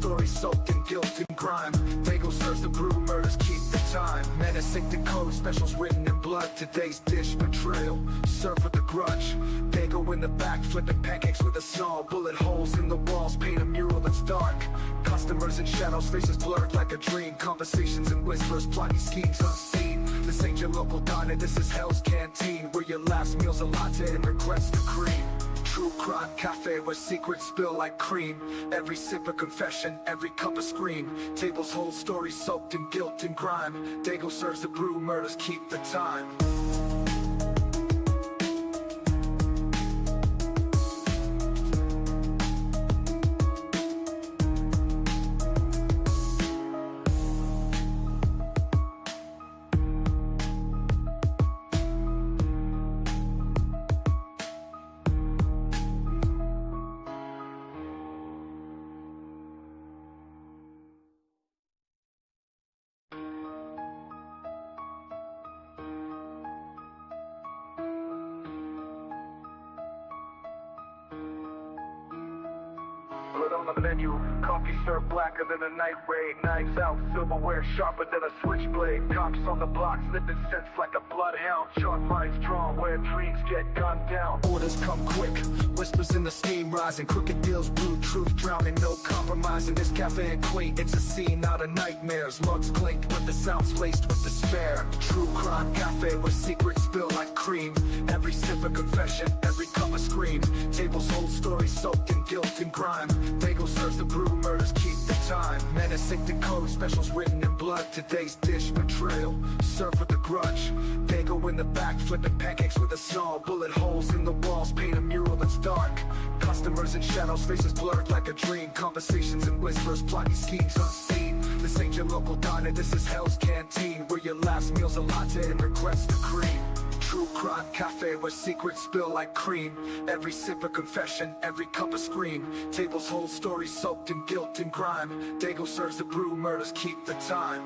story soaked in guilt and grime. Dago serves the brew, murders keep the time. Menacing the code, specials written in blood. Today's dish, betrayal, served with a grudge. Dago in the back, flipping pancakes with a snarl. Bullet holes in the walls, paint a mural that's dark. Customers in shadows, faces blurred like a dream. Conversations and whispers, plotting schemes unseen. This ain't your local diner, this is Hell's Canteen, where your last meal's a latte and regrets the cream. True crime cafe where secrets spill like cream. Every sip a confession, every cup a scream. Tables hold stories soaked in guilt and grime. Dago serves the brew, murders keep the time. Blood on the menu, coffee served blacker than a night raid. Knives out, silverware sharper than a switchblade. Cops on the block, sniffing scents like a bloodhound. Sharp lines drawn where dreams get gunned down. Orders come quick, whispers in the steam rising. Crooked deals brew, truth drowning, no compromise. In this cafe and quaint, it's a scene out of nightmares. Mugs clink, but the sounds laced with despair. True crime cafe where secrets spill like cream. Every sip a confession, every cup a scream. Tables hold stories soaked in guilt and grime. Dago serves the brew, murders keep the time. Menacing the code, specials written in blood. Today's dish, betrayal, served with a grudge. Dago in the back, flipping pancakes with a snarl. Bullet holes in the walls, paint a mural that's dark. Customers in shadows, faces blurred like a dream. Conversations and whispers, plotting schemes unseen. This ain't your local diner, this is Hell's Canteen, where your last meal's a latte and regrets the cream. True crime cafe where secrets spill like cream. Every sip a confession, every cup a scream. Tables hold stories soaked in guilt and grime. Dago serves the brew, murders keep the time.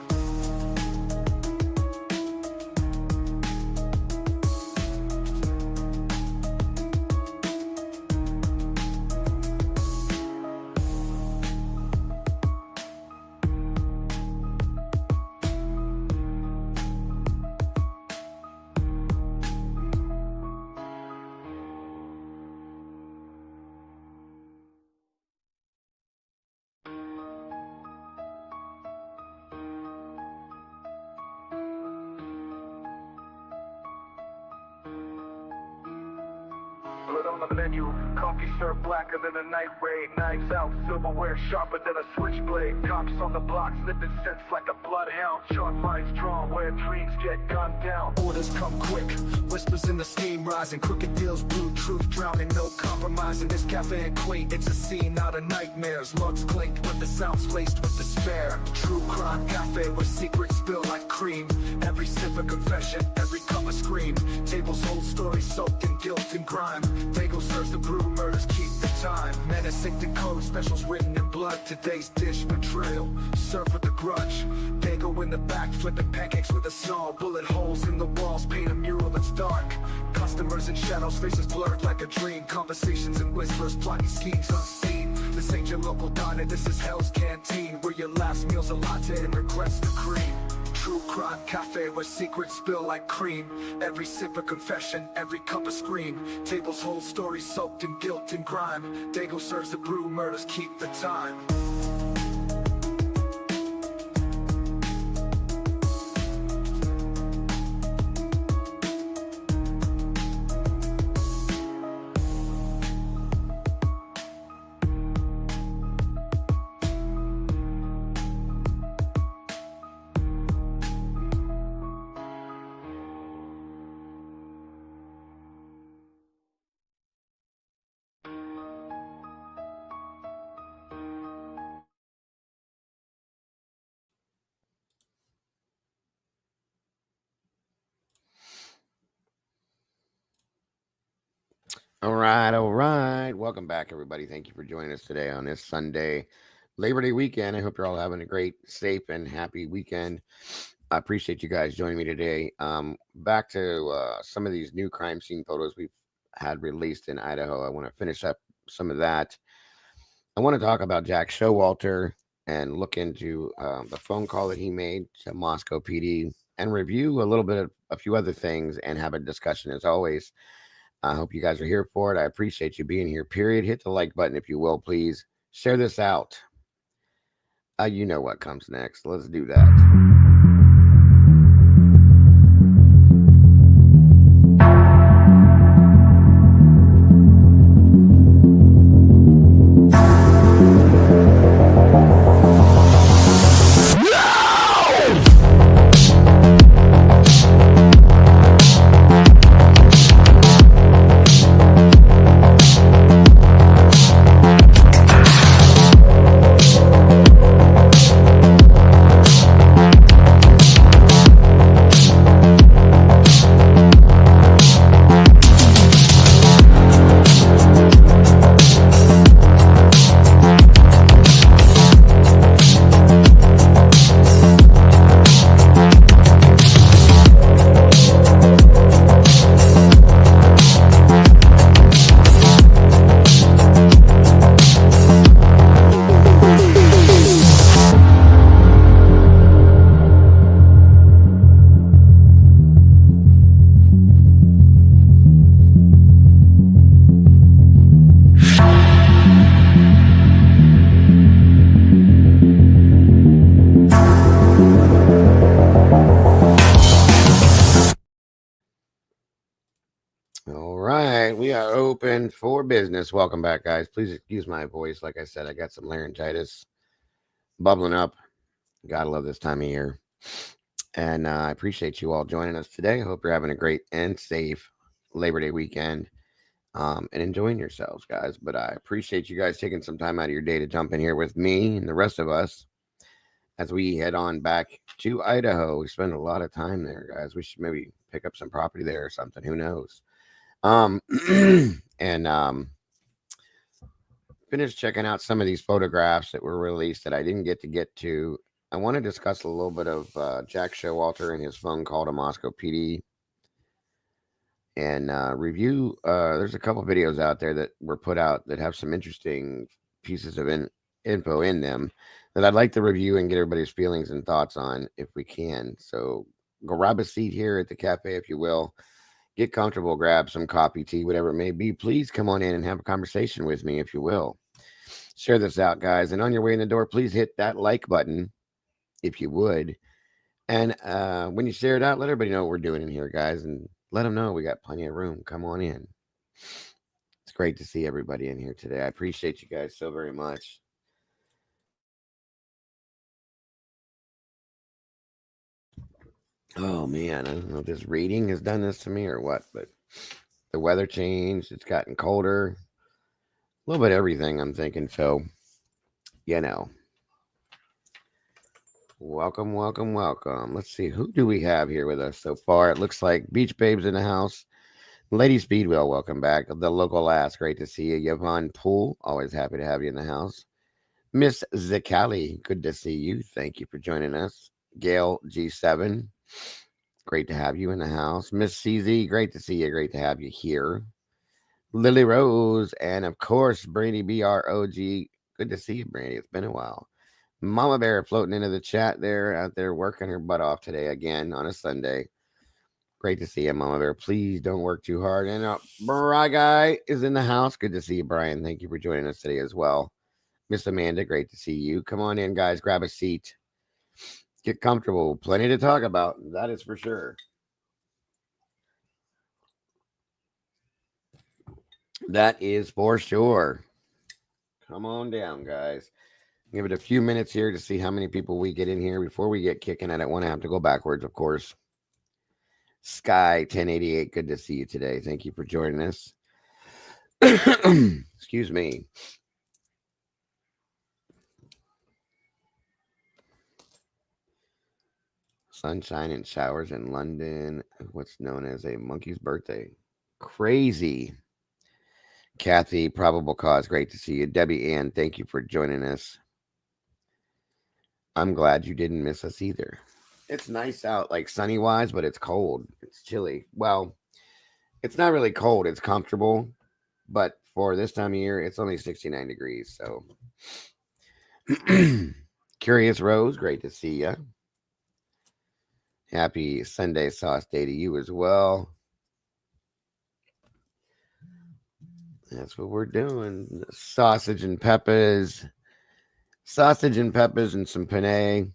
Blood on the menu, coffee served blacker than a night raid. Knives out, silverware sharper than a switchblade. Cops on the block, sniffing scents like a bloodhound. Sharp lines drawn where dreams get gunned down. Orders come quick, whispers in the steam rising. Crooked deals brew, truth drowning, no compromise. In this cafe and quaint, it's a scene out of nightmares. Mugs clink, but the sounds laced with despair. True crime cafe where secrets spill like cream. Every sip a confession, every cup a scream. Tables hold stories soaked in guilt and grime. Dago serves the brew, murders keep the time. Menacing the code, specials written in blood. Today's dish, betrayal, served with a grudge. Dago in the back, flipping pancakes with a snarl. Bullet holes in the walls, paint a mural that's dark. Customers in shadows, faces blurred like a dream. Conversations and whispers, plotting schemes unseen. This ain't your local diner, this is Hell's Canteen, where your last meal's a latte and regrets the cream. True crime cafe where secrets spill like cream. Every sip a confession, every cup a scream. Tables hold stories soaked in guilt and grime. Dago serves the brew, murders keep the time. All right. Welcome back, everybody. Thank you for joining us today on this Sunday, Labor Day weekend. I hope you're all having a great, safe, and happy weekend. I appreciate you guys joining me today. Back to some of these new crime scene photos we've had released in Idaho. I want to finish up some of that. I want to talk about Jack Showalter. and look into the phone call that he made to Moscow PD and review a little bit of a few other things and have a discussion as always. I hope you guys are here for it. I appreciate you being here, period. Hit the like button if you will, please. Share this out. You know what comes next. Let's do that. All right, we are open for business. Welcome back, guys. Please excuse my voice. Like I said, I got some laryngitis bubbling up. Gotta love this time of year. And I appreciate you all joining us today. I hope you're having a great and safe Labor Day weekend and enjoying yourselves, guys. But I appreciate you guys taking some time out of your day to jump in here with me and the rest of us as we head on back to Idaho. We spend a lot of time there, guys. We should maybe pick up some property there or something. Who knows? Um, and finished checking out some of these photographs that were released that I didn't get to. I want to discuss a little bit of Jack Showalter and his phone call to Moscow PD and review. There's a couple videos out there that were put out that have some interesting pieces of info in them that I'd like to review and get everybody's feelings and thoughts on if we can. So grab a seat here at the cafe, if you will. Get comfortable, grab some coffee, tea, whatever it may be. Please come on in and have a conversation with me, if you will. Share this out, guys. And on your way in the door, please hit that like button, if you would. And when you share it out, let everybody know what we're doing in here, guys. And let them know we got plenty of room. Come on in. It's great to see everybody in here today. I appreciate you guys so very much. Oh, man. I don't know if this reading has done this to me or what, but the weather changed. It's gotten colder. A little bit of everything, I'm thinking. So, you know, welcome, welcome, welcome. Let's see. Who do we have here with us so far? It looks like Beach Babes in the house. Lady Speedwell, welcome back. The local lass, great to see you. Yvonne Poole, always happy to have you in the house. Miss Zakali, good to see you. Thank you for joining us. Gail G7, great to have you in the house. Miss CZ, great to see you. Great to have you here. Lily Rose, and of course, Brandy BROG. Good to see you, Brandy. It's been a while. Mama Bear floating into the chat there, out there working her butt off today again on a Sunday. Great to see you, Mama Bear. Please don't work too hard. And Bry Guy is in the house. Good to see you, Brian. Thank you for joining us today as well. Miss Amanda, great to see you. Come on in, guys. Grab a seat. Get comfortable. Plenty to talk about. That is for sure. That is for sure. Come on down, guys. Give it a few minutes here to see how many people we get in here before we get kicking. I don't want to have to go backwards, of course. Sky 1088, good to see you today. Thank you for joining us. Excuse me. Sunshine and showers in London. What's known as a monkey's birthday. Crazy. Kathy, probable cause. Great to see you. Debbie Ann, thank you for joining us. I'm glad you didn't miss us either. It's nice out, like sunny wise, but it's cold. It's chilly. Well, it's not really cold. It's comfortable. But for this time of year, it's only 69 degrees. So Curious Rose, great to see you. Happy Sunday sauce day to you as well. That's what we're doing. Sausage and peppers. Sausage and peppers and some penne.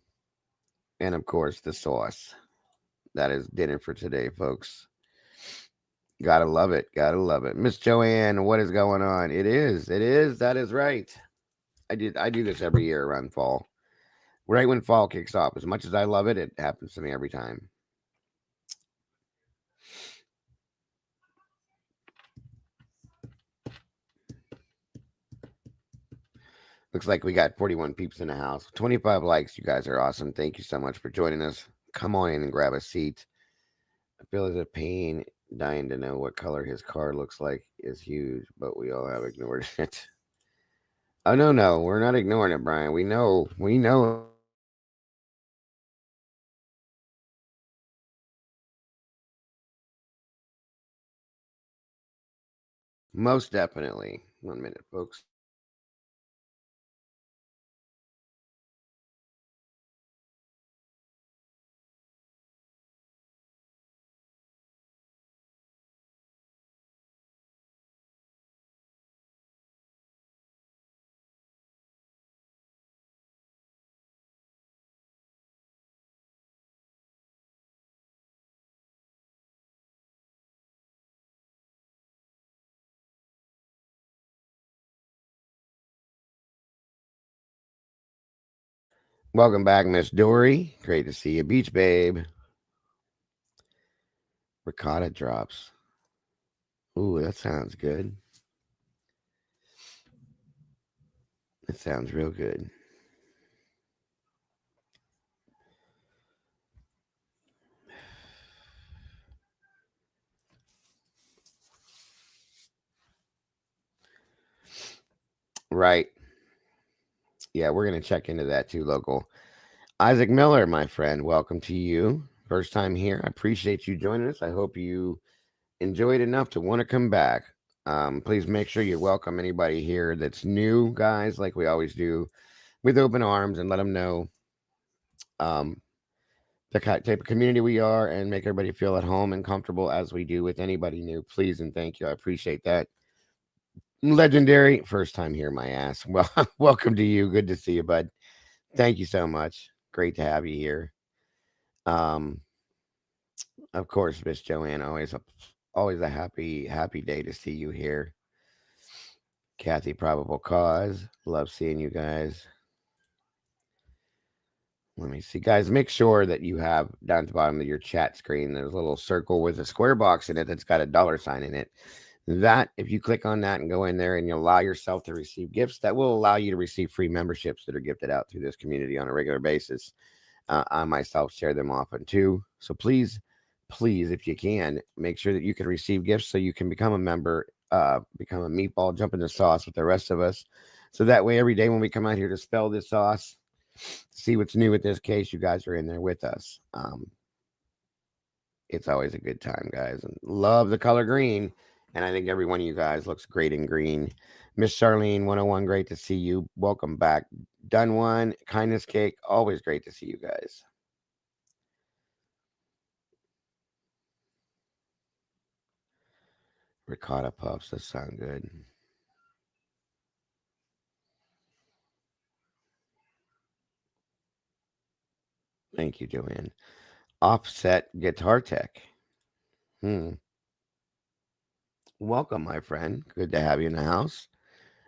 And of course, the sauce. That is dinner for today, folks. Gotta love it. Gotta love it. Miss Joanne, what is going on? It is. It is. That is right. I do this every year around fall. Right when fall kicks off. As much as I love it, it happens to me every time. Looks like we got 41 peeps in the house. 25 likes. You guys are awesome. Thank you so much for joining us. Come on in and grab a seat. I feel as a pain dying to know what color his car looks like is huge, but we all have ignored it. Oh no, we're not ignoring it, Brian. We know most definitely. 1 minute, folks. Welcome back, Miss Dory. Great to see you. Beach Babe. Ricotta drops. Ooh, that sounds good. That sounds real good. Right. Yeah, we're going to check into that too, local. Isaac Miller, my friend, welcome to you. First time here. I appreciate you joining us. I hope you enjoyed enough to want to come back. Please make sure you welcome anybody here that's new, guys, like we always do, with open arms and let them know um, the type of community we are and make everybody feel at home and comfortable as we do with anybody new. Please and thank you. I appreciate that. Legendary, first time here, my ass. Well, welcome to you. Good to see you, bud. Thank you so much. Great to have you here. Um, of course, Miss Joanne, always a happy day to see you here. Kathy, probable cause. Love seeing you guys. Let me see, guys. Make sure that you have down at the bottom of your chat screen. There's a little circle with a square box in it that's got a $sign in it. That, if you click on that and go in there and you allow yourself to receive gifts, that will allow you to receive free memberships that are gifted out through this community on a regular basis. I myself share them often too. So please, if you can, make sure that you can receive gifts so you can become a member, become a meatball, jump in the sauce with the rest of us. So that way, every day when we come out here to spell this sauce, see what's new with this case, you guys are in there with us. It's always a good time, guys. And love the color green. And I think every one of you guys looks great in green. Miss Charlene 101, great to see you. Welcome back. Done one, kindness cake. Always great to see you guys. Ricotta puffs, that sound good. Thank you, Joanne. Offset Guitar Tech. Welcome, my friend. Good to have you in the house.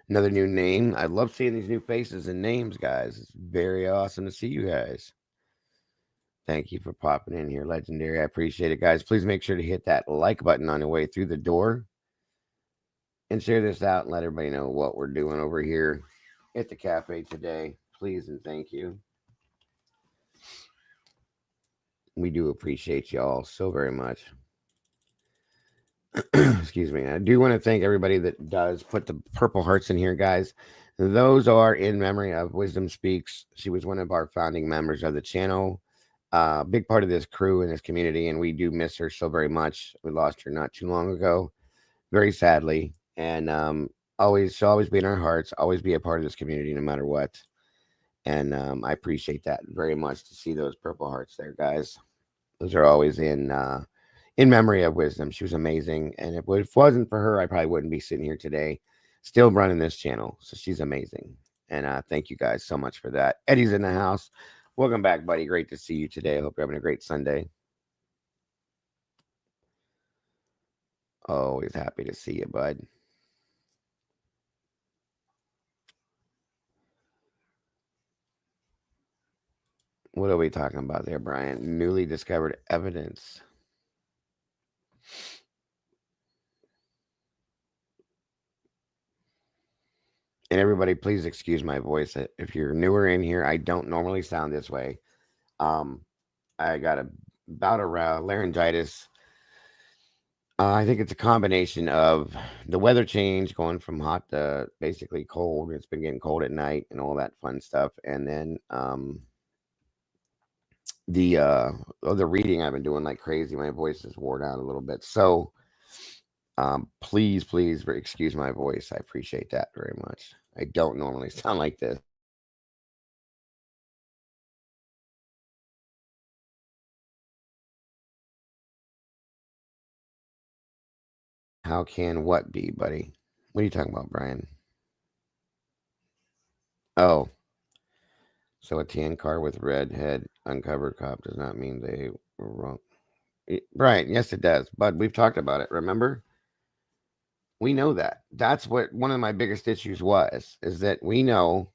Another new name. I love seeing these new faces and names, guys. It's very awesome to see you guys. Thank you for popping in here, Legendary. I appreciate it, guys. Please make sure to hit that like button on the way through the door and share this out and let everybody know what we're doing over here at the cafe today. Please and thank you. We do appreciate you all so very much. Excuse me. I do want to thank everybody that does put the purple hearts in here, guys. Those are in memory of Wisdom Speaks. She was one of our founding members of the channel. Big part of this crew and this community, and we do miss her so very much. We lost her not too long ago, very sadly, and she'll always be in our hearts, always be a part of this community no matter what. And I appreciate that very much to see those purple hearts there, guys. Those are always in memory of Wisdom. She was amazing, and if it wasn't for her, I probably wouldn't be sitting here today, still running this channel. So she's amazing, and thank you guys so much for that. Eddie's in the house. Welcome back, buddy. Great to see you today. I hope you're having a great Sunday. Always happy to see you, bud. What are we talking about there, Brian? Newly discovered evidence. And everybody, please excuse my voice. If you're newer in here, I don't normally sound this way. Um, I got a bout of laryngitis. I think it's a combination of the weather change, going from hot to basically cold. It's been getting cold at night and all that fun stuff. And then the reading I've been doing like crazy. My voice is worn out a little bit. So please excuse my voice. I appreciate that very much. I don't normally sound like this. How can what be, buddy? What are you talking about, Brian? Oh, so a tan car with red head uncovered cop does not mean they were wrong. Brian, yes, it does. But we've talked about it. Remember, we know that. That's what one of my biggest issues was. Is that we know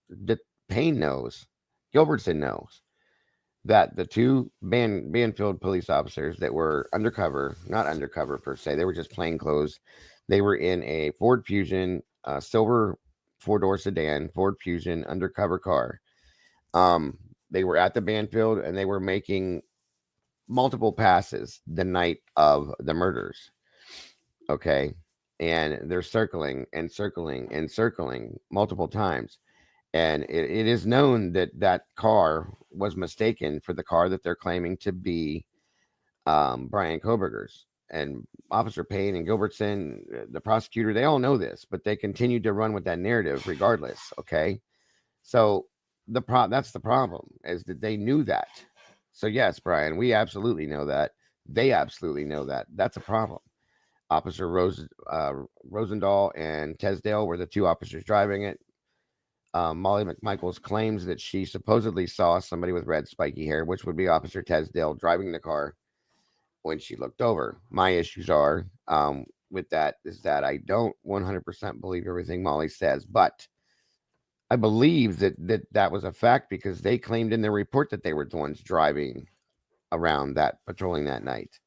that Payne knows, Gilbertson knows that the two Banfield police officers that were undercover, not undercover per se, they were just plain clothes. They were in a Ford Fusion, silver four-door sedan, Ford Fusion undercover car. They were at the Banfield and they were making multiple passes the night of the murders. Okay. And they're circling and circling and circling multiple times. And it is known that that car was mistaken for the car that they're claiming to be Brian Koberger's. And Officer Payne and Gilbertson, the prosecutor, they all know this, but they continued to run with that narrative regardless. Okay. So that's the problem, is that they knew that. So yes, Brian, we absolutely know that. They absolutely know that. That's a problem. Officer Rosendahl and Tesdale were the two officers driving it. Molly McMichaels claims that she supposedly saw somebody with red spiky hair, which would be Officer Tesdale driving the car when she looked over. My issues are with that is that I don't 100% believe everything Molly says, but I believe that was a fact because they claimed in their report that they were the ones driving around that patrolling that night.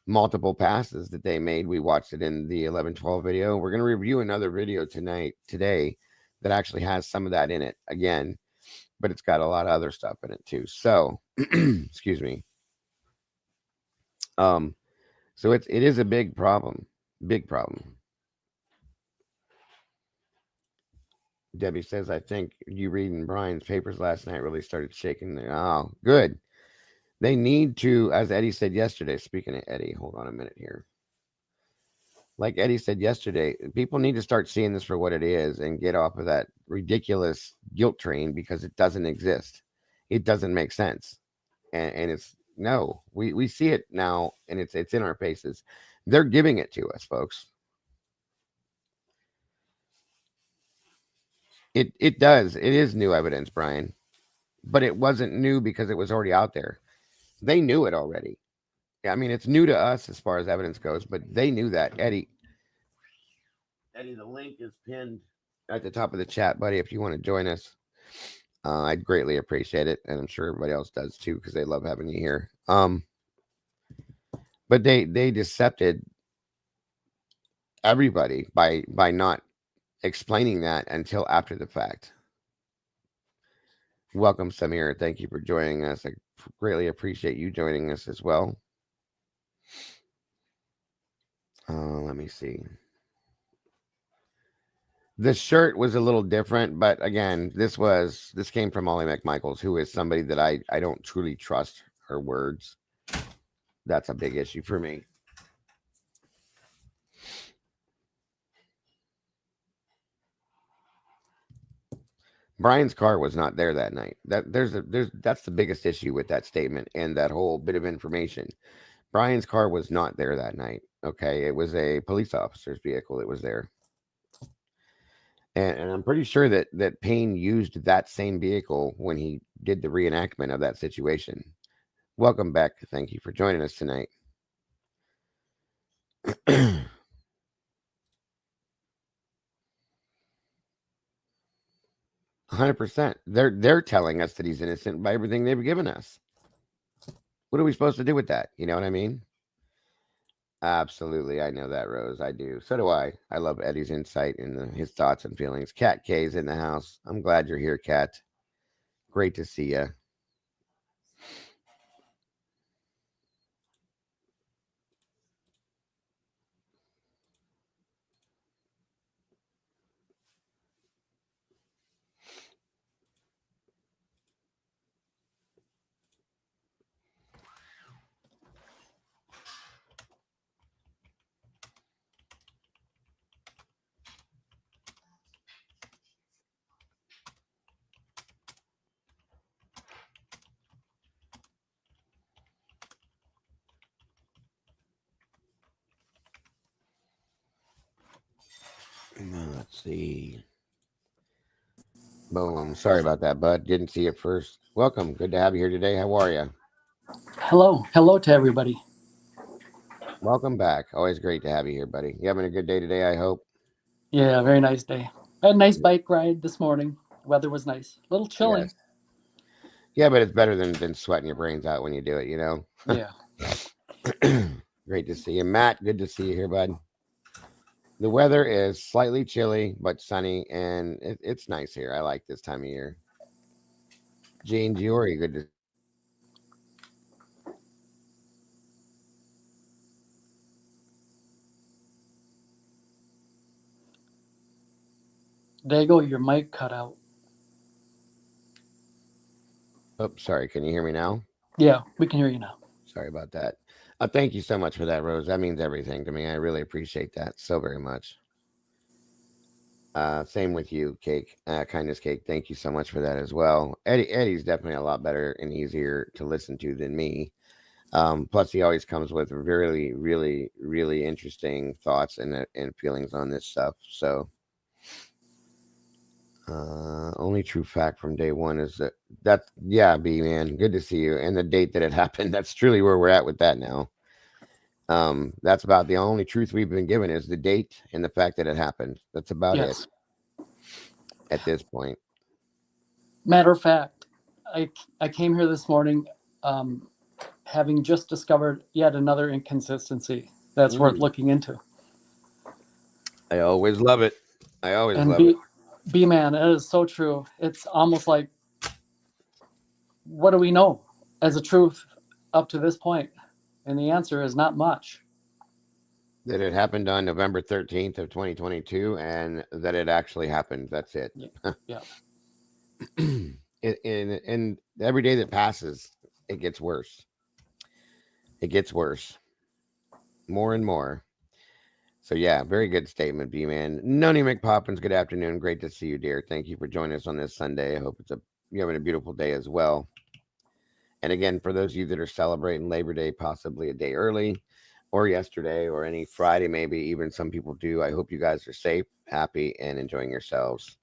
Multiple passes that they made. We watched it in the 1112 video. We're going to review another video today that actually has some of that in it again, but it's got a lot of other stuff in it too. So, excuse me. So it is a big problem. Big problem. Debbie says, I think you reading Brian's papers last night really started shaking. Oh, good. They need to, as Eddie said yesterday, speaking of Eddie, hold on a minute here. Like Eddie said yesterday, people need to start seeing this for what it is and get off of that ridiculous guilt train because it doesn't exist. It doesn't make sense. And it's no, we see it now and it's in our faces. They're giving it to us, folks. It does. It is new evidence, Brian. But it wasn't new because it was already out there. They knew it already. I mean, it's new to us as far as evidence goes, but they knew that. Eddie, the link is pinned at the top of the chat, buddy. If you want to join us, I'd greatly appreciate it, and I'm sure everybody else does too because they love having you here. But they decepted everybody by not explaining that until after the fact. Welcome, Samir. Thank you for joining us. I greatly appreciate you joining us as well. Let me see. The shirt was a little different, but again, this came from Molly McMichaels, who is somebody that I don't truly trust her words. That's a big issue for me. Brian's car was not there that night. There's that's the biggest issue with that statement and that whole bit of information. Brian's car was not there that night. Okay, it was a police officer's vehicle that was there, and I'm pretty sure that Payne used that same vehicle when he did the reenactment of that situation. Welcome back. Thank you for joining us tonight. 100%. They're telling us that he's innocent by everything they've given us. What are we supposed to do with that? You know what I mean? Absolutely. I know that, Rose. I do. So do I. I love Eddie's insight and his thoughts and feelings. Cat K's in the house. I'm glad you're here, Cat. Great to see you. Let's see. Boom. Sorry about that, bud. Didn't see it first. Welcome. Good to have you here today. How are you? Hello to everybody. Welcome back. Always great to have you here, buddy. You having a good day today, I hope? Yeah, very nice day. I had a nice bike ride this morning. Weather was nice. A little chilly. Yes. Yeah, but it's better than sweating your brains out when you do it, you know? Yeah. Great to see you. Matt, good to see you here, bud. The weather is slightly chilly, but sunny, and it's nice here. I like this time of year. Jane Giori, good to Dago, your mic cut out. Oh, sorry. Can you hear me now? Yeah, we can hear you now. Sorry about that. Thank you so much for that, Rose. That means everything to me. I really appreciate that so very much. Same with you, Cake. Kindness Cake. Thank you so much for that as well. Eddie's definitely a lot better and easier to listen to than me. Plus, he always comes with really, really, really interesting thoughts and feelings on this stuff. So, only true fact from day one is yeah, B man, good to see you. And the date that it happened. That's truly where we're at with that now. That's about the only truth we've been given is the date and the fact that it happened. That's about it at this point. Matter of fact, I came here this morning having just discovered yet another inconsistency that's worth looking into. I always love it. I always and love it. B-man, it is so true. It's almost like, what do we know as a truth up to this point? And the answer is not much. That it happened on November 13th of 2022 and that it actually happened. That's it. Yeah. And every day that passes, it gets worse. It gets worse. More and more. So yeah, very good statement, B man. Noni McPoppins, good afternoon. Great to see you, dear. Thank you for joining us on this Sunday. I hope you're having a beautiful day as well. And again, for those of you that are celebrating Labor Day, possibly a day early, or yesterday, or any Friday, maybe even some people do. I hope you guys are safe, happy, and enjoying yourselves,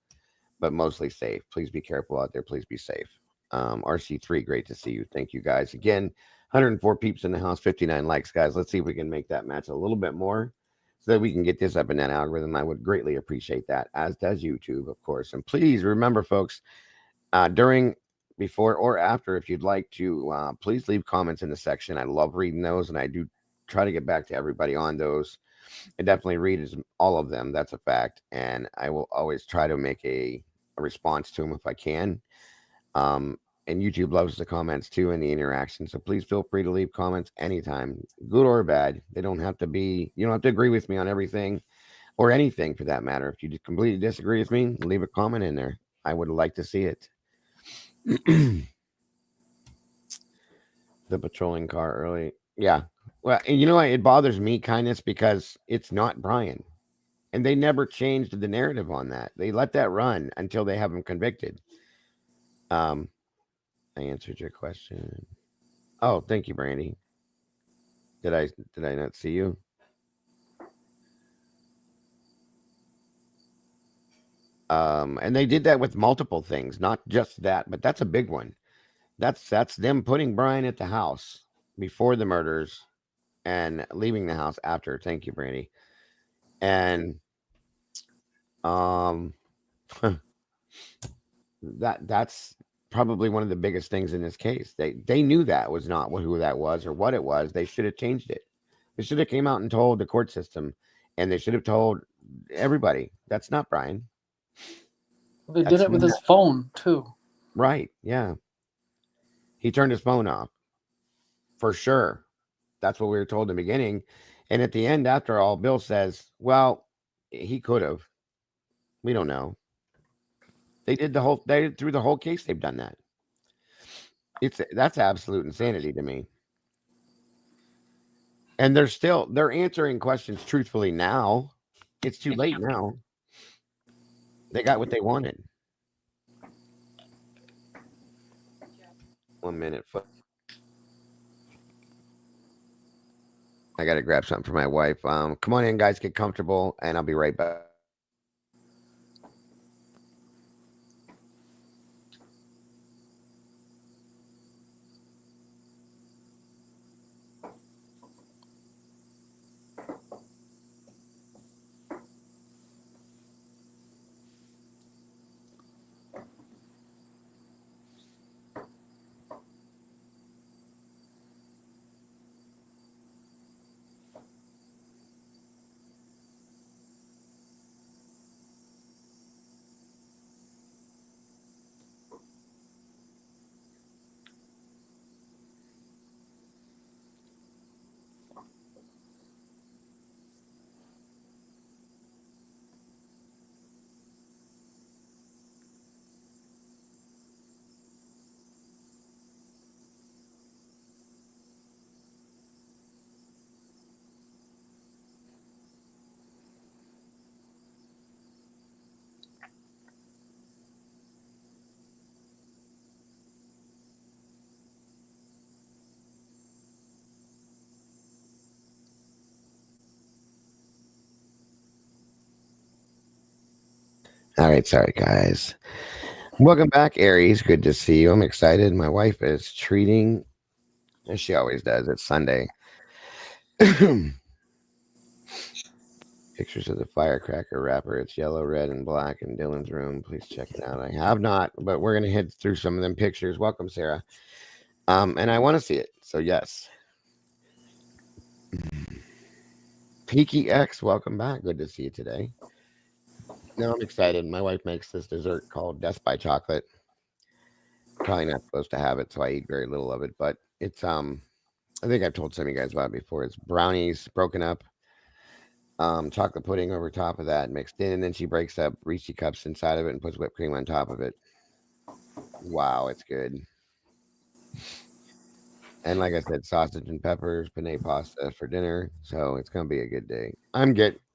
but mostly safe. Please be careful out there. Please be safe. RC3, great to see you. Thank you guys again. 104 peeps in the house, 59 likes, guys. Let's see if we can make that match a little bit more so that we can get this up in that algorithm. I would greatly appreciate that, as does YouTube, of course. And please remember, folks, during, before, or after, if you'd like to, please leave comments in the section. I love reading those, and I do try to get back to everybody on those. I definitely read all of them. That's a fact. And I will always try to make a response to them if I can. And YouTube loves the comments too and the interaction. So please feel free to leave comments anytime, good or bad. They don't have to be, you don't have to agree with me on everything or anything for that matter. If you completely disagree with me, leave a comment in there. I would like to see it. The patrolling car early. Yeah. Well, and you know what? It bothers me, kindness, because it's not Brian. And they never changed the narrative on that. They let that run until they have him convicted. I answered your question. Oh, thank you, Brandy. Did I not see you? And they did that with multiple things, not just that, but that's a big one. That's them putting Brian at the house before the murders and leaving the house after. Thank you, Brandy. And um that's probably one of the biggest things in this case. They knew that was not who that was or what it was. They should have changed it. They should have came out and told the court system, and they should have told everybody that's not Brian. They did it with his phone too. Right? Yeah. He turned his phone off for sure. That's what we were told in the beginning, and at the end, after all, Bill says, "Well, he could have. We don't know." They did through the whole case. They've done that. That's absolute insanity to me. And they're answering questions truthfully now. It's too late now. They got what they wanted. 1 minute. I got to grab something for my wife. Come on in, guys. Get comfortable, and I'll be right back. All right, sorry guys. Welcome back, Aries. Good to see you. I'm excited. My wife is treating, as she always does. It's Sunday. Pictures of the firecracker wrapper. It's yellow, red, and black in Dylan's room. Please check it out. I have not, but we're gonna head through some of them pictures. Welcome, Sarah. And I want to see it. So yes. Peaky X, welcome back. Good to see you today. No, I'm excited. My wife makes this dessert called Death by Chocolate. Probably not supposed to have it, so I eat very little of it. But it's I think I've told some of you guys about it before. It's brownies broken up, chocolate pudding over top of that mixed in, and then she breaks up Reese cups inside of it and puts whipped cream on top of it. Wow, it's good. And like I said, sausage and peppers, penne pasta for dinner. So it's gonna be a good day.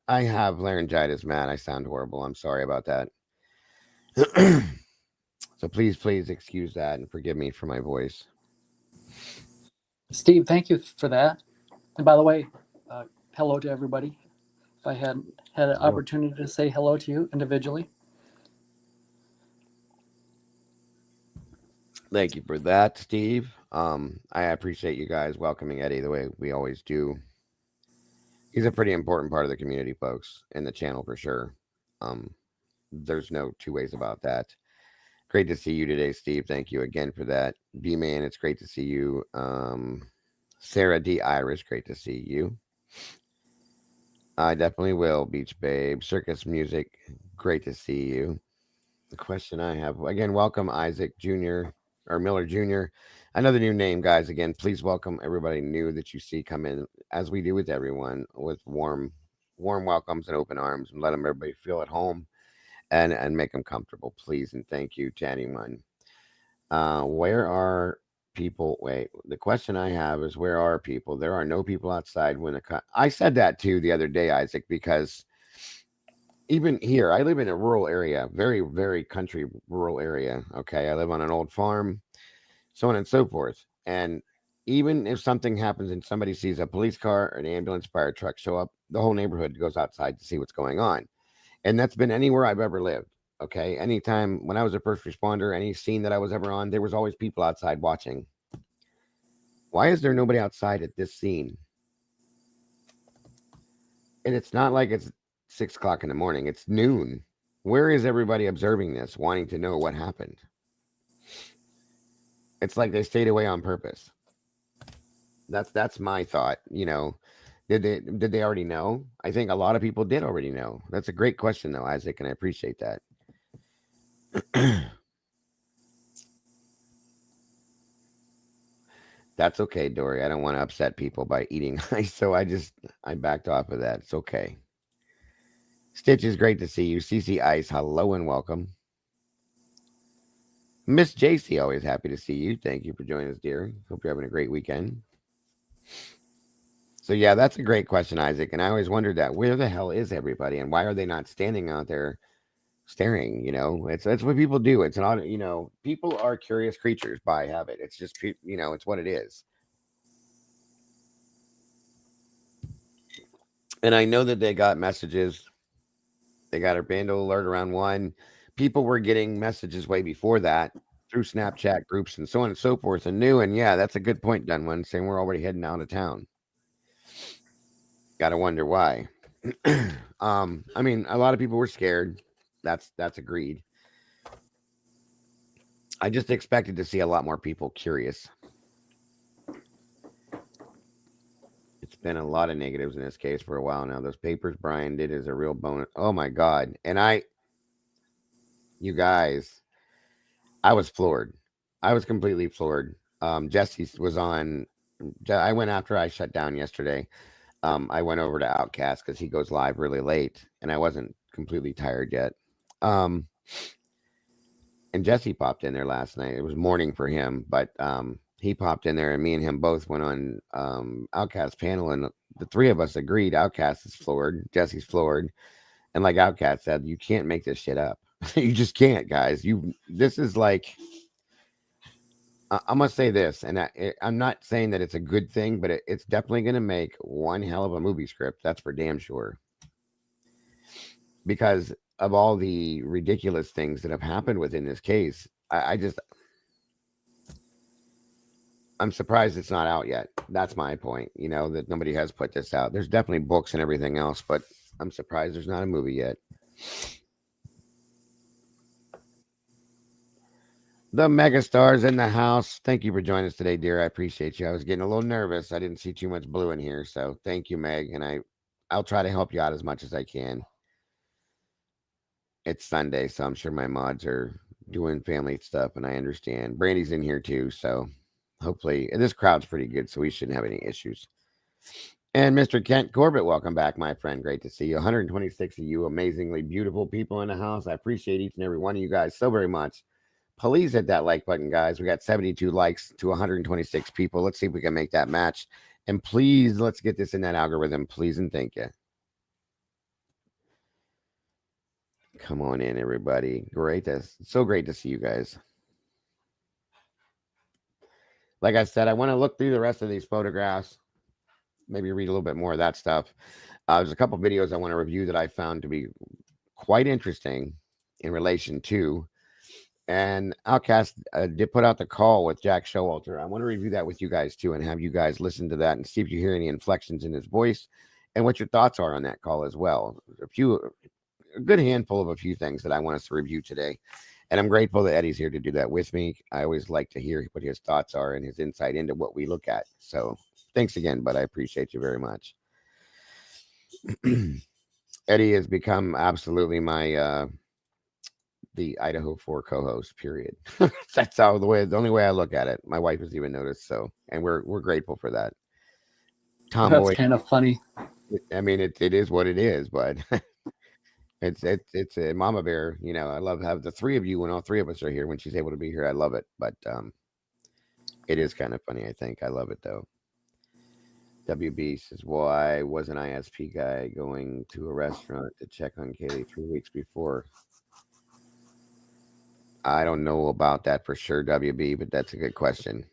I have laryngitis, Matt. I sound horrible. I'm sorry about that. So please excuse that and forgive me for my voice. Steve, thank you for that. And by the way, hello to everybody. If I had an opportunity to say hello to you individually. Thank you for that, Steve. I appreciate you guys welcoming Eddie the way we always do. He's a pretty important part of the community, folks, and the channel for sure. There's no two ways about that. Great to see you today, Steve. Thank you again for that. B-Man, it's great to see you. Sarah D. Irish, great to see you. I definitely will, Beach Babe. Circus Music, great to see you. The question I have, again, welcome Isaac Jr. or Miller Jr. Another new name, guys. Again, please welcome everybody new that you see come in, as we do with everyone, with warm welcomes and open arms, and let them everybody feel at home and make them comfortable, please. And thank you to anyone. Where are people? Wait, the question I have is, where are people? There are no people outside when I said that too the other day, Isaac, because even here, I live in a rural area, very, very country rural area. Okay. I live on an old farm, so on and so forth. And even if something happens and somebody sees a police car or an ambulance, fire truck show up, the whole neighborhood goes outside to see what's going on. And that's been anywhere I've ever lived. Okay. Anytime when I was a first responder, any scene that I was ever on, there was always people outside watching. Why is there nobody outside at this scene? And it's not like it's 6 o'clock in the morning, it's noon. Where is everybody observing this, wanting to know what happened? It's like they stayed away on purpose. That's my thought. Did they already know? I think a lot of people did already know. That's a great question though, Isaac, and I appreciate that. That's okay, Dory. I don't want to upset people by eating ice, so I backed off of that. It's okay. Stitch is great to see you. CC Ice, hello and welcome. Miss JC, always happy to see you. Thank you for joining us, dear. Hope you're having a great weekend. So yeah, that's a great question, Isaac. And I always wondered that where the hell is everybody, and why are they not standing out there staring? It's what people do. It's an auto. People are curious creatures by habit. It's just it's what it is. And I know that they got messages. They got a Vandal alert around 1. People were getting messages way before that through Snapchat groups and so on and so forth, and knew. And yeah, that's a good point, Dunwin, saying we're already heading out of town. Gotta wonder why. I mean, a lot of people were scared. That's agreed. I just expected to see a lot more people curious. It's been a lot of negatives in this case for a while now. Those papers Brian did is a real bonus. Oh my God. And you guys, I was floored. I was completely floored. Jesse was on. I went after I shut down yesterday. I went over to Outcast because he goes live really late, and I wasn't completely tired yet. And Jesse popped in there last night. It was morning for him, but he popped in there, and me and him both went on Outcast panel, and the three of us agreed Outcast is floored, Jesse's floored, and like Outcast said, you can't make this shit up. You just can't, guys. This is like. I must say this, and I'm not saying that it's a good thing, but it's definitely going to make one hell of a movie script. That's for damn sure. Because of all the ridiculous things that have happened within this case, I'm surprised it's not out yet. That's my point, that nobody has put this out. There's definitely books and everything else, but I'm surprised there's not a movie yet. The megastars in the house. Thank you for joining us today, dear. I appreciate you. I was getting a little nervous. I didn't see too much blue in here, so thank you, Meg. And I'll try to help you out as much as I can. It's Sunday, so I'm sure my mods are doing family stuff, and I understand. Brandy's in here too, so hopefully this crowd's pretty good, so we shouldn't have any issues. And Mr. Kent Corbett, welcome back, my friend. Great to see you. 126 of you amazingly beautiful people in the house. I appreciate each and every one of you guys so very much. Please hit that like button, guys. We got 72 likes to 126 people. Let's see if we can make that match. And please, let's get this in that algorithm. Please and thank you. Come on in, everybody. So great to see you guys. Like I said, I want to look through the rest of these photographs. Maybe read a little bit more of that stuff. There's a couple videos I want to review that I found to be quite interesting in relation to. And Outcast did put out the call with Jack Showalter. I want to review that with you guys too, and have you guys listen to that and see if you hear any inflections in his voice and what your thoughts are on that call as well. A good handful of a few things that I want us to review today. And I'm grateful that Eddie's here to do that with me. I always like to hear what his thoughts are and his insight into what we look at. So thanks again, but I appreciate you very much. Eddie has become absolutely my the Idaho 4 co-host, period. That's the only way I look at it. My wife has even noticed, so, and we're grateful for that. Tomboy. That's kind of funny. I mean, it is what it is, but it's a mama bear. I love to have the three of you when all three of us are here. When she's able to be here, I love it. But it is kind of funny. I think I love it though. WB says, why was an ISP guy going to a restaurant to check on Kaylee 3 weeks before? I don't know about that for sure, WB, but that's a good question.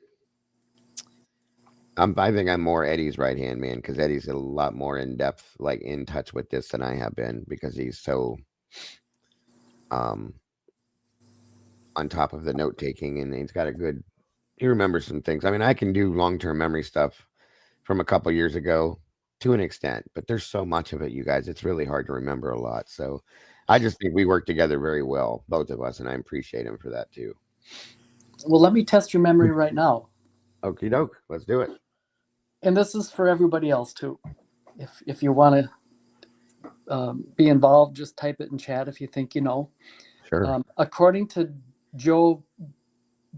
I think I'm more Eddie's right hand man because Eddie's a lot more in depth, like in touch with this than I have been because he's so on top of the note taking and he's got he remembers some things. I mean, I can do long term memory stuff from a couple years ago to an extent, but there's so much of it, you guys. It's really hard to remember a lot. So I just think we work together very well, both of us, and I appreciate him for that too. Well, let me test your memory right now. Okie doke, let's do it. And this is for everybody else too. If you want to be involved, just type it in chat if you think you know. Sure. According to Joe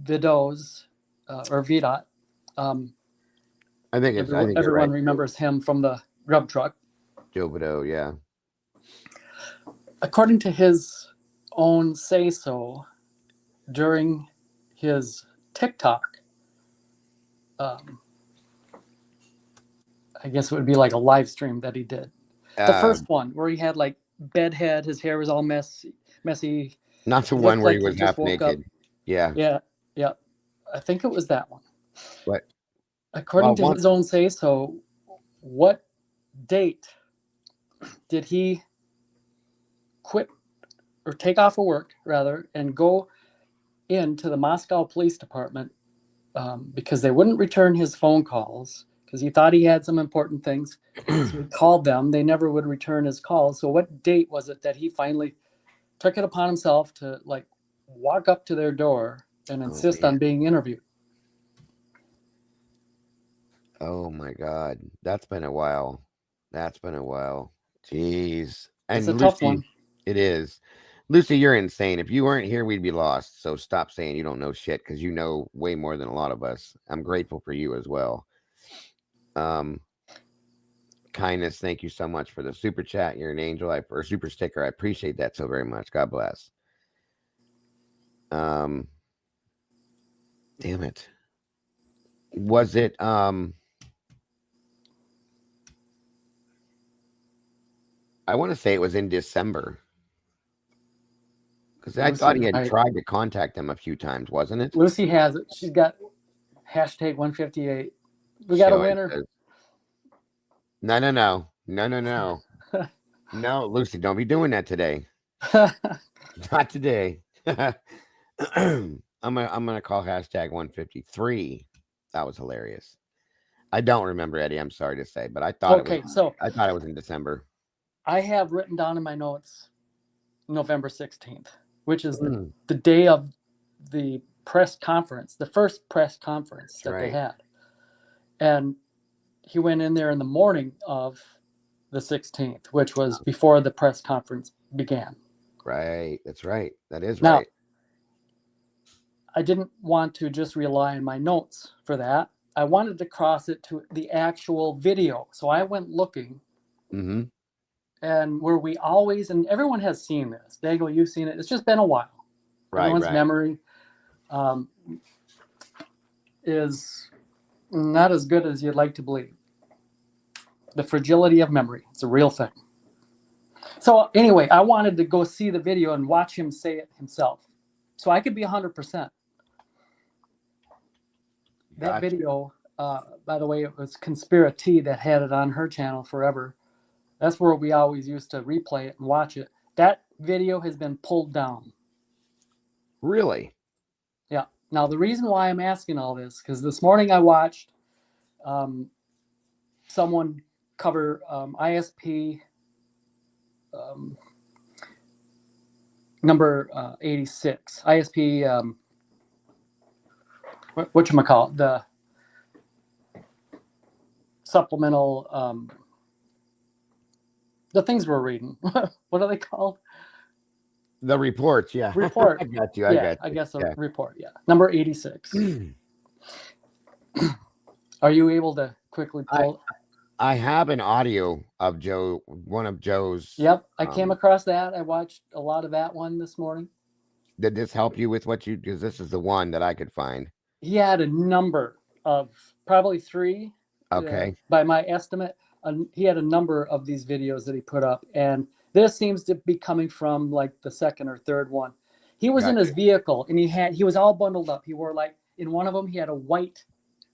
Vido's or Vidot, I think everyone you're right. remembers him from the grub truck. Joe Vido, yeah. According to his own say-so, during his TikTok, I guess it would be like a live stream that he did. The first one where he had like bedhead, his hair was all messy. Not the one where he was half naked. Up. Yeah. Yeah. I think it was that one. What? According to his own say-so, what date did he quit or take off of work, rather, and go into the Moscow Police Department because they wouldn't return his phone calls because he thought he had some important things. So he called them. They never would return his calls. So what date was it that he finally took it upon himself to like walk up to their door and insist on being interviewed? Oh my God. That's been a while. Jeez. And it's a tough one. It is. Lucy, you're insane. If you weren't here, we'd be lost. So stop saying you don't know shit because you know way more than a lot of us. I'm grateful for you as well. Kindness, thank you so much for the super chat. You're an angel. Or super sticker. I appreciate that so very much. God bless. Damn it. Was it I want to say it was in December. Because I thought he had tried to contact them a few times, wasn't it? Lucy has it. She's got hashtag 158. We got a winner. No. No, Lucy, don't be doing that today. Not today. I'm gonna call hashtag 153. That was hilarious. I don't remember, Eddie. I'm sorry to say, but I thought I thought it was in December. I have written down in my notes November 16th, which is the day of the press conference, the first press conference that they had. And he went in there in the morning of the 16th, which was before the press conference began. Right. That's right. That is now, right. I didn't want to just rely on my notes for that. I wanted to cross it to the actual video. So I went looking. Mm-hmm. And where we always, and everyone has seen this. Dago, you've seen it. It's just been a while. Everyone's memory is not as good as you'd like to believe. The fragility of memory. It's a real thing. So anyway, I wanted to go see the video and watch him say it himself. So I could be 100%. That video, by the way, it was Conspiracy that had it on her channel forever. That's where we always used to replay it and watch it. That video has been pulled down. Really? Yeah. Now, the reason why I'm asking all this, because this morning I watched someone cover ISP number 86. ISP, whatchamacallit, the supplemental... the things we're reading. What are they called? The reports, yeah. Report. I got you. I guess a report, yeah. Number 86. Are you able to quickly pull? I have an audio of one of Joe's. Yep, I came across that. I watched a lot of that one this morning. Did this help you with what you, because this is the one that I could find. He had a number of probably 3 Okay. By my estimate, he had a number of these videos that he put up, and this seems to be coming from like the second or third one. He was in his vehicle, and he was all bundled up. He wore, like, in one of them, he had a white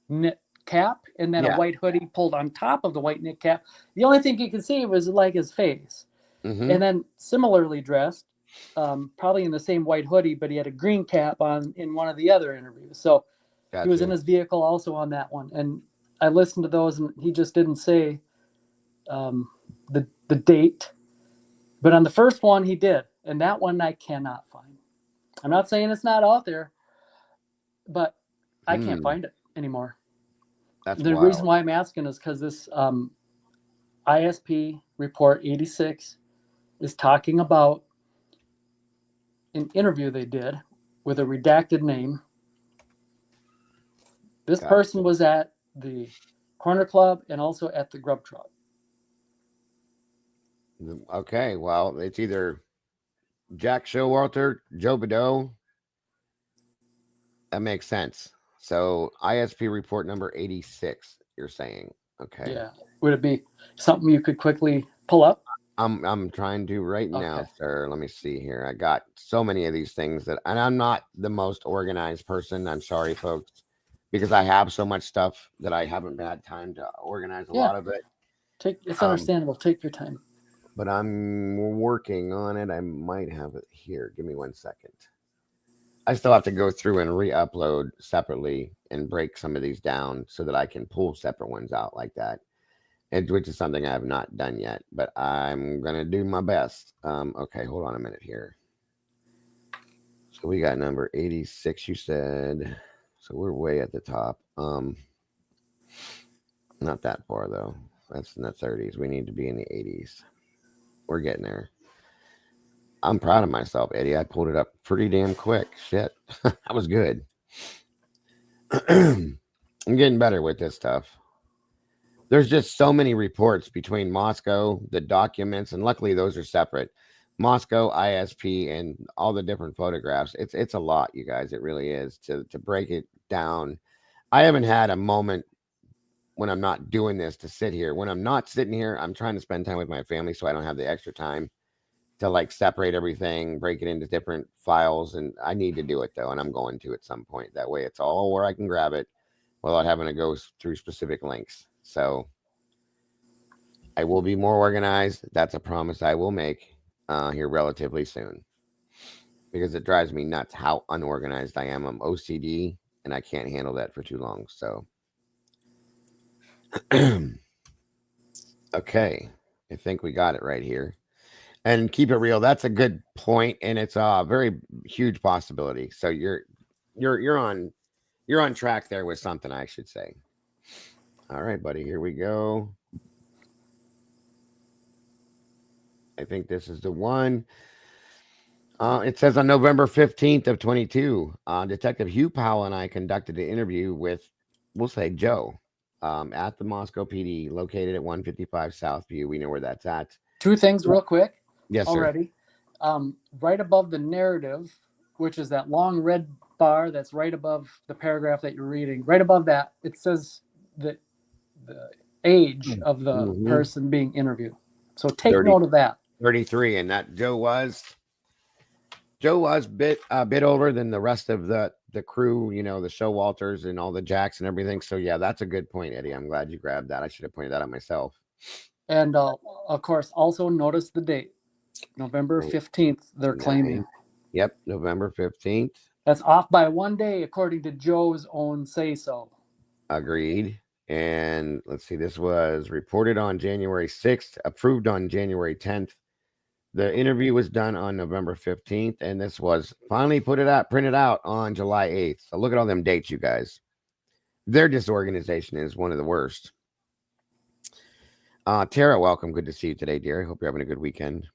knit cap and then a white hoodie pulled on top of the white knit cap. The only thing you could see was like his face. Mm-hmm. And then similarly dressed, probably in the same white hoodie, but he had a green cap on in one of the other interviews. So he was in his vehicle also on that one. And I listened to those, and he just didn't say the date. But on the first one, he did. And that one I cannot find. I'm not saying it's not out there, but I can't find it anymore. That's the wild. reason why I'm asking is because this ISP report 86 is talking about an interview they did with a redacted name. This person was at the Corner Club and also at the Grub Truck. Okay, well, it's either Jack Showalter, Joe Bedeau. That makes sense. So ISP report number 86, you're saying. Okay. Yeah. Would it be something you could quickly pull up? I'm trying to right now, sir. Let me see here. I got so many of these things and I'm not the most organized person. I'm sorry, folks, because I have so much stuff that I haven't had time to organize a lot of it. It's understandable. Take your time. But I'm working on it. I might have it here. Give me 1 second. I still have to go through and re-upload separately and break some of these down so that I can pull separate ones out like that. Which is something I have not done yet, but I'm going to do my best. Okay, hold on a minute here. So we got number 86, you said. So we're way at the top. Not that far, though. That's in the 30s. We need to be in the 80s. We're getting there. I'm proud of myself, Eddie. I pulled it up pretty damn quick. Shit. That was good. I'm getting better with this stuff. There's just so many reports between Moscow, the documents, and luckily those are separate. Moscow, ISP, and all the different photographs. It's a lot, you guys. It really is to break it down. I haven't had a moment when I'm not doing this to sit here. When I'm not sitting here, I'm trying to spend time with my family so I don't have the extra time to like separate everything, break it into different files. And I need to do it though. And I'm going to at some point. That way it's all where I can grab it without having to go through specific links. So I will be more organized. That's a promise I will make here relatively soon, because it drives me nuts how unorganized I am. I'm OCD and I can't handle that for too long. So, okay. I think we got it right here. And keep it real. That's a good point, and it's a very huge possibility. So you're on track there with something, I should say. All right, buddy. Here we go. I think this is the one. It says on November 15th of 22, Detective Hugh Powell and I conducted an interview with, we'll say, Joe, at the Moscow PD, located at 155 Southview. We know where that's at. Two things real quick. Yes, already. Sir. Right above the narrative, which is that long red bar that's right above the paragraph that you're reading, right above that, it says the age of the person being interviewed. So take note of that. 33, and that Joe was a bit older than the rest of the crew, you know, the Showalters and all the Jacks and everything. So yeah, that's a good point, Eddie. I'm glad you grabbed that. I should have pointed that out myself. And of course, also notice the date. November 15th, they're claiming. Yep, November 15th. That's off by 1 day, according to Joe's own say-so. Agreed. And let's see, this was reported on January 6th, approved on January 10th. The interview was done on November 15th, and this was finally printed out on July 8th. So look at all them dates, you guys. Their disorganization is one of the worst. Tara, welcome. Good to see you today, dear. I hope you're having a good weekend.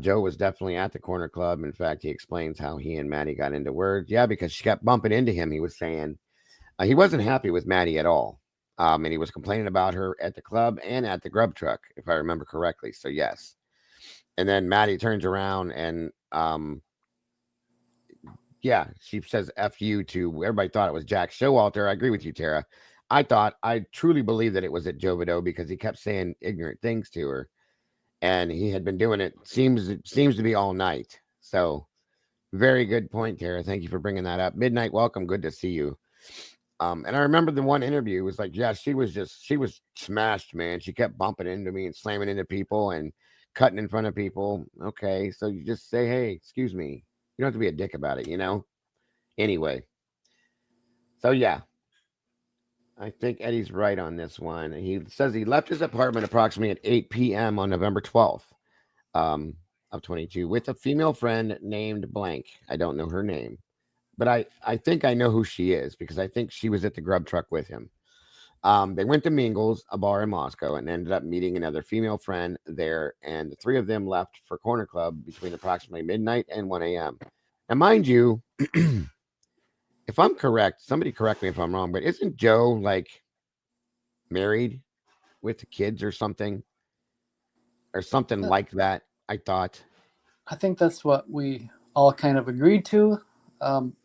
Joe was definitely at the Corner Club. In fact, he explains how he and Maddie got into words. Yeah, because she kept bumping into him. He was saying he wasn't happy with Maddie at all. And he was complaining about her at the club and at the Grub Truck, if I remember correctly. So, yes. And then Maddie turns around and, she says F you to everybody thought it was Jack Showalter. I agree with you, Tara. I truly believe that it was at Jovido because he kept saying ignorant things to her, and he had been doing it seems to be all night. So very good point, Tara. Thank you for bringing that up. Midnight welcome, good to see you. And I remember the one interview was like, yeah, she was smashed, man. She kept bumping into me and slamming into people and cutting in front of people. Okay, so you just say, hey, excuse me. You don't have to be a dick about it, you know. Anyway, so yeah, I think Eddie's right on this one. He says he left his apartment approximately at 8 p.m. on November 12th, of 22 with a female friend named Blank. I don't know her name, but I think I know who she is because I think she was at the grub truck with him. They went to Mingles, a bar in Moscow, and ended up meeting another female friend there. And the three of them left for Corner Club between approximately midnight and 1 a.m. Now, mind you, if I'm correct, somebody correct me if I'm wrong, but isn't Joe like married with the kids or something like that? I thought. I think that's what we all kind of agreed to. Um,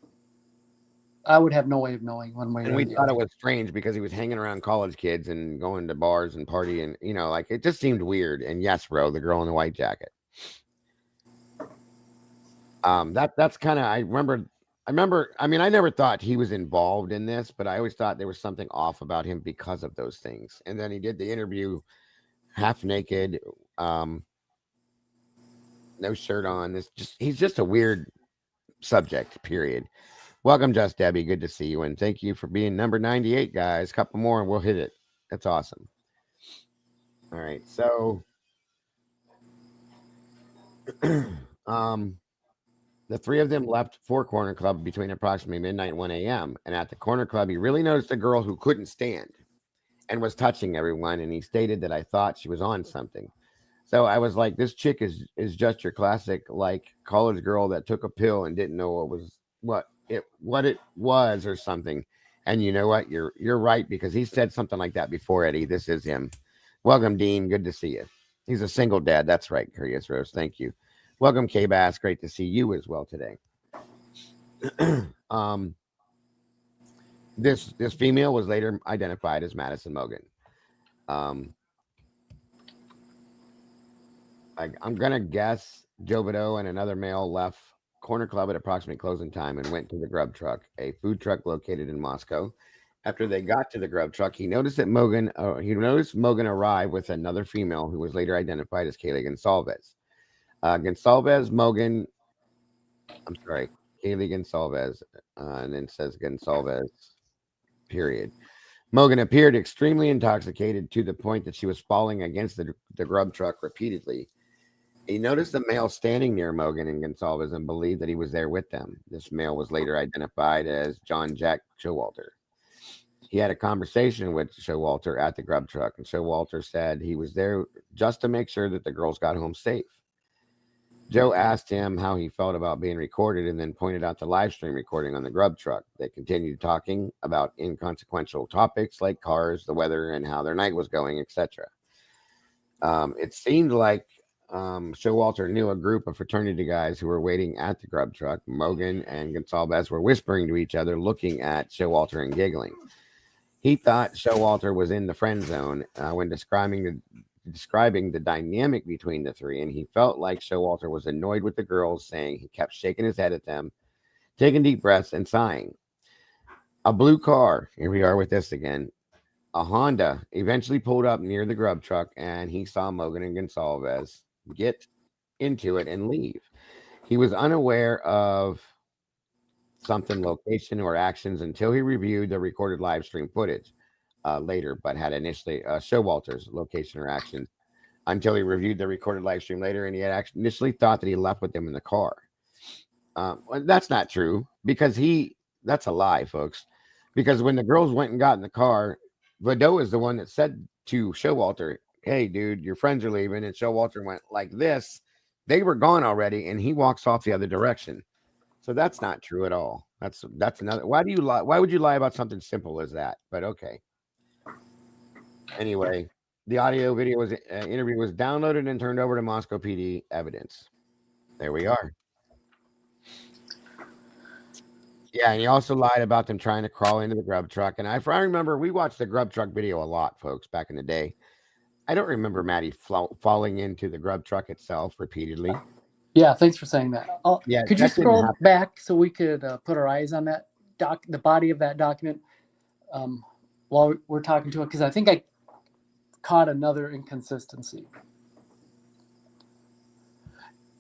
I would have no way of knowing one way And or we the thought other. it was strange because he was hanging around college kids and going to bars and partying, you know, like it just seemed weird. And yes, bro, the girl in the white jacket. That's kind of I mean, I never thought he was involved in this, but I always thought there was something off about him because of those things. And then he did the interview half naked, um, no shirt on. This just he's just a weird subject, period. Welcome, Just Debbie. Good to see you. And thank you for being number 98, guys. Couple more and we'll hit it. That's awesome. All right. So um the three of them left for Corner Club between approximately midnight and 1 a.m. And at the Corner Club, he really noticed a girl who couldn't stand and was touching everyone. And he stated that I thought she was on something. So I was like, this chick is just your classic like college girl that took a pill and didn't know what it was or something. And you know what? You're right because he said something like that before, Eddie. This is him. Welcome, Dean. Good to see you. He's a single dad. That's right, Curious Rose. Thank you. Welcome, K Bass. Great to see you as well today. um, this female was later identified as Madison Mogan. Um, I'm gonna guess Joe Vito and another male left Corner Club at approximately closing time and went to the Grub Truck, a food truck located in Moscow. After they got to the Grub Truck, he noticed Mogan arrive with another female who was later identified as Kaylee Gonsalves. Gonsalves Mogan, I'm sorry, Kaylee Gonsalves, and then says Gonsalves. Period. Mogan appeared extremely intoxicated to the point that she was falling against the grub truck repeatedly. He noticed a male standing near Mogan and Gonsalves and believed that he was there with them. This male was later identified as John Jack Showalter. He had a conversation with Showalter at the grub truck, and Showalter said he was there just to make sure that the girls got home safe. Joe asked him how he felt about being recorded and then pointed out the live stream recording on the grub truck. They continued talking about inconsequential topics like cars, the weather, and how their night was going, etc. It seemed like Showalter knew a group of fraternity guys who were waiting at the grub truck. Mogan and Gonsalves were whispering to each other, looking at Showalter and giggling. He thought Showalter was in the friend zone when describing the dynamic between the three, and he felt like Showalter was annoyed with the girls, saying he kept shaking his head at them, taking deep breaths, and sighing. A blue car, here we are with this again, a Honda, eventually pulled up near the grub truck, and he saw Mogan and Gonsalves get into it and leave. He was unaware of something, location, or actions until he reviewed the recorded live stream footage later, but had initially Showalter's location or actions until he reviewed the recorded live stream later, and he had actually initially thought that he left with them in the car. Well, that's not true because that's a lie, folks. Because when the girls went and got in the car, Vado is the one that said to Showalter, "Hey, dude, your friends are leaving," and Showalter went like this. They were gone already, and he walks off the other direction. So that's not true at all. That's another. Why do you lie? Why would you lie about something simple as that? But okay. Anyway, the audio video was interview was downloaded and turned over to Moscow PD evidence. There we are. Yeah, and he also lied about them trying to crawl into the grub truck. And I remember we watched the grub truck video a lot, folks, back in the day. I don't remember Maddie falling into the grub truck itself repeatedly. Yeah, thanks for saying that. Yeah, Could you that didn't scroll happen. back so we could put our eyes on that the body of that document while we're talking to it? Because I think I caught another inconsistency.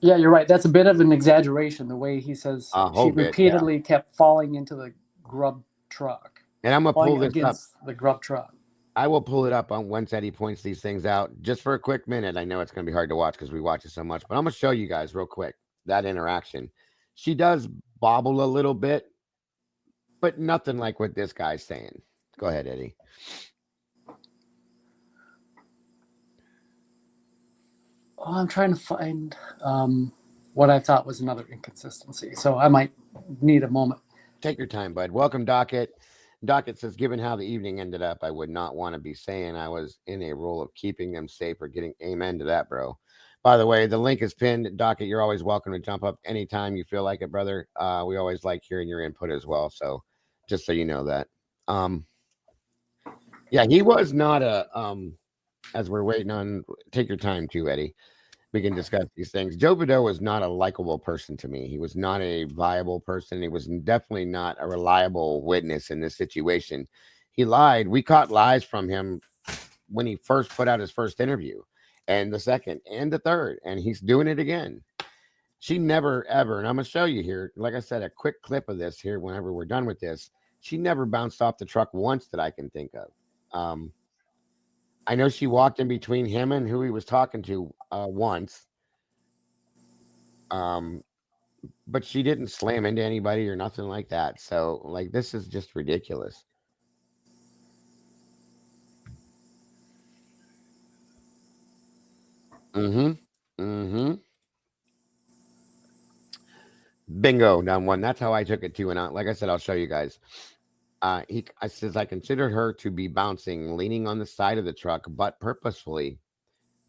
Yeah, you're right. That's a bit of an exaggeration, the way he says A she whole bit, yeah. repeatedly kept falling into the grub truck. And I'm going to pull Falling this up. against the grub truck. I will pull it up on once Eddie points these things out just for a quick minute. I know it's going to be hard to watch because we watch it so much, but I'm going to show you guys real quick that interaction. She does bobble a little bit, but nothing like what this guy's saying. Go ahead, Eddie. Oh, I'm trying to find what I thought was another inconsistency, so I might need a moment. Take your time, bud. Welcome, Docket. Docket says, given how the evening ended up, I would not want to be saying I was in a role of keeping them safe or getting amen to that, bro. By the way, the link is pinned. Docket, you're always welcome to jump up anytime you feel like it, brother. We always like hearing your input as well. So just so you know that. Yeah, he was not as we're waiting on, take your time too, Eddie. We can discuss these things. Joe Bordeaux was not a likable person to me. He was not a viable person. He was definitely not a reliable witness in this situation. He lied. We caught lies from him when he first put out his first interview, and the second, and the third, and he's doing it again. She never, ever, and I'm going to show you here, like I said, a quick clip of this here whenever we're done with this. She never bounced off the truck once that I can think of. I know she walked in between him and who he was talking to once. But she didn't slam into anybody or nothing like that. So, like, this is just ridiculous. Bingo, down one. That's how I took it too. And like I said, I'll show you guys. I says I considered her to be bouncing, leaning on the side of the truck, but purposefully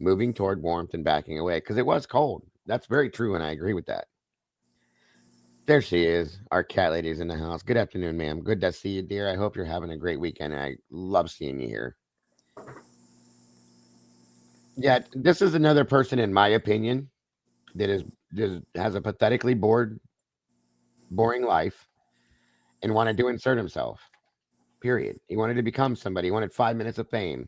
moving toward warmth and backing away because it was cold. That's very true, and I agree with that. There she is. Our cat lady's in the house. Good afternoon, ma'am. Good to see you, dear. I hope you're having a great weekend. I love seeing you here. Yeah, this is another person, in my opinion, that has a pathetically boring life and wanted to insert himself. Period. He wanted to become somebody. He wanted 5 minutes of fame.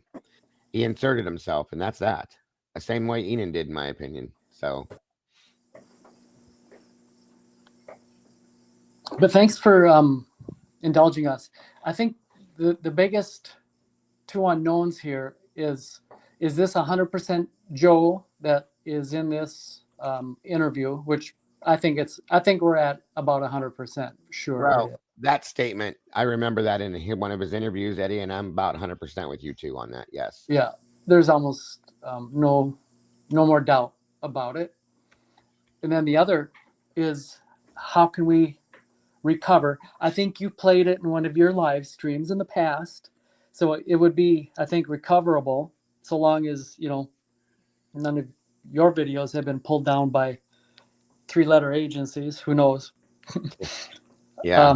He inserted himself, and that's that. The same way Enan did, in my opinion. So, but thanks for indulging us. I think the biggest two unknowns here is this 100% Joe that is in this interview, which I think we're at about 100% sure. Well, that statement, I remember that in one of his interviews, Eddie, and I'm about 100% with you too on that. Yes. Yeah, there's almost no more doubt about it. And then the other is, how can we recover? I think you played it in one of your live streams in the past, so it would be, I think, recoverable, so long as none of your videos have been pulled down by 3-letter agencies. Who knows? Yeah.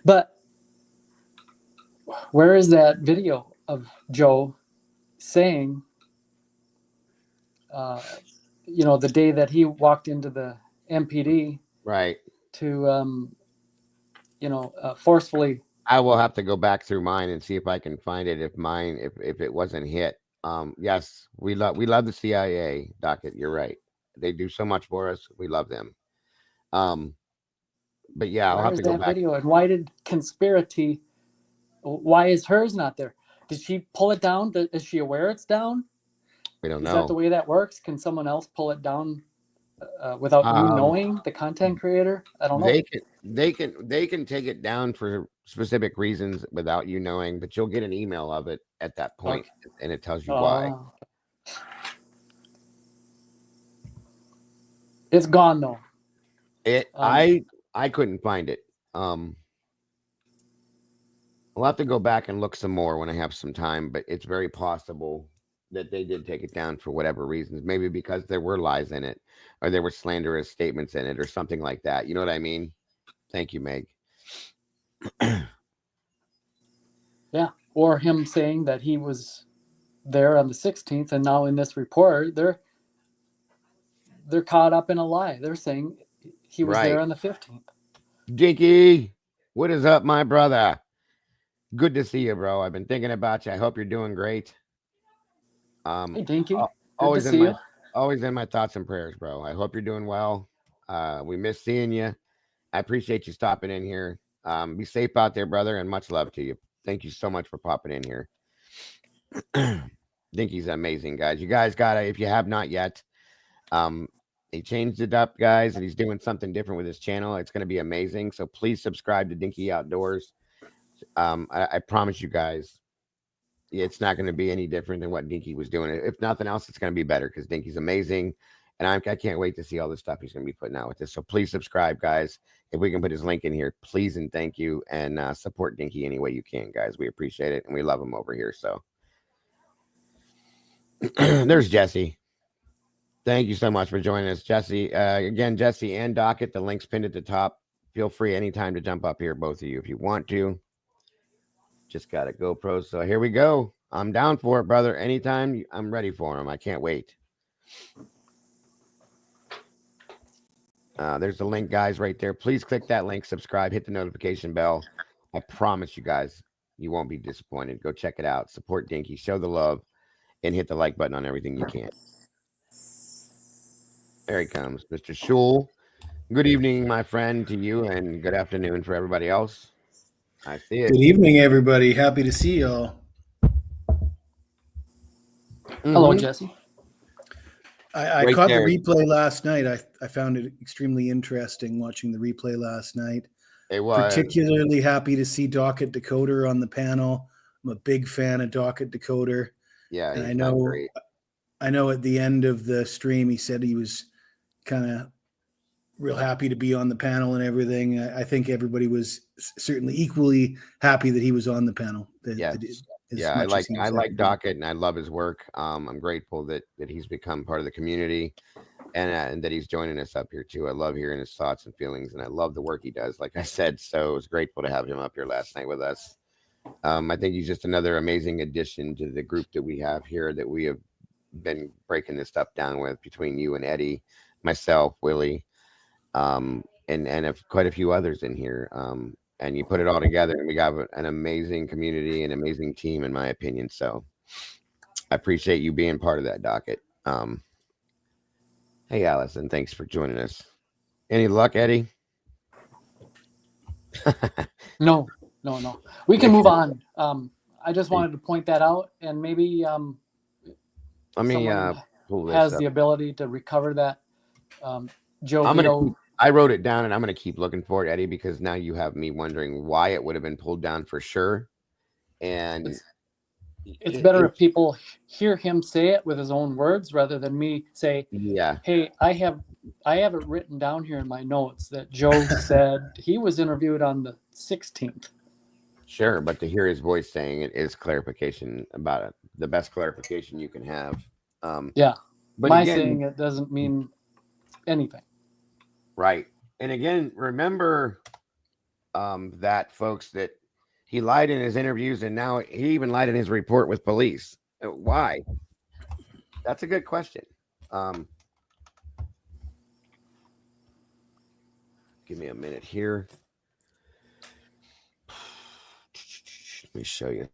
But where is that video of Joe saying, the day that he walked into the MPD, right, to forcefully? I will have to go back through mine and see if I can find it. If it wasn't hit. Yes, we love the CIA, Docket. You're right. They do so much for us. We love them. But yeah, I'll have to go back. Video, and why did Conspiracy? Why is hers not there? Did she pull it down? Is she aware it's down? We don't know. Is that the way that works? Can someone else pull it down without you knowing, the content creator? I don't know. They can take it down for specific reasons without you knowing, but you'll get an email of it at that point, and it tells you why. It's gone though. I couldn't find it. I'll have to go back and look some more when I have some time, but it's very possible that they did take it down for whatever reasons. Maybe because there were lies in it, or there were slanderous statements in it, or something like that. You know what I mean? Thank you, Meg. Yeah, or him saying that he was there on the 16th, and now in this report, they're caught up in a lie. They're saying he was there Right. on the 15th. Dinky, what is up, my brother? Good to see you, bro. I've been thinking about you. I hope you're doing great. Hey, Dinky, good to Always in see you. always in my thoughts and prayers, bro. I hope you're doing well. We miss seeing you. I appreciate you stopping in here. Be safe out there, brother, and much love to you. Thank you so much for popping in here. Dinky's amazing, guys. You guys gotta, if you have not yet, he changed it up, guys, and he's doing something different with his channel. It's going to be amazing. So please subscribe to Dinky Outdoors. I promise you guys, it's not going to be any different than what Dinky was doing. If nothing else, it's going to be better because Dinky's amazing. And I can't wait to see all the stuff he's going to be putting out with this. So please subscribe, guys. If we can put his link in here, please and thank you. And support Dinky any way you can, guys. We appreciate it. And we love him over here. So there's Jesse. Thank you so much for joining us, Jesse. Again, Jesse and Docket, the link's pinned at the top. Feel free anytime to jump up here, both of you, if you want to. Just got a GoPro. So here we go. I'm down for it, brother. Anytime, I'm ready for him. I can't wait. There's the link, guys, right there. Please click that link, subscribe, hit the notification bell. I promise you guys, you won't be disappointed. Go check it out. Support Dinky, show the love, and hit the like button on everything you can. There he comes, Mr. Shul. Good evening, my friend, to you, and good afternoon for everybody else. I see it. Good evening, everybody. Happy to see y'all. Hello, Jesse. I Right caught there. the replay last night. I found it extremely interesting watching the replay last night. It was. Particularly happy to see Docket Decoder on the panel. I'm a big fan of Docket Decoder. Yeah, and he's done great. I know at the end of the stream, he said he was kind of real happy to be on the panel and everything. I think everybody was certainly equally happy that he was on the panel. I like Docket and I love his work. I'm grateful that he's become part of the community and that he's joining us up here too. I love hearing his thoughts and feelings, and I love the work he does. Like I said, so I was grateful to have him up here last night with us. I think he's just another amazing addition to the group that we have here, that we have been breaking this stuff down with, between you and Eddie, myself, Willie, and quite a few others in here. And you put it all together, and we got an amazing community, an amazing team, in my opinion. So I appreciate you being part of that, Docket. Hey, Allison, thanks for joining us. Any luck, Eddie? No. We can move on. I just wanted to point that out, and maybe Let me pull this has up. the ability to recover that. Joe, I wrote it down, and I'm going to keep looking for it, Eddie, because now you have me wondering why it would have been pulled down for sure. And it's better if people hear him say it with his own words rather than me say, yeah, hey, I have it written down here in my notes that Joe said he was interviewed on the 16th. Sure, but to hear his voice saying it is clarification about it. The best clarification you can have. Yeah. But my again, saying it doesn't mean anything. Right. And again, remember that, folks, that he lied in his interviews, and now he even lied in his report with police. Why? That's a good question. Give me a minute here. Let me show you.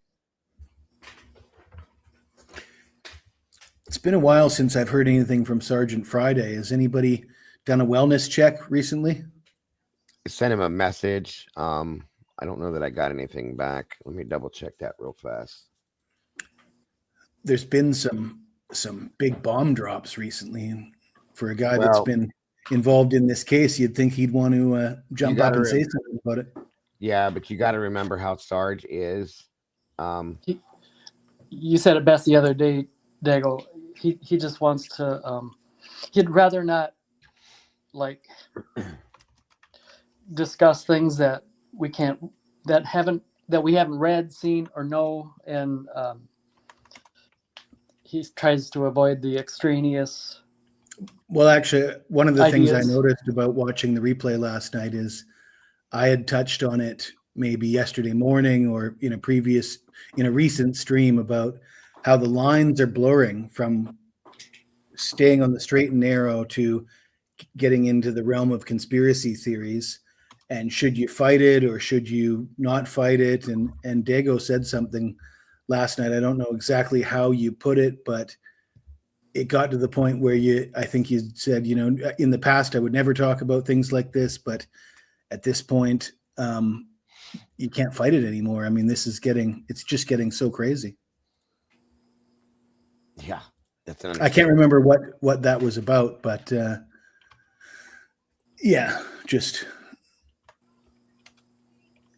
It's been a while since I've heard anything from Sergeant Friday. Has anybody done a wellness check recently? I sent him a message. I don't know that I got anything back. Let me double check that real fast. There's been some big bomb drops recently, and for a guy that's been involved in this case, you'd think he'd want to jump up and say something about it. Yeah, but you got to remember how Sarge is. You said it best the other day, Dago. He just wants to. He'd rather not discuss things that we haven't read, seen, or know, and he tries to avoid the extraneous. Well, actually, one of the ideas. things I noticed about watching the replay last night is I had touched on it maybe yesterday morning or in a recent stream about how the lines are blurring from staying on the straight and narrow to getting into the realm of conspiracy theories. And should you fight it or should you not fight it? And Dago said something last night. I don't know exactly how you put it, but it got to the point where I think you said, in the past, I would never talk about things like this, but at this point, you can't fight it anymore. I mean, it's just getting so crazy. Yeah. I can't remember what that was about, but yeah, just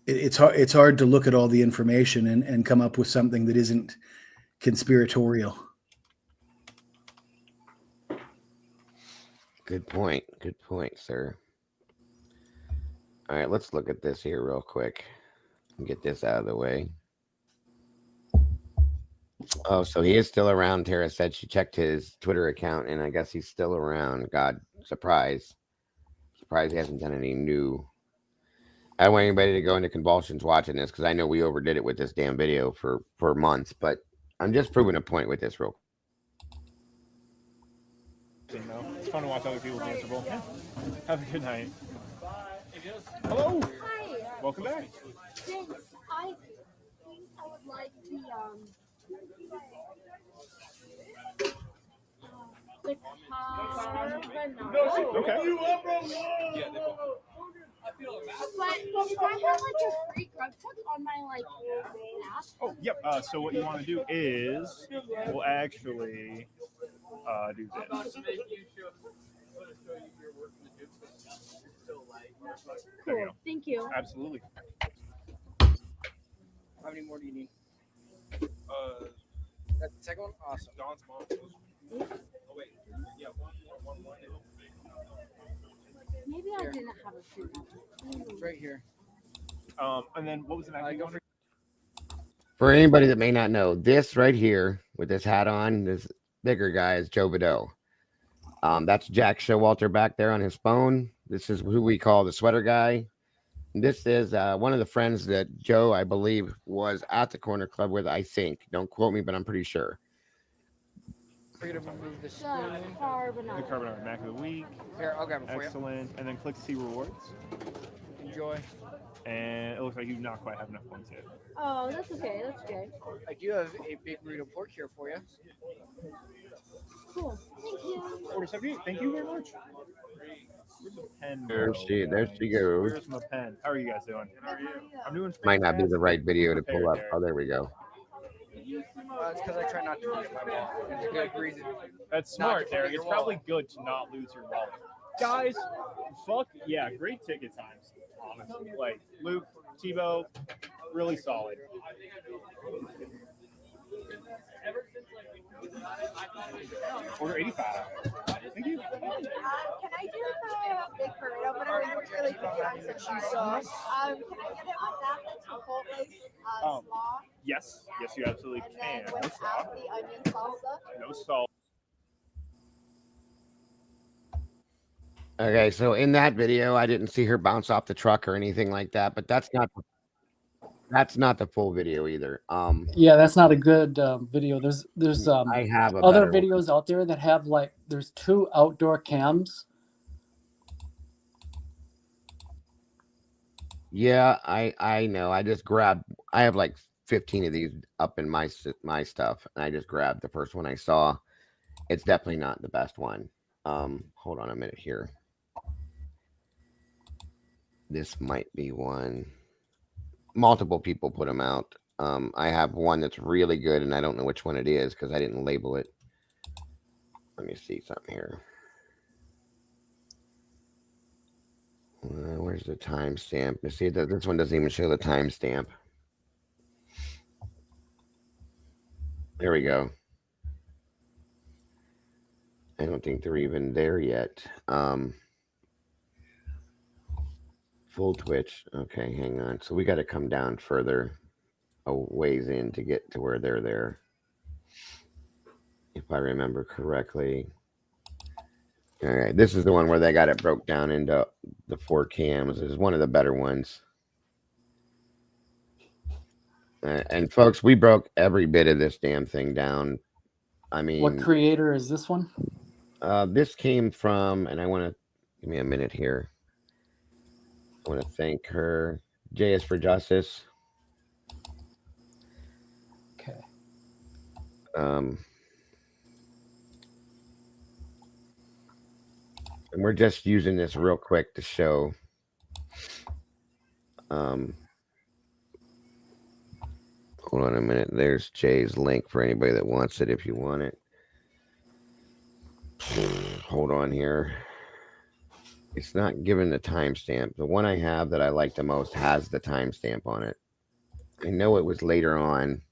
it's hard to look at all the information and come up with something that isn't conspiratorial. Good point, sir. All right, let's look at this here real quick and get this out of the way. Oh, so he is still around. Tara said she checked his Twitter account, and I guess he's still around. God, surprise he hasn't done any new. I don't want anybody to go into convulsions watching this because I know we overdid it with this damn video for months, but I'm just proving a point with this real quick. It's fun to watch other people be miserable. Yeah. Have a good night. Hello. Hi. Welcome back. Thanks. I would like the carbonara. Okay. But if I have like a free grub cook on my app. Oh, yep. So what you want to do is we'll actually do this. There you go. Thank you. Absolutely. How many more do you need? That's the second one? Awesome. Dawn's mom. Oh wait. Yeah, one. Maybe I didn't have a free grub. It's right here. And then what was the next one? For anybody that may not know, this right here with this hat on, this bigger guy is Joe Bideau. That's Jack Showalter back there on his phone. This is who we call the sweater guy. This is one of the friends that Joe, I believe, was at the Corner Club with, I think. Don't quote me, but I'm pretty sure. We're going to remove the spoon. Carbonara. The carbonara Mac of the week. Here, I'll grab it for you. Excellent. And then click see rewards. Enjoy. And it looks like you do not quite have enough points yet. Oh, that's okay. That's okay. I do have a big burrito pork here for you. Cool. Thank you. Order 78. Thank you very much. Where's the pen? There she goes. Where's my pen? How are you guys doing? I'm doing. Might not be the right video to pull up. Oh, there we go. It's because I try not to lose my wallet. It's a good reason. That's smart, Derek. It's probably good to not lose your wallet. Guys, fuck yeah, great ticket times. Honestly, like Luke, Tebow, really solid. Order 85. Thank you. Can I do the big burrito? But I'm gonna really quickly on some cheese sauce. Can I get it with that? That's Chipotle slaw. Yes, you absolutely can. And then No without slaw. the onion salsa. No salt. Okay, so in that video, I didn't see her bounce off the truck or anything like that, but that's not the full video either. Yeah, that's not a good video. There's I have other videos out there that have there's 2 outdoor cams. Yeah, I know. I have like 15 of these up in my stuff, and I just grabbed the first one I saw. It's definitely not the best one. Hold on a minute here. This might be one. Multiple people put them out. I have one that's really good, and I don't know which one it is because I didn't label it. Let me see something here. Where's the timestamp? You see that this one doesn't even show the timestamp. There we go. I don't think they're even there yet. Full Twitch. Okay, hang on. So we got to come down further a ways in to get to where they're there. If I remember correctly. All right, this is the one where they got it broke down into the 4 cams. This is one of the better ones. And folks, we broke every bit of this damn thing down. I mean, what creator is this one? This came from, and I want to give me a minute here. I want to thank her. J is for Justice. Okay. And we're just using this real quick to show. Hold on a minute. There's Jay's link for anybody that wants it if you want it. Hold on here. It's not given the timestamp. The one I have that I like the most has the timestamp on it. I know it was later on.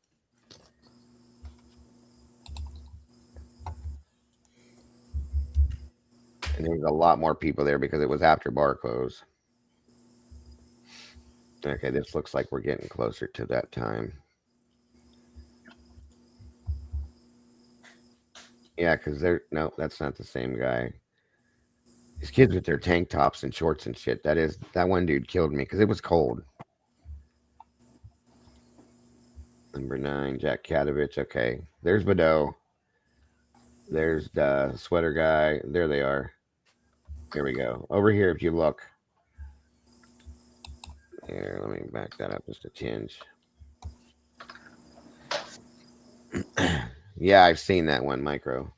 And there was a lot more people there because it was after bar close. Okay, this looks like we're getting closer to that time. Yeah, because no, that's not the same guy. These kids with their tank tops and shorts and shit. That one dude killed me because it was cold. Number 9, Jack Katovich. Okay, there's Badeau. There's the sweater guy. There they are. Here we go. Over here, if you look. Here, let me back that up just a tinge. Yeah, I've seen that one, Micro.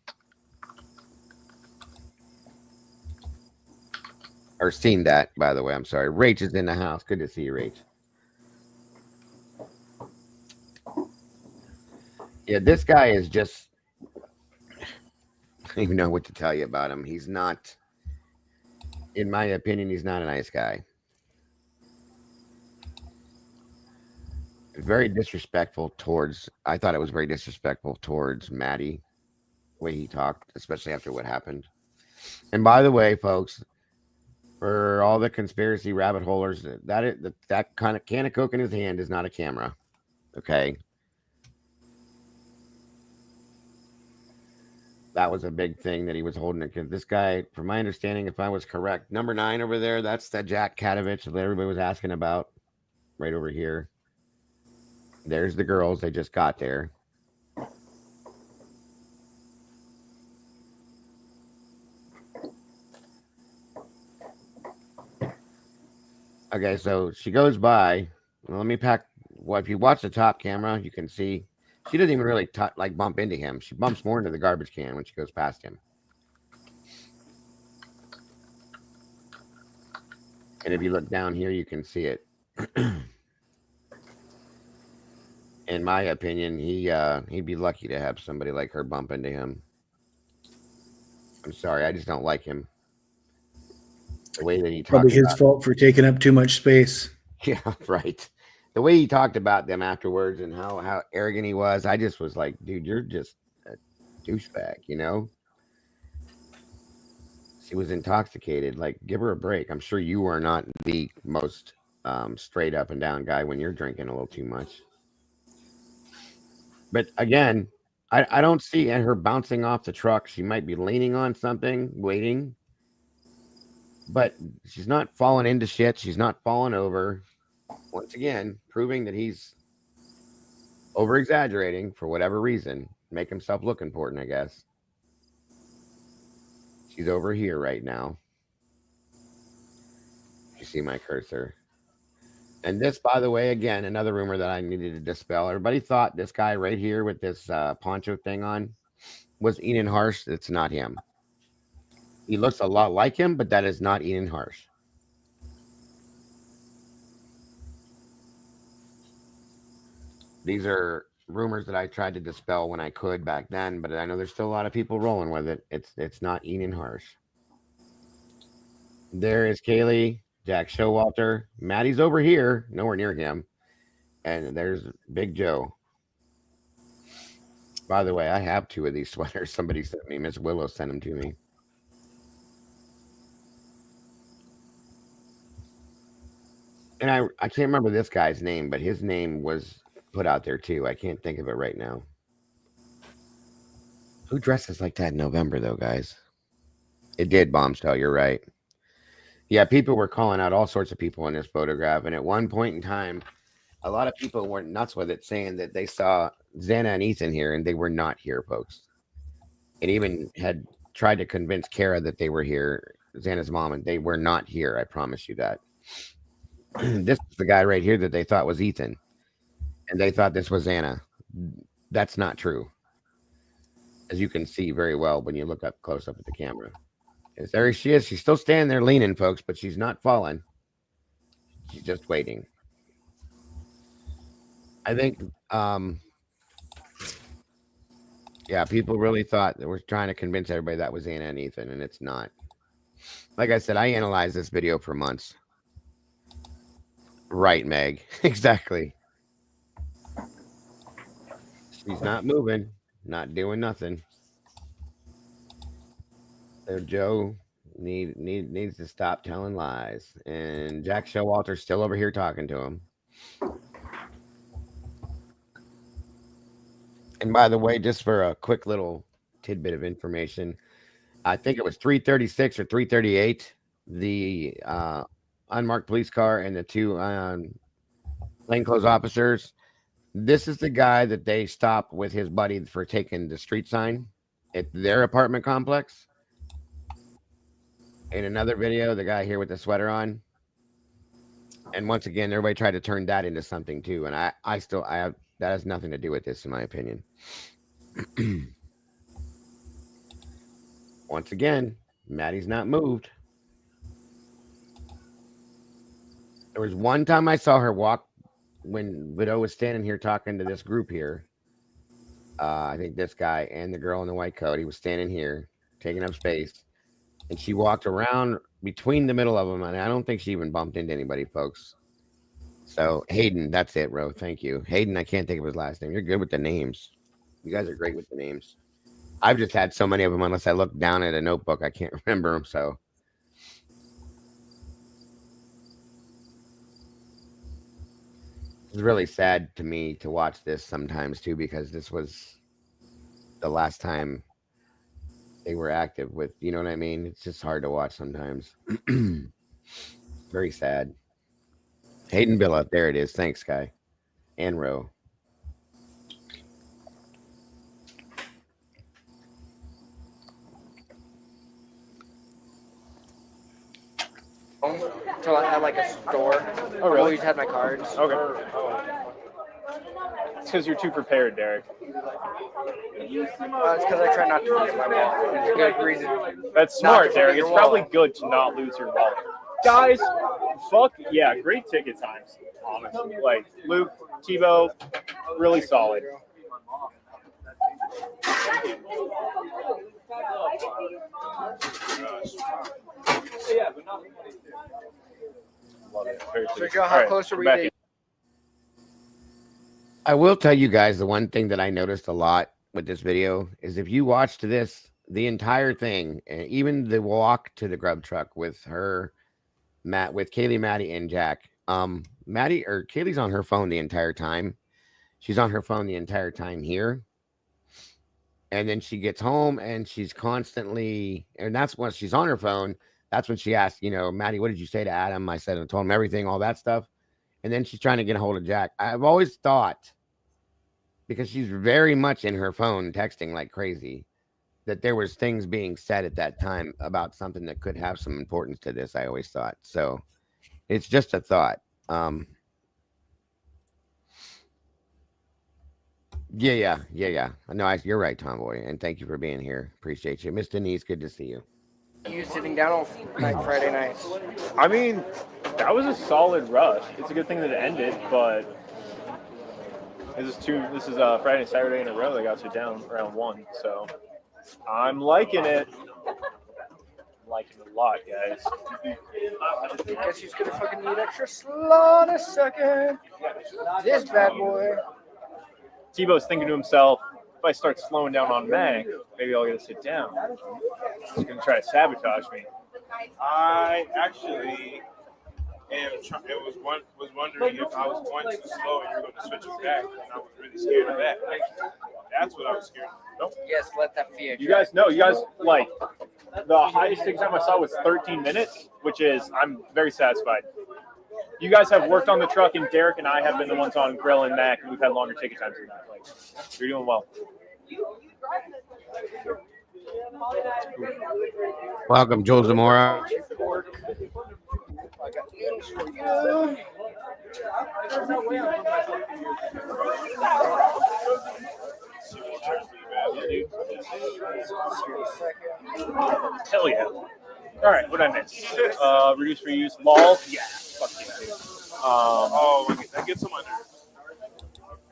Or seen that, by the way. I'm sorry. Rach is in the house. Good to see you, Rach. Yeah, this guy is just... I don't even know what to tell you about him. He's not... In my opinion, he's not a nice guy. Very disrespectful towards... I thought it was very disrespectful towards Maddie. The way he talked, especially after what happened. And by the way, folks... For all the conspiracy rabbit holers, that kind of can of Coke in his hand is not a camera. Okay. That was a big thing that he was holding it. Because this guy, from my understanding, if I was correct, number 9 over there, that's that Jack Katovich that everybody was asking about. Right over here. There's the girls. They just got there. Okay, so she goes by. Well, let me pack. Well, if you watch the top camera, you can see she doesn't even really bump into him. She bumps more into the garbage can when she goes past him. And if you look down here, you can see it. In my opinion, he'd be lucky to have somebody like her bump into him. I'm sorry, I just don't like him. The way that he talked probably his fault for taking up too much space. Yeah, right. The way he talked about them afterwards and how arrogant he was, I just was like, dude, you're just a douchebag, you know? She was intoxicated. Like, give her a break. I'm sure you are not the most straight up and down guy when you're drinking a little too much. But again, I don't see her bouncing off the truck. She might be leaning on something, waiting. But she's not falling into shit. She's not falling over. Once again, proving that he's over-exaggerating for whatever reason. Make himself look important, I guess. She's over here right now. You see my cursor. And this, by the way, again, another rumor that I needed to dispel. Everybody thought this guy right here with this poncho thing on was Enan Harsh. It's not him. He looks a lot like him, but that is not Enan Harsh. These are rumors that I tried to dispel when I could back then, but I know there's still a lot of people rolling with it. It's not Enan Harsh. There is Kaylee, Jack Showalter. Maddie's over here, nowhere near him. And there's Big Joe. By the way, I have 2 of these sweaters. Somebody sent me. Miss Willow sent them to me. And I can't remember this guy's name, but his name was put out there too. I can't think of it right now. Who dresses like that in November, though, guys? It did, Bombshell. You're right. Yeah, people were calling out all sorts of people in this photograph. And at one point in time, a lot of people went nuts with it, saying that they saw Xana and Ethan here, and they were not here, folks. It even had tried to convince Kara that they were here, Xana's mom, and they were not here. I promise you that. This is the guy right here that they thought was Ethan, and they thought this was Xana. That's not true, as you can see very well when you look up close up at the camera. There she is. She's still standing there leaning, folks, but she's not falling. She's just waiting. I think, yeah, people really thought that we're trying to convince everybody that was Anna and Ethan, and it's not. Like I said, I analyzed this video for months. Right, Meg. Exactly. She's not moving, not doing nothing. So Joe needs to stop telling lies. And Jack Showalter's still over here talking to him. And by the way, just for a quick little tidbit of information, I think it was 336 or 338, the unmarked police car and the two plainclothes officers. This is the guy that they stopped with his buddy for taking the street sign at their apartment complex. In another video, the guy here with the sweater on. And once again, everybody tried to turn that into something too. And I have, that has nothing to do with this, in my opinion. Once again, Maddie's not moved. There was one time I saw her walk when Widow was standing here talking to this group here. I think this guy and the girl in the white coat, he was standing here taking up space. And she walked around between the middle of them. And I don't think she even bumped into anybody, folks. So Hayden, that's it, Ro. Thank you. Hayden, I can't think of his last name. You're good with the names. You guys are great with the names. I've just had so many of them, unless I look down at a notebook, I can't remember them. So it's really sad to me to watch this sometimes too, because this was the last time they were active with, you know what I mean? It's just hard to watch sometimes. Very sad. Hayden Billa, there it is. Thanks, Guy. And Ro. Until I had like a store. Oh, really? I always had my cards. Okay. It's because you're too prepared, Derek. It's because I try not to lose my wallet. It's a good reason. That's smart, Derek. It's probably good to not lose your wallet. Guys, fuck yeah, great ticket times, honestly. Like, Luke, Tebow, really solid. Love it. So, Joe, how close are we to? I will tell you guys the one thing that I noticed a lot with this video is if you watched this, the entire thing, and even the walk to the grub truck with her, with Kaylee, Maddie, and Jack. Kaylee's on her phone the entire time. She's on her phone the entire time here. And then she gets home and she's constantly, and that's when she's on her phone. That's when she asked, Maddie, what did you say to Adam? I said, I told him everything, all that stuff. And then she's trying to get a hold of Jack. I've always thought, because she's very much in her phone texting like crazy, that there was things being said at that time about something that could have some importance to this. I always thought. So it's just a thought. Yeah. No, you're right, Tomboy. And thank you for being here. Appreciate you. Miss Denise, good to see you. You sitting down on Friday nights? I mean, that was a solid rush. It's a good thing that it ended, but this is Friday and Saturday in a row that got you down round one. So I'm liking it. I'm liking it a lot, guys. I guess he's gonna fucking need extra slot a second. This bad boy. Tebow's thinking to himself, if I start slowing down on Meg, maybe I'll get to sit down. He's going to try to sabotage me. I actually was wondering if I was going too slow and you were going to switch it back, and I was really scared of that. That's what I was scared of. Nope. Yes, let that fear. You guys, like, the highest ticket time I saw was 13 minutes, which is, I'm very satisfied. you guys have worked on the truck, and Derek and I have been the ones on grill and Mac, and we've had longer ticket times than that. Like, you're doing well. Welcome, Joel Zamora. Hell yeah. All right, what did I miss? Reduce, reuse, lol. Yeah, fuck yeah. That gets them under.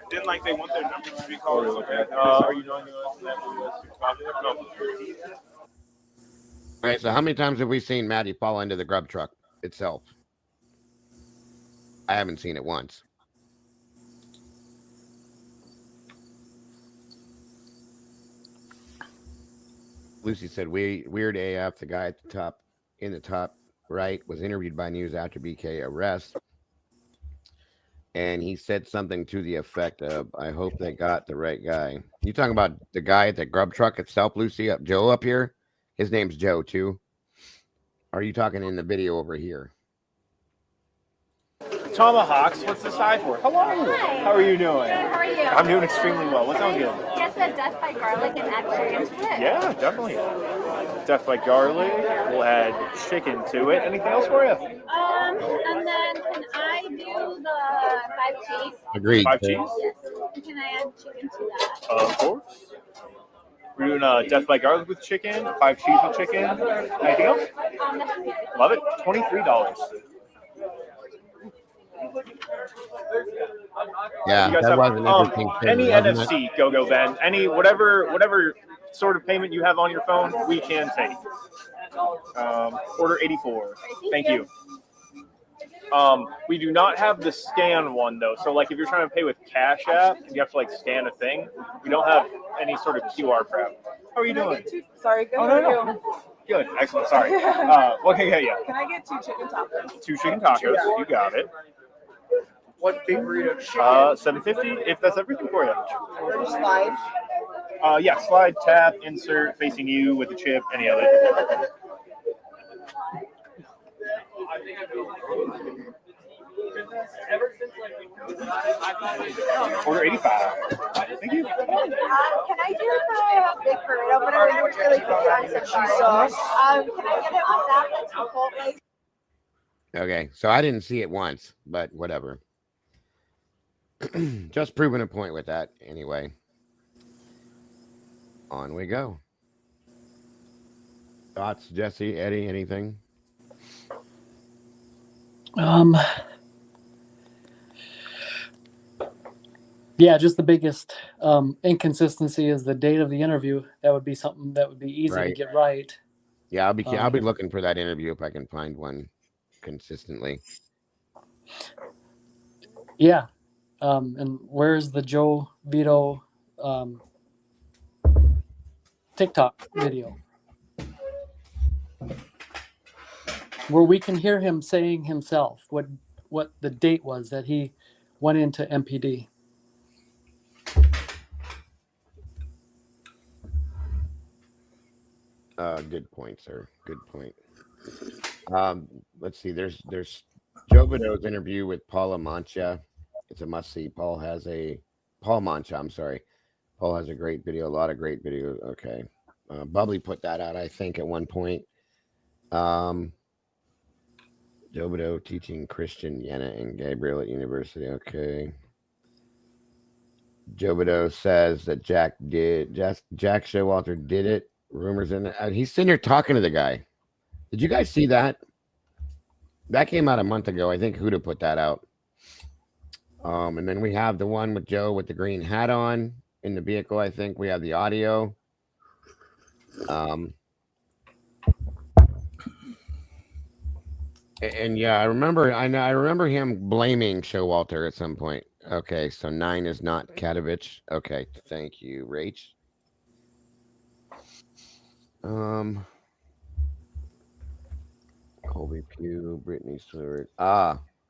And then, like, they want their numbers to be called. Are you knowing that? No. All right, so how many times have we seen Maddie fall into the grub truck itself? I haven't seen it once. Lucy said, weird AF, the guy at the top, in the top right, was interviewed by News after BK arrest. And he said something to the effect of, I hope they got the right guy. You talking about the guy at the grub truck itself, Lucy? Joe up here? His name's Joe, too. Are you talking in the video over here? Tomahawks, what's the side for? Hello. Hi. How are you doing? Good, how are you? I'm doing extremely well. What sounds good? Get the death by garlic and add chicken to it. Yeah, definitely. Death by garlic. We'll add chicken to it. Anything else for you? And then can I do the 5 cheese? Agreed. 5 cheese? Yes. And can I add chicken to that? Of course. We're doing death by garlic with chicken, 5 cheese with chicken. Anything else? That's Love it. $23. Yeah, You guys that have, was an interesting thing, any wasn't NFC, go Ben. Any whatever sort of payment you have on your phone, we can take. Order 84. Thank you. We do not have the scan one though. So like if you're trying to pay with Cash App, you have to like scan a thing. We don't have any sort of QR crap. How are you doing? Sorry, good. Oh no. Good, excellent. Sorry. Okay, yeah. Can I get 2 chicken tacos? 2 chicken tacos. You got it. One big burrito chicken. $7.50. If that's everything for you. Or slide? Yeah. Slide, tap, insert, facing you with the chip. Any of it. Order 85. Thank you. Can I do the big burrito? But I was really quick on some cheese sauce. Can I get it with that? That's Chipotle. Okay, so I didn't see it once, but whatever. Just proving a point with that anyway. On we go. Thoughts, Jesse, Eddie, anything? Yeah, just the biggest inconsistency is the date of the interview. That would be something that would be easy to get right. Yeah, I'll be looking for that interview if I can find one consistently. Yeah. And where's the Joe Vito TikTok video? Where we can hear him saying himself what the date was that he went into MPD. Good point, sir. Good point. Let's see. There's Joe Vito's interview with Paula Mancha. It's a must see. Paul Mancha. I'm sorry. Paul has a great video. A lot of great videos. Okay. Bubbly put that out, I think, at one point. Joe Vito teaching Christian, Yenna, and Gabriel at university. Okay. Joe Vito says that Jack Showalter did it. Rumors in it. He's sitting here talking to the guy. Did you guys see that? That came out a month ago. I think Huda put that out. And then we have the one with Joe with the green hat on in the vehicle. I think we have the audio. And yeah, I remember him blaming Showalter at some point. Okay, so 9 is not Katovich. Okay, thank you, Rach. Colby Pugh, Brittany Stewart.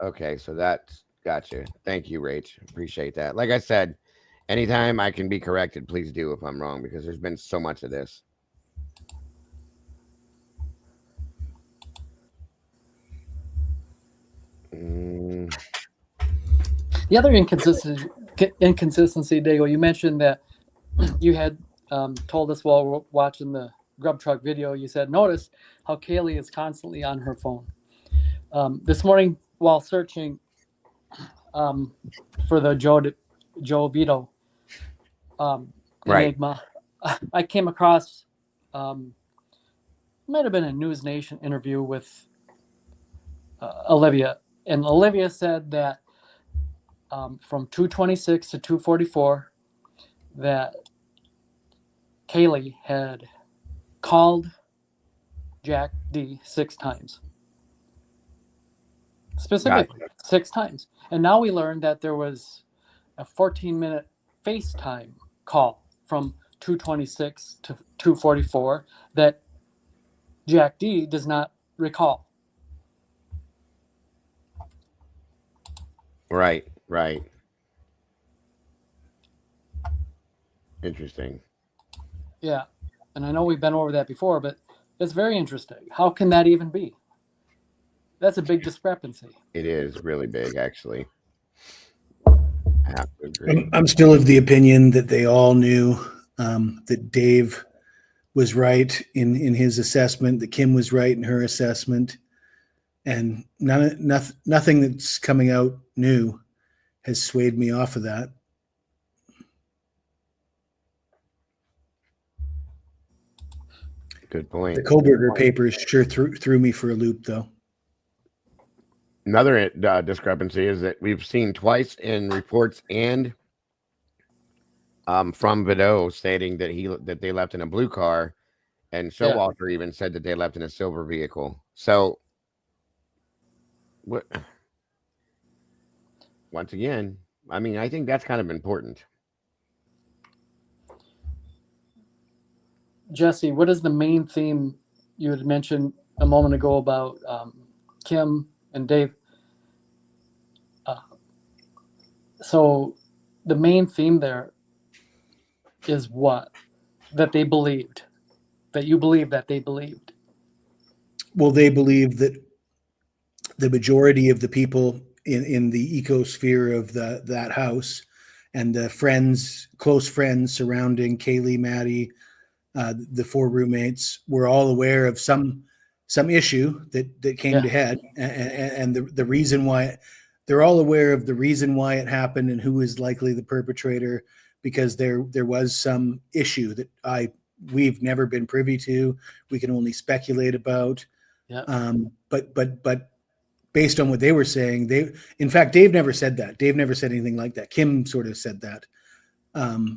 Okay, so that's gotcha. Thank you, Rach. Appreciate that. Like I said, anytime I can be corrected, please do if I'm wrong, because there's been so much of this. The other inconsistency, Dago, you mentioned that you had told us while we're watching the Grub Truck video, you said, notice how Kaylee is constantly on her phone. This morning, while searching for the Joe Vito enigma, I came across, might have been a News Nation interview with Olivia. And Olivia said that from 226 to 244, that Kaylee had called Jack D 6 times. Specifically, 6 times. And now we learned that there was a 14-minute FaceTime call from 226 to 244 that Jack D does not recall. Right. Interesting. Yeah. And I know we've been over that before, but it's very interesting. How can that even be? That's a big discrepancy. It is really big, actually. I have to agree. I'm still of the opinion that they all knew that Dave was right in his assessment, that Kim was right in her assessment, and nothing that's coming out new has swayed me off of that. Good point. The Koberger papers sure threw me for a loop, though. Another discrepancy is that we've seen twice in reports and from Vito stating that they left in a blue car, and Showalter even said that they left in a silver vehicle. So, once again, I mean, I think that's kind of important. Jesse, what is the main theme you had mentioned a moment ago about Kim and Dave? So the main theme there is what? That they believed. That you believe that they believed. Well, they believe that the majority of the people in the ecosphere of that house and the close friends surrounding Kaylee, Maddie, the 4 roommates were all aware of some issue that came to head, and the reason why they're all aware of the reason why it happened and who is likely the perpetrator, because there was some issue that we've never been privy to. We can only speculate about. But based on what they were saying, in fact, Dave never said that. Dave never said anything like that. Kim sort of said that.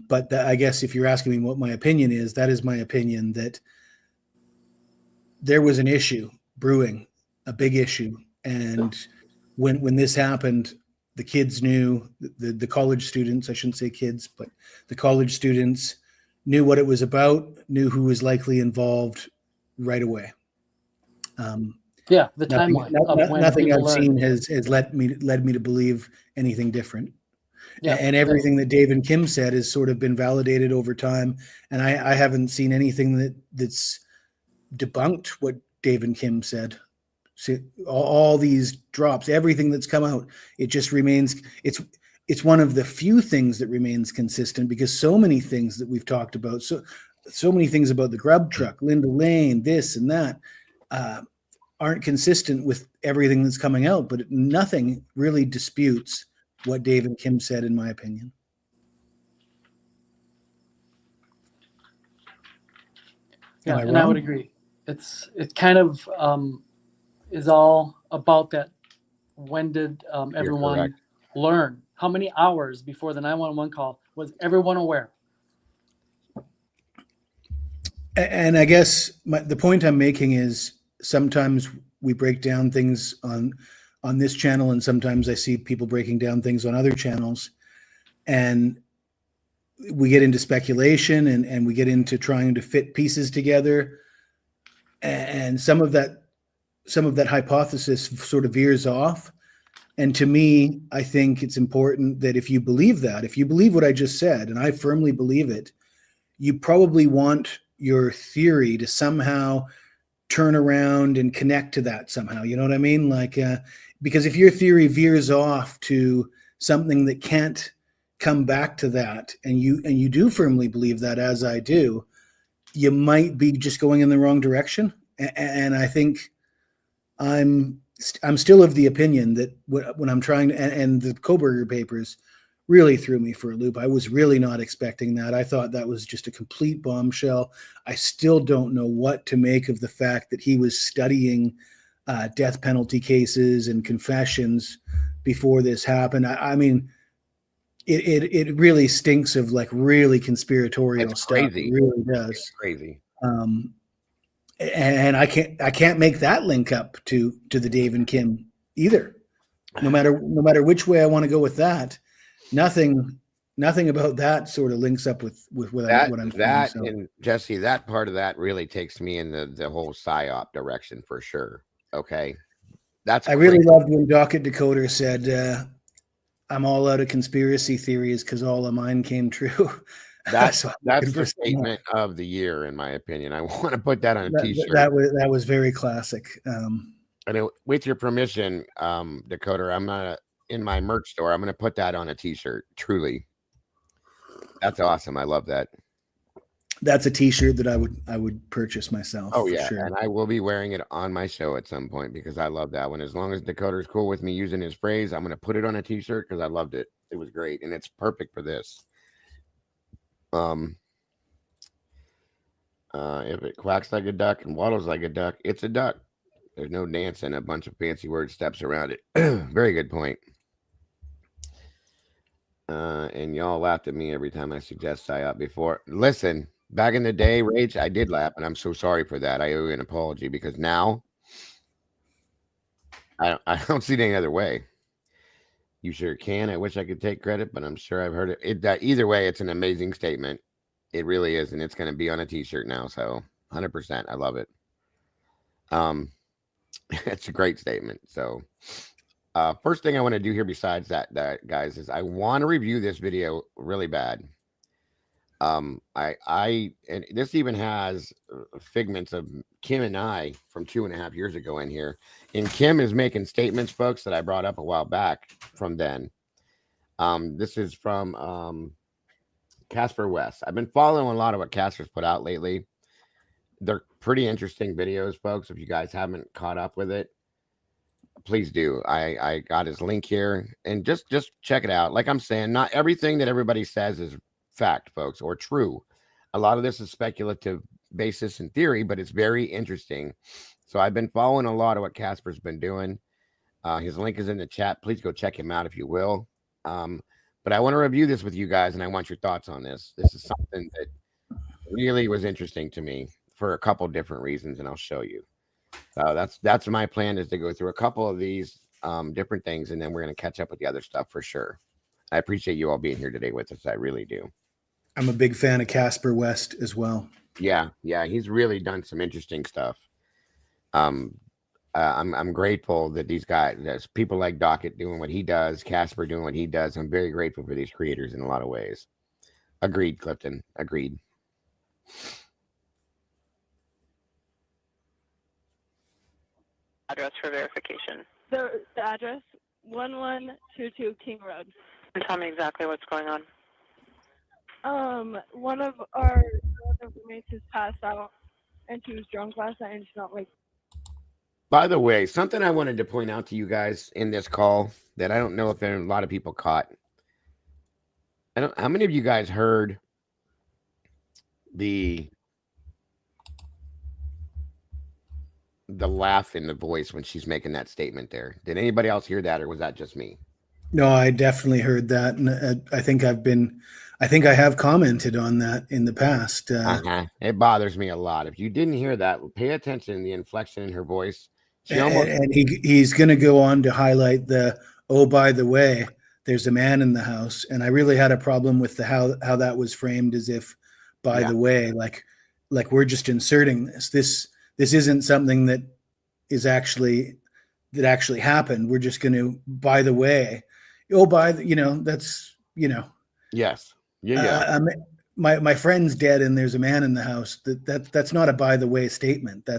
But I guess if you're asking me what my opinion is, that is my opinion, that there was an issue brewing, a big issue. And when this happened, the kids knew, the college students, I shouldn't say kids, but the college students knew what it was about, knew who was likely involved right away. The timeline. Nothing I've seen has led me to believe anything different. And everything that Dave and Kim said has sort of been validated over time. And I haven't seen anything that's debunked what Dave and Kim said. So all these drops, everything that's come out, it just remains. It's one of the few things that remains consistent, because so many things that we've talked about, so many things about the Grub Truck, Linda Lane, this and that, aren't consistent with everything that's coming out. But nothing really disputes what Dave and Kim said, in my opinion. Yeah, and I would agree. It kind of is all about that. When did everyone learn? How many hours before the 911 call was everyone aware? And I guess the point I'm making is, sometimes we break down things on this channel, and sometimes I see people breaking down things on other channels, and we get into speculation and we get into trying to fit pieces together, and some of that hypothesis sort of veers off. And to me, I think it's important that if you believe what I just said, and I firmly believe it, you probably want your theory to somehow turn around and connect to that somehow. You know what I mean? Like, because if your theory veers off to something that can't come back to that, and you do firmly believe that, as I do, you might be just going in the wrong direction. And I think I'm still of the opinion that when I'm trying to, and the Koberger papers really threw me for a loop. I was really not expecting that. I thought that was just a complete bombshell. I still don't know what to make of the fact that he was studying death penalty cases and confessions before this happened. I mean, it really stinks of like really conspiratorial It's stuff. crazy. It really does. It's crazy. And I can't make that link up to the Dave and Kim either. No matter which way I want to go with that, nothing about that sort of links up with what I'm that saying. So. And Jesse, that part of that really takes me in the whole psyop direction for sure. Okay, I really loved when Docket Decoder said, "I'm all out of conspiracy theories because all of mine came true." That's the statement of the year, in my opinion. I want to put that on a T-shirt. That was very classic. And with your permission, Decoder, I'm gonna in my merch store. I'm gonna put that on a T-shirt. Truly, that's awesome. I love that. That's a T-shirt that I would purchase myself. Oh yeah, sure. And I will be wearing it on my show at some point because I love that one. As long as Decoder's cool with me using his phrase, I'm gonna put it on a T-shirt because I loved it. It was great, and it's perfect for this. If it quacks like a duck and waddles like a duck, it's a duck. There's no dancing a bunch of fancy word steps around it. Very good point. And y'all laughed at me every time I suggest psyop before. Listen, back in the day, Rage, I did laugh, and I'm so sorry for that. I owe you an apology because now I don't see it any other way. You sure can. I wish I could take credit, but I'm sure I've heard it. Either way, it's an amazing statement. It really is, and it's going to be on a T-shirt now. So 100%, I love it. It's a great statement. So first thing I want to do here besides that guys, is I want to review this video really bad. And this even has figments of Kim and I from 2.5 years ago in here. And Kim is making statements, folks, that I brought up a while back from then. This is from Casper West. I've been following a lot of what Casper's put out lately. They're pretty interesting videos, folks. If you guys haven't caught up with it, please do. I got his link here, and just check it out. Like I'm saying, not everything that everybody says is fact, folks, or true. A lot of this is speculative basis and theory, but it's very interesting. So I've been following a lot of what Casper's been doing. His link is in the chat. Please go check him out if you will. But I want to review this with you guys, and I want your thoughts on this. This is something that really was interesting to me for a couple different reasons, and I'll show you. That's my plan, is to go through a couple of these different things, and then we're going to catch up with the other stuff for sure. I appreciate you all being here today with us. I really do. I'm a big fan of Casper West as well. Yeah, he's really done some interesting stuff. I'm grateful that these guys, there's people like Docket doing what he does, Casper doing what he does. I'm very grateful for these creators in a lot of ways. Agreed, Clifton. Agreed. Address for verification. The address, 1122 King Road. And tell me exactly what's going on. One of our roommates has passed out, and she was drunk last night, and she's not like. By the way, something I wanted to point out to you guys in this call that I don't know if a lot of people caught. How many of you guys heard the laugh in the voice when she's making that statement there? Did anybody else hear that, or was that just me? No, I definitely heard that, and I think I have commented on that in the past. It bothers me a lot. If you didn't hear that, pay attention to the inflection in her voice. And he's going to go on to highlight oh, by the way, there's a man in the house, and I really had a problem with how that was framed, as if, by the way, like we're just inserting this. This isn't something that actually happened. We're just going to, by the way, that's. Yes. Yeah. My friend's dead and there's a man in the house. That's not a by the way statement.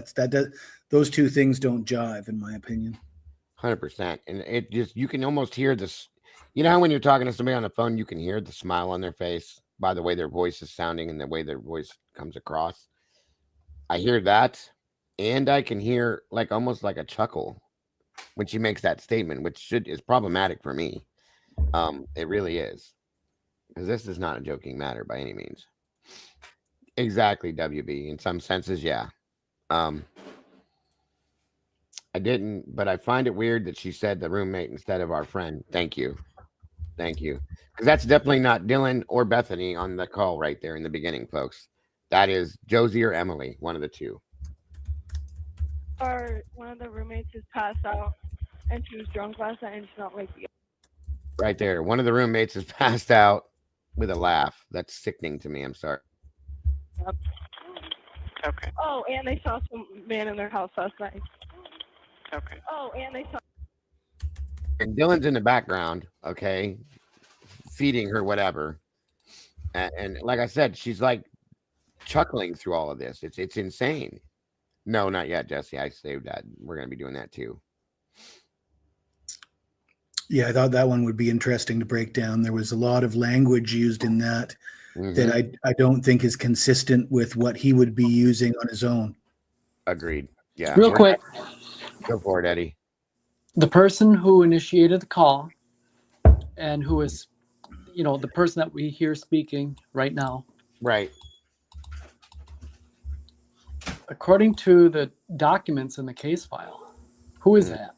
Those two things don't jive, in my opinion. 100%. And it just, you can almost hear this, You know how when you're talking to somebody on the phone, you can hear the smile on their face by the way their voice is sounding and the way their voice comes across. I hear that, and I can hear like almost like a chuckle when she makes that statement, which is problematic for me. It really is, because this is not a joking matter by any means. Exactly, WB. In some senses, yeah. I didn't, but I find it weird that she said the roommate instead of our friend. Thank you. Thank you. Because that's definitely not Dylan or Bethany on the call right there in the beginning, folks. That is Josie or Emily, one of the two. One of the roommates is passed out, and she was drunk last night, and she's not waking up. Right there. One of the roommates is passed out with a laugh. That's sickening to me. I'm sorry. Yep. Okay. Oh, and they saw some man in their house last night. Okay. Oh, and they saw. And Dylan's in the background, okay, feeding her whatever. And like I said, she's like chuckling through all of this. It's insane. No, not yet, Jesse. I saved that. We're going to be doing that too. Yeah, I thought that one would be interesting to break down. There was a lot of language used in that that I don't think is consistent with what he would be using on his own. Agreed. Yeah. Real quick. Go for it, Eddie. The person who initiated the call and who is, the person that we hear speaking right now. Right. According to the documents in the case file, who is that?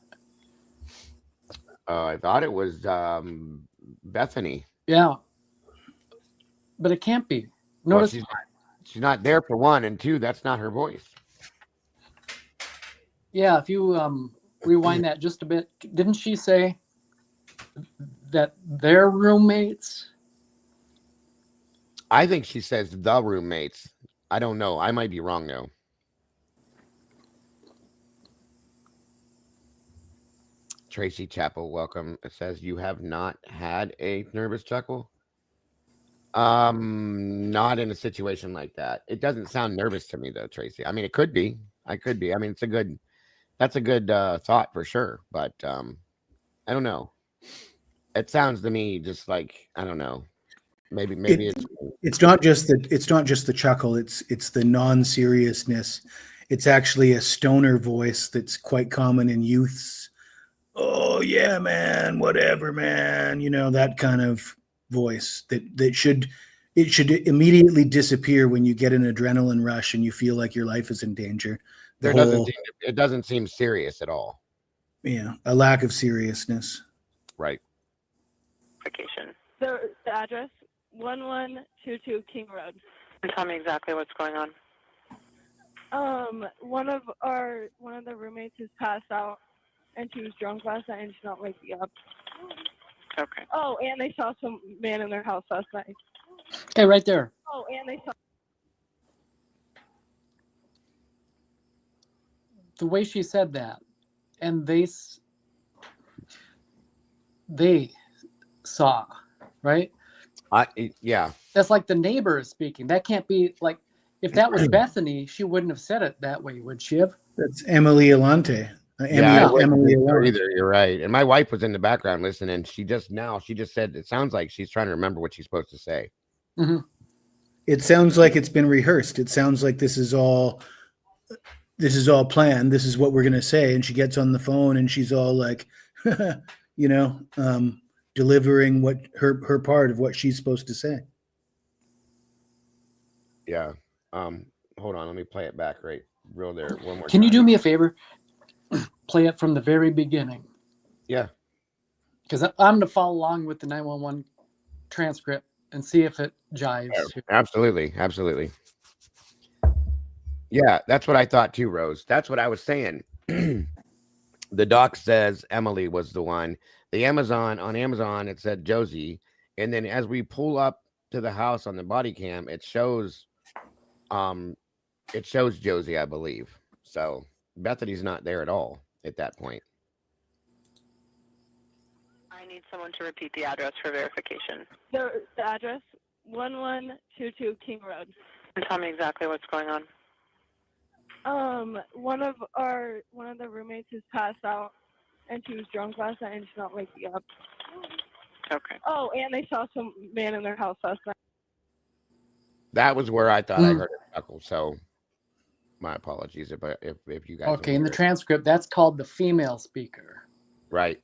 I thought it was Bethany. Yeah. But it can't be. Notice well, she's not there for one, and two, that's not her voice. Yeah, if you rewind that just a bit, didn't she say that they're roommates? I think she says the roommates. I don't know. I might be wrong though. Tracy Chappell, welcome. It says you have not had a nervous chuckle. Not in a situation like that. It doesn't sound nervous to me though, Tracy. I mean, it could be. I mean, that's a good thought for sure. But I don't know. It sounds to me just like, I don't know. Maybe it's not just the chuckle. It's the non-seriousness. It's actually a stoner voice that's quite common in youths. Oh yeah, man, whatever, man. That kind of voice that should immediately disappear when you get an adrenaline rush and you feel like your life is in danger. It doesn't seem serious at all. Yeah, a lack of seriousness. Right. Vacation. The address 1122 King Road. And tell me exactly what's going on. One of the roommates is passed out, and she was drunk last night, and she's not waking up. Okay. Oh, and they saw some man in their house last night. Okay, right there. Oh, and they saw. The way she said that, and they saw, right? Yeah. That's like the neighbor is speaking. That can't be like, if that was Bethany, she wouldn't have said it that way, would she have? That's Emily Alante. Emily either. You're right. And my wife was in the background listening. She just said it sounds like she's trying to remember what she's supposed to say. Mm-hmm. It sounds like it's been rehearsed. It sounds like this is all planned. This is what we're going to say. And she gets on the phone and she's all like, delivering what her part of what she's supposed to say. Yeah. Hold on. Let me play it back real there. One more Can time. you do me a favor? Play it from the very beginning. Yeah. Because I'm going to follow along with the 911 transcript and see if it jives. Yeah, absolutely. Yeah, that's what I thought too, Rose. That's what I was saying. The doc says Emily was the one. On Amazon, it said Josie. And then as we pull up to the house on the body cam, it shows Josie, I believe. So Bethany's not there at all at that point. I need someone to repeat the address for verification. The address 1122 King Road. And tell me exactly what's going on. One of the roommates is passed out, and she was drunk last night, and she's not waking up. Okay. Oh, and they saw some man in their house last night. That was where I thought I heard a chuckle. So my apologies if you guys. Okay, in the transcript, that's called the female speaker. Right.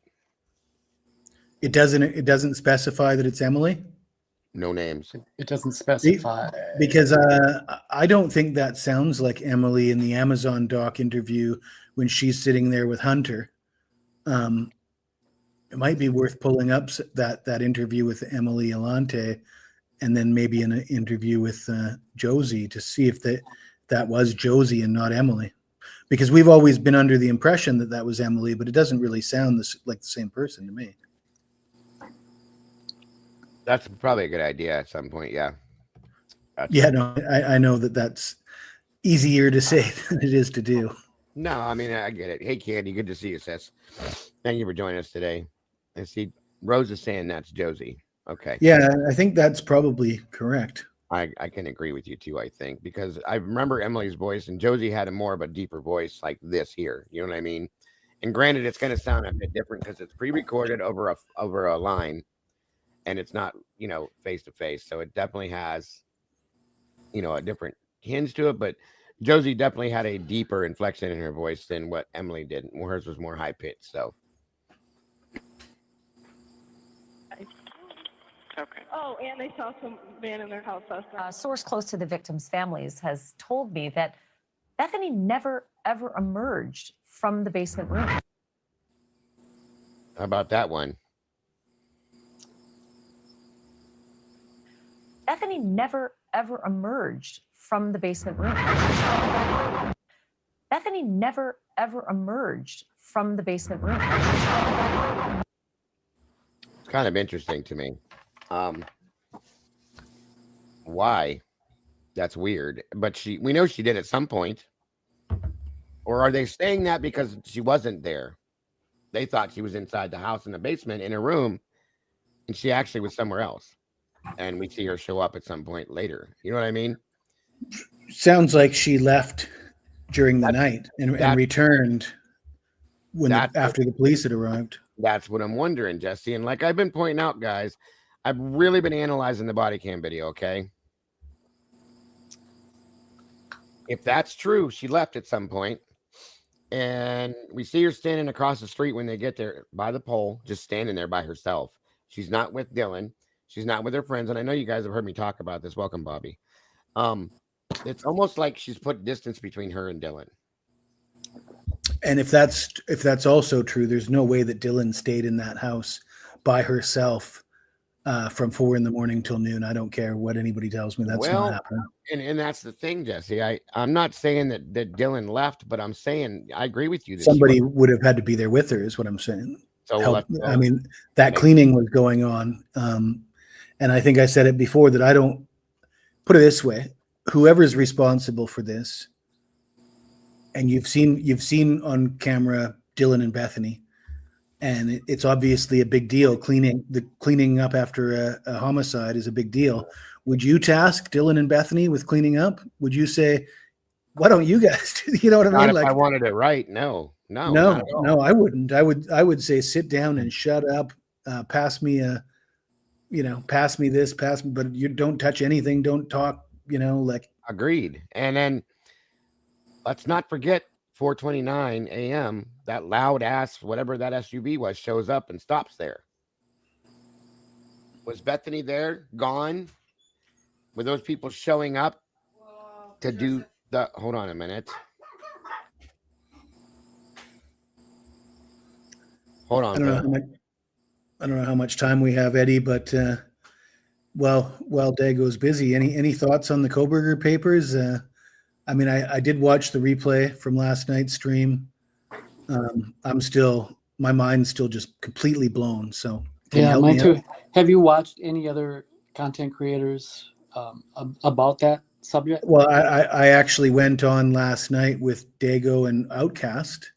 It doesn't specify that it's Emily. No names. It doesn't specify. Because I don't think that sounds like Emily in the Amazon doc interview when she's sitting there with Hunter. It might be worth pulling up that interview with Emily Alante, and then maybe an interview with Josie to see if that was Josie and not Emily. Because we've always been under the impression that was Emily, but it doesn't really sound like the same person to me. That's probably a good idea at some point. Yeah. No, I know that's easier to say than it is to do. No, I mean, I get it. Hey, Candy, good to see you, sis. Thank you for joining us today. I see Rose is saying that's Josie. Okay. Yeah, I think that's probably correct. I can agree with you too, I think, because I remember Emily's voice, and Josie had a more of a deeper voice like this here. You know what I mean? And granted, it's going to sound a bit different because it's pre-recorded over a line, and it's not, face to face. So it definitely has, a different hinge to it. But Josie definitely had a deeper inflection in her voice than what Emily did. Hers was more high pitched. So. Okay. Oh, and they saw some man in their house last night. A source close to the victims' families has told me that Bethany never, ever emerged from the basement room. How about that one? Bethany never, ever emerged from the basement room. Bethany never, ever emerged from the basement room. It's kind of interesting to me. Why? That's weird. But we know she did at some point. Or are they saying that because she wasn't there? They thought she was inside the house in the basement in a room, and she actually was somewhere else. And we see her show up at some point later. You know what I mean? Sounds like she left during the night and returned after the police had arrived. That's what I'm wondering, Jesse. And like I've been pointing out, guys, I've really been analyzing the body cam video, okay? If that's true, she left at some point, and we see her standing across the street when they get there by the pole, just standing there by herself. She's not with Dylan. She's not with her friends. And I know you guys have heard me talk about this. Welcome, Bobby. It's almost like she's put distance between her and Dylan. And if that's also true, there's no way that Dylan stayed in that house by herself from 4 a.m. till noon. I don't care what anybody tells me. That's not happening. And that's the thing, Jesse. I'm not saying that Dylan left, but I'm saying I agree with you. Somebody would have had to be there with her, is what I'm saying. So I mean, that cleaning was going on. And I think I said it before that I don't put it this way. Whoever's responsible for this, and you've seen on camera Dylan and Bethany, and it's obviously a big deal. Cleaning up after a homicide is a big deal. Would you task Dylan and Bethany with cleaning up? Would you say, "Why don't you guys do?" You know what I mean? Not if I wanted it right. No, I wouldn't. I would say sit down and shut up. Pass me this, but you don't touch anything. Don't talk. Agreed. And then let's not forget 4:29 a.m. that loud ass, whatever that SUV was, shows up and stops there. Was Bethany there? Gone? Were those people showing up to do the? Hold on a minute. Hold on. I don't know how much time we have, Eddie, but while Dago's busy, any thoughts on the Koberger papers? I mean, I did watch the replay from last night's stream. My mind's still just completely blown. So mine too. Have you watched any other content creators about that subject? Well, I actually went on last night with Dago and Outcast.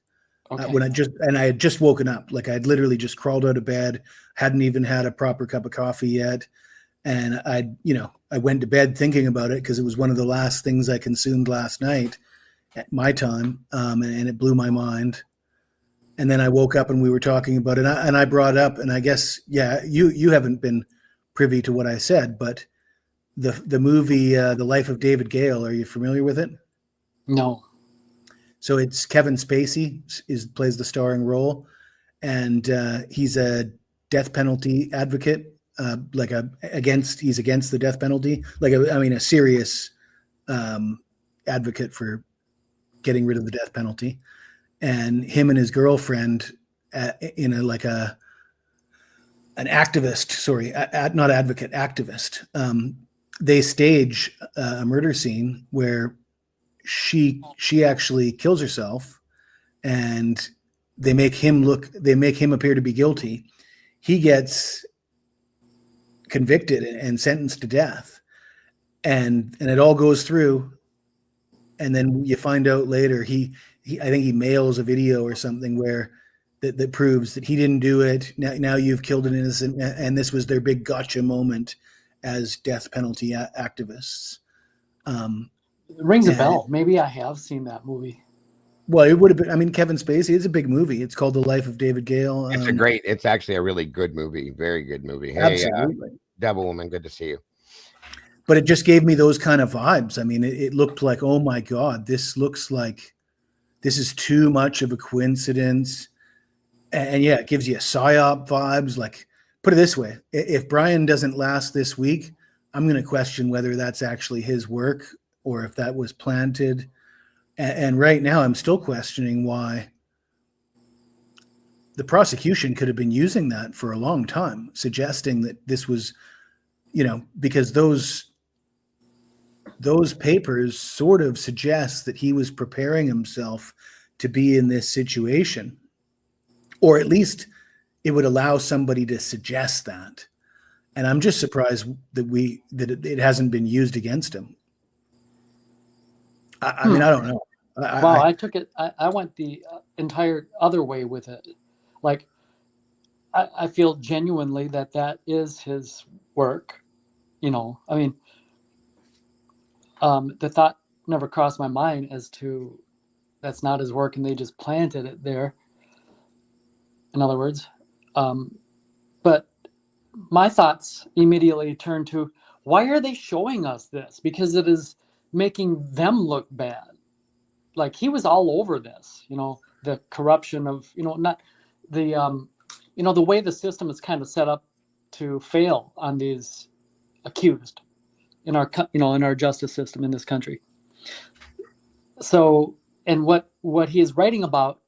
Okay. I had just woken up. Like I'd literally just crawled out of bed, hadn't even had a proper cup of coffee yet. And I went to bed thinking about it because it was one of the last things I consumed last night at my time. And it blew my mind. And then I woke up and we were talking about it, and I brought up, and I guess, yeah, you haven't been privy to what I said, but the movie The Life of David Gale, are you familiar with it? No. So it's Kevin Spacey plays the starring role, and he's a death penalty advocate, he's against the death penalty, a serious advocate for getting rid of the death penalty. And him and his girlfriend an activist, not advocate, activist. They stage a murder scene where she actually kills herself, and they make him appear to be guilty. He gets convicted and sentenced to death, and it all goes through. And then you find out later I think he mails a video or something where that proves that he didn't do it. Now you've killed an innocent, and this was their big gotcha moment as death penalty activists. It rings a bell. Maybe I have seen that movie. Well, it would have been. I mean, Kevin Spacey. It's a big movie. It's called The Life of David Gale. It's actually a really good movie. Very good movie. Hey, absolutely. Devil Woman, good to see you. But it just gave me those kind of vibes. I mean, it looked like, oh my God, this looks like this is too much of a coincidence. And yeah, it gives you psyop vibes. Like, put it this way, if Brian doesn't last this week, I'm going to question whether that's actually his work or if that was planted. And right now I'm still questioning why the prosecution could have been using that for a long time, suggesting that this was, because those papers sort of suggest that he was preparing himself to be in this situation, or at least it would allow somebody to suggest that. And I'm just surprised that it hasn't been used against him. I mean, I don't know. I took it. I went the entire other way with it. Like, I feel genuinely that is his work. I mean, the thought never crossed my mind as to that's not his work and they just planted it there. In other words, but my thoughts immediately turned to, why are they showing us this? Because it is making them look bad. Like, he was all over this, the corruption of, not the, the way the system is kind of set up to fail on these accused in our, in our justice system in this country. So, and what he is writing about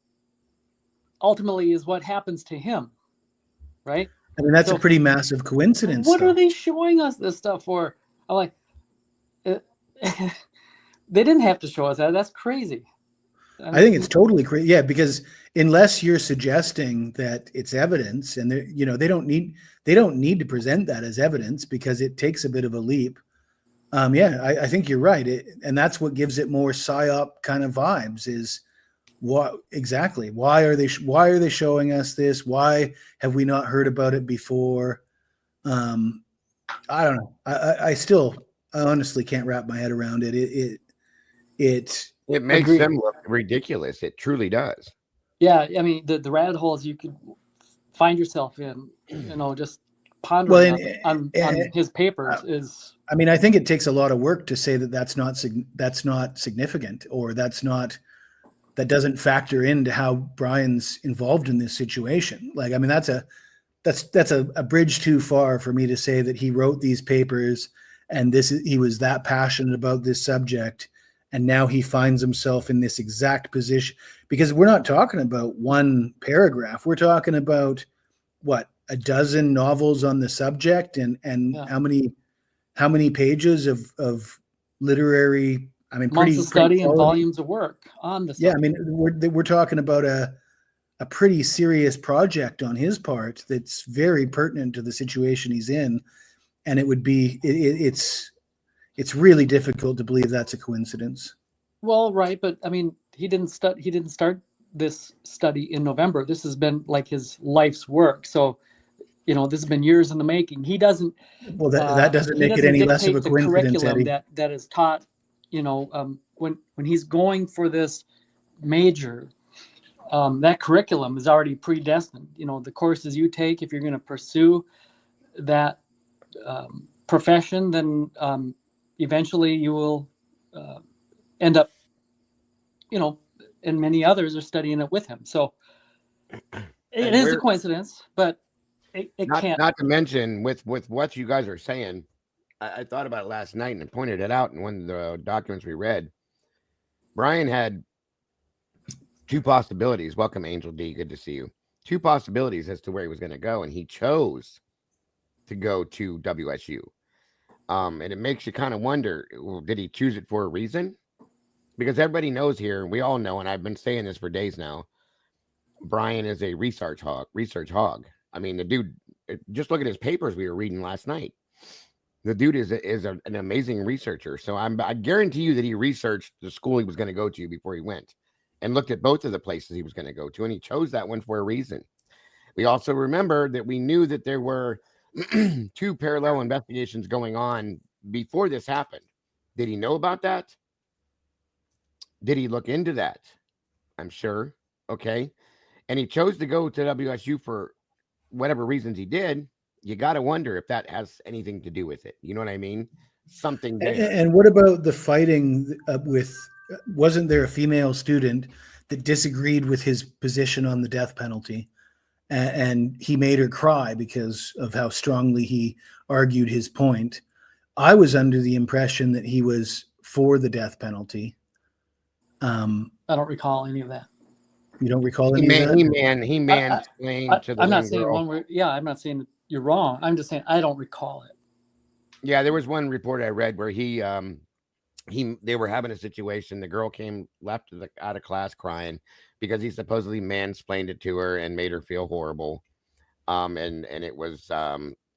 ultimately is what happens to him, right? I mean, that's a pretty massive coincidence. What are they showing us this stuff for? I'm like, they didn't have to show us that. That's crazy. I think it's totally crazy. Yeah, because unless you're suggesting that it's evidence, and they don't need to present that as evidence because it takes a bit of a leap. I think you're right. And that's what gives it more psyop kind of vibes. Is what exactly? Why are they showing us this? Why have we not heard about it before? I don't know. I honestly can't wrap my head around it. It makes them look ridiculous. It truly does. Yeah, I mean, the rabbit holes you could find yourself in, just pondering on his papers is. I mean, I think it takes a lot of work to say that that's not significant, or that doesn't factor into how Brian's involved in this situation. Like, I mean, that's a bridge too far for me to say that he wrote these papers and he was that passionate about this subject. And now he finds himself in this exact position, because we're not talking about one paragraph. We're talking about a dozen novels on the subject, and how many pages of literary, I mean, months of study and volumes of work on the subject. Yeah, I mean, we're talking about a pretty serious project on his part that's very pertinent to the situation he's in, and it's really difficult to believe that's a coincidence. Well, right, but I mean, he didn't start this study in November. This has been like his life's work. So, this has been years in the making. He doesn't. Well, that doesn't make it any less of a coincidence, Eddie. That is taught, when he's going for this major that curriculum is already predestined. You know, the courses you take, if you're going to pursue that profession, then eventually you will end up, you know, and many others are studying it with him. So it is a coincidence, but it can't. Not to mention with what you guys are saying, I thought about it last night and pointed it out in one of the documents we read. Brian had two possibilities. Welcome, Angel D. Good to see you. Two possibilities as to where he was going to go, and he chose to go to WSU. And it makes you kind of wonder, did he choose it for a reason? Because everybody knows here, and we all know, and I've been saying this for days now, Brian is a research hog. I mean, the dude, just look at his papers we were reading last night. The dude is an amazing researcher. So I guarantee you that he researched the school he was going to go to before he went and looked at both of the places he was going to go to. And he chose that one for a reason. We also remember that we knew that there were two parallel investigations going on before this happened. Did he know about that? Did he look into that? I'm sure. Okay. And he chose to go to WSU for whatever reasons he did. You got to wonder if that has anything to do with it. You know what I mean? Something there. And what about the fighting with, wasn't there a female student that disagreed with his position on the death penalty? And he made her cry because of how strongly he argued his point. I was under the impression that he was for the death penalty. I don't recall any of that. You don't recall any of that? He mansplained to the I'm not one saying girl. one word. Yeah, I'm not saying you're wrong. I'm just saying I don't recall it. Yeah, there was one report I read where they were having a situation. The girl left out of class crying because he supposedly mansplained it to her and made her feel horrible. And it was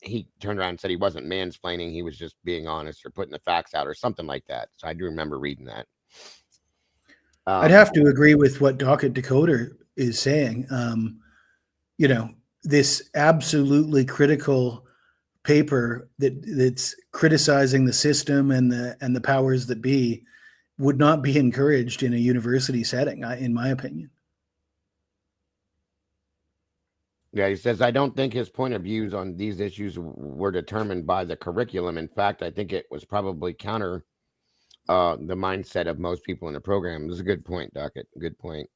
he turned around and said he wasn't mansplaining, he was just being honest or putting the facts out or something like that. So I do remember reading that. I'd have to agree with what Docket Dakota is saying. You know, this absolutely critical paper that's criticizing the system and the powers that be would not be encouraged in a university setting, in my opinion. Yeah, he says, I don't think his point of views on these issues were determined by the curriculum. In fact, I think it was probably counter the mindset of most people in the program. This is a good point, Docket. Good point.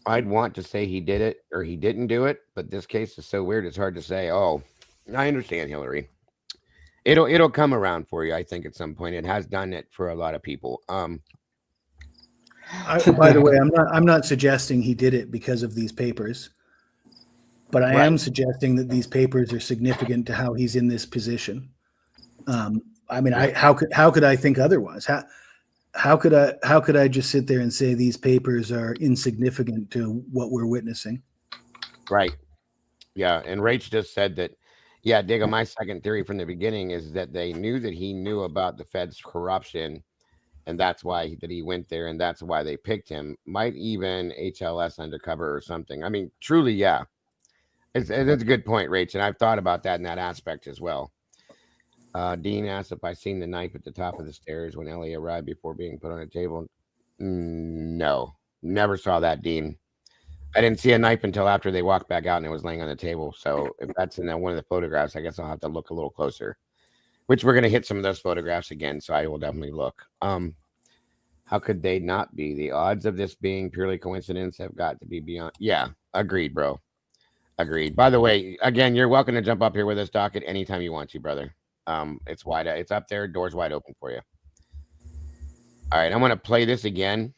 I'd want to say he did it or he didn't do it, but this case is so weird it's hard to say. Oh, I understand, Hillary. It'll come around for you, I think, at some point. It has done it for a lot of people. By the way, I'm not suggesting he did it because of these papers. But I am suggesting that these papers are significant to how he's in this position. I mean, how could I think otherwise? How could I just sit there and say these papers are insignificant to what we're witnessing? Right. Yeah. And Rach just said that. Yeah, Digga, my second theory from the beginning is that they knew that he knew about the Fed's corruption, and that's why that he went there, and that's why they picked him. Might even HLS undercover or something. I mean, truly, yeah. It's a good point, Rach, and I've thought about that in that aspect as well. Dean asked if I seen the knife at the top of the stairs when Ellie arrived before being put on a table. No, never saw that, Dean. I didn't see a knife until after they walked back out and it was laying on the table. So if that's in one of the photographs, I guess I'll have to look a little closer, which we're going to hit some of those photographs again. So I will definitely look. How could they not be? The odds of this being purely coincidence have got to be beyond. Yeah, agreed, bro. Agreed. By the way, again, you're welcome to jump up here with us, Docket, anytime you want to, brother. It's wide. It's up there. Doors wide open for you. All right, I'm going to play this again.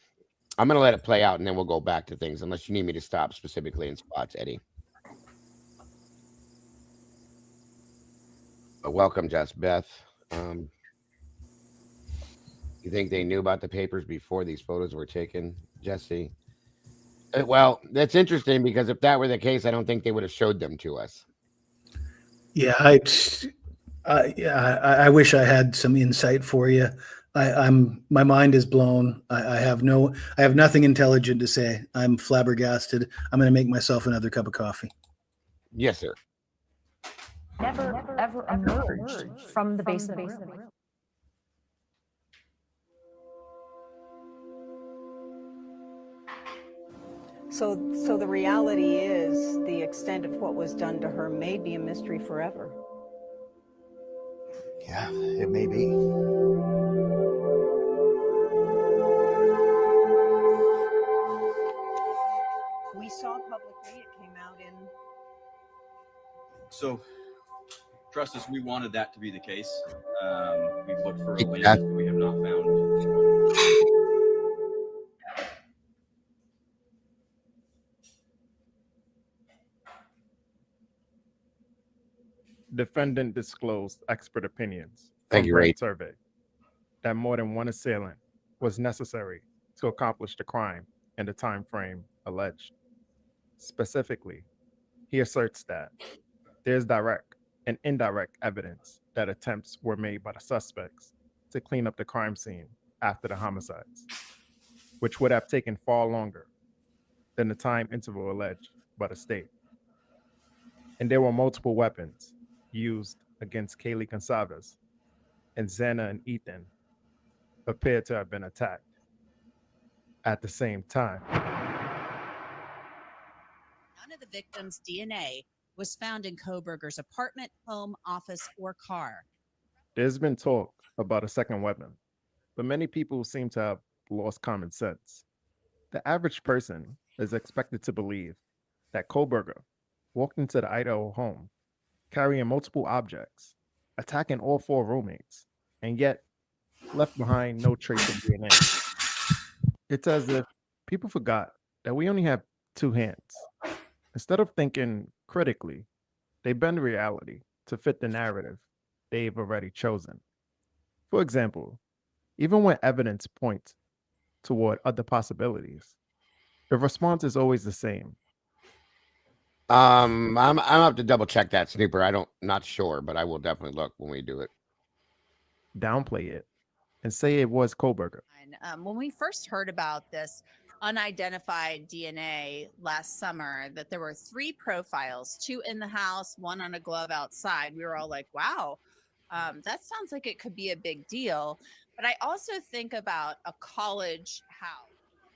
I'm going to let it play out, and then we'll go back to things, unless you need me to stop specifically in spots, Eddie. But welcome, Jess Beth. You think they knew about the papers before these photos were taken, Jesse? Well, that's interesting because if that were the case, I don't think they would have showed them to us. Yeah, I wish I had some insight for you. My mind is blown. I have nothing intelligent to say. I'm flabbergasted. I'm going to make myself another cup of coffee. Yes, sir. Never ever emerged from the basement room. So the reality is the extent of what was done to her may be a mystery forever. Yeah, it may be. We saw publicly, it came out in... So, trust us, we wanted that to be the case. We've looked for a way that we have not found. Defendant disclosed expert opinions Thank from you, brain Ray. survey that more than one assailant was necessary to accomplish the crime in the time frame alleged. Specifically, he asserts that there's direct and indirect evidence that attempts were made by the suspects to clean up the crime scene after the homicides, which would have taken far longer than the time interval alleged by the state. And there were multiple weapons used against Kaylee Gonsalves, and Xana and Ethan appeared to have been attacked at the same time. None of the victims' DNA was found in Kohberger's apartment, home, office, or car. There's been talk about a second weapon, but many people seem to have lost common sense. The average person is expected to believe that Kohberger walked into the Idaho home carrying multiple objects, attacking all 4 roommates, and yet left behind no trace of DNA. It's as if people forgot that we only have 2 hands. Instead of thinking critically, they bend reality to fit the narrative they've already chosen. For example, even when evidence points toward other possibilities, the response is always the same. I'm up to double check that, Snooper. Not sure, but I will definitely look when we do it. Downplay it and say it was Kohberger. When we first heard about this unidentified DNA last summer, that there were 3 profiles, 2 in the house, 1 on a glove outside, we were all like, wow, that sounds like it could be a big deal. But I also think about a college house.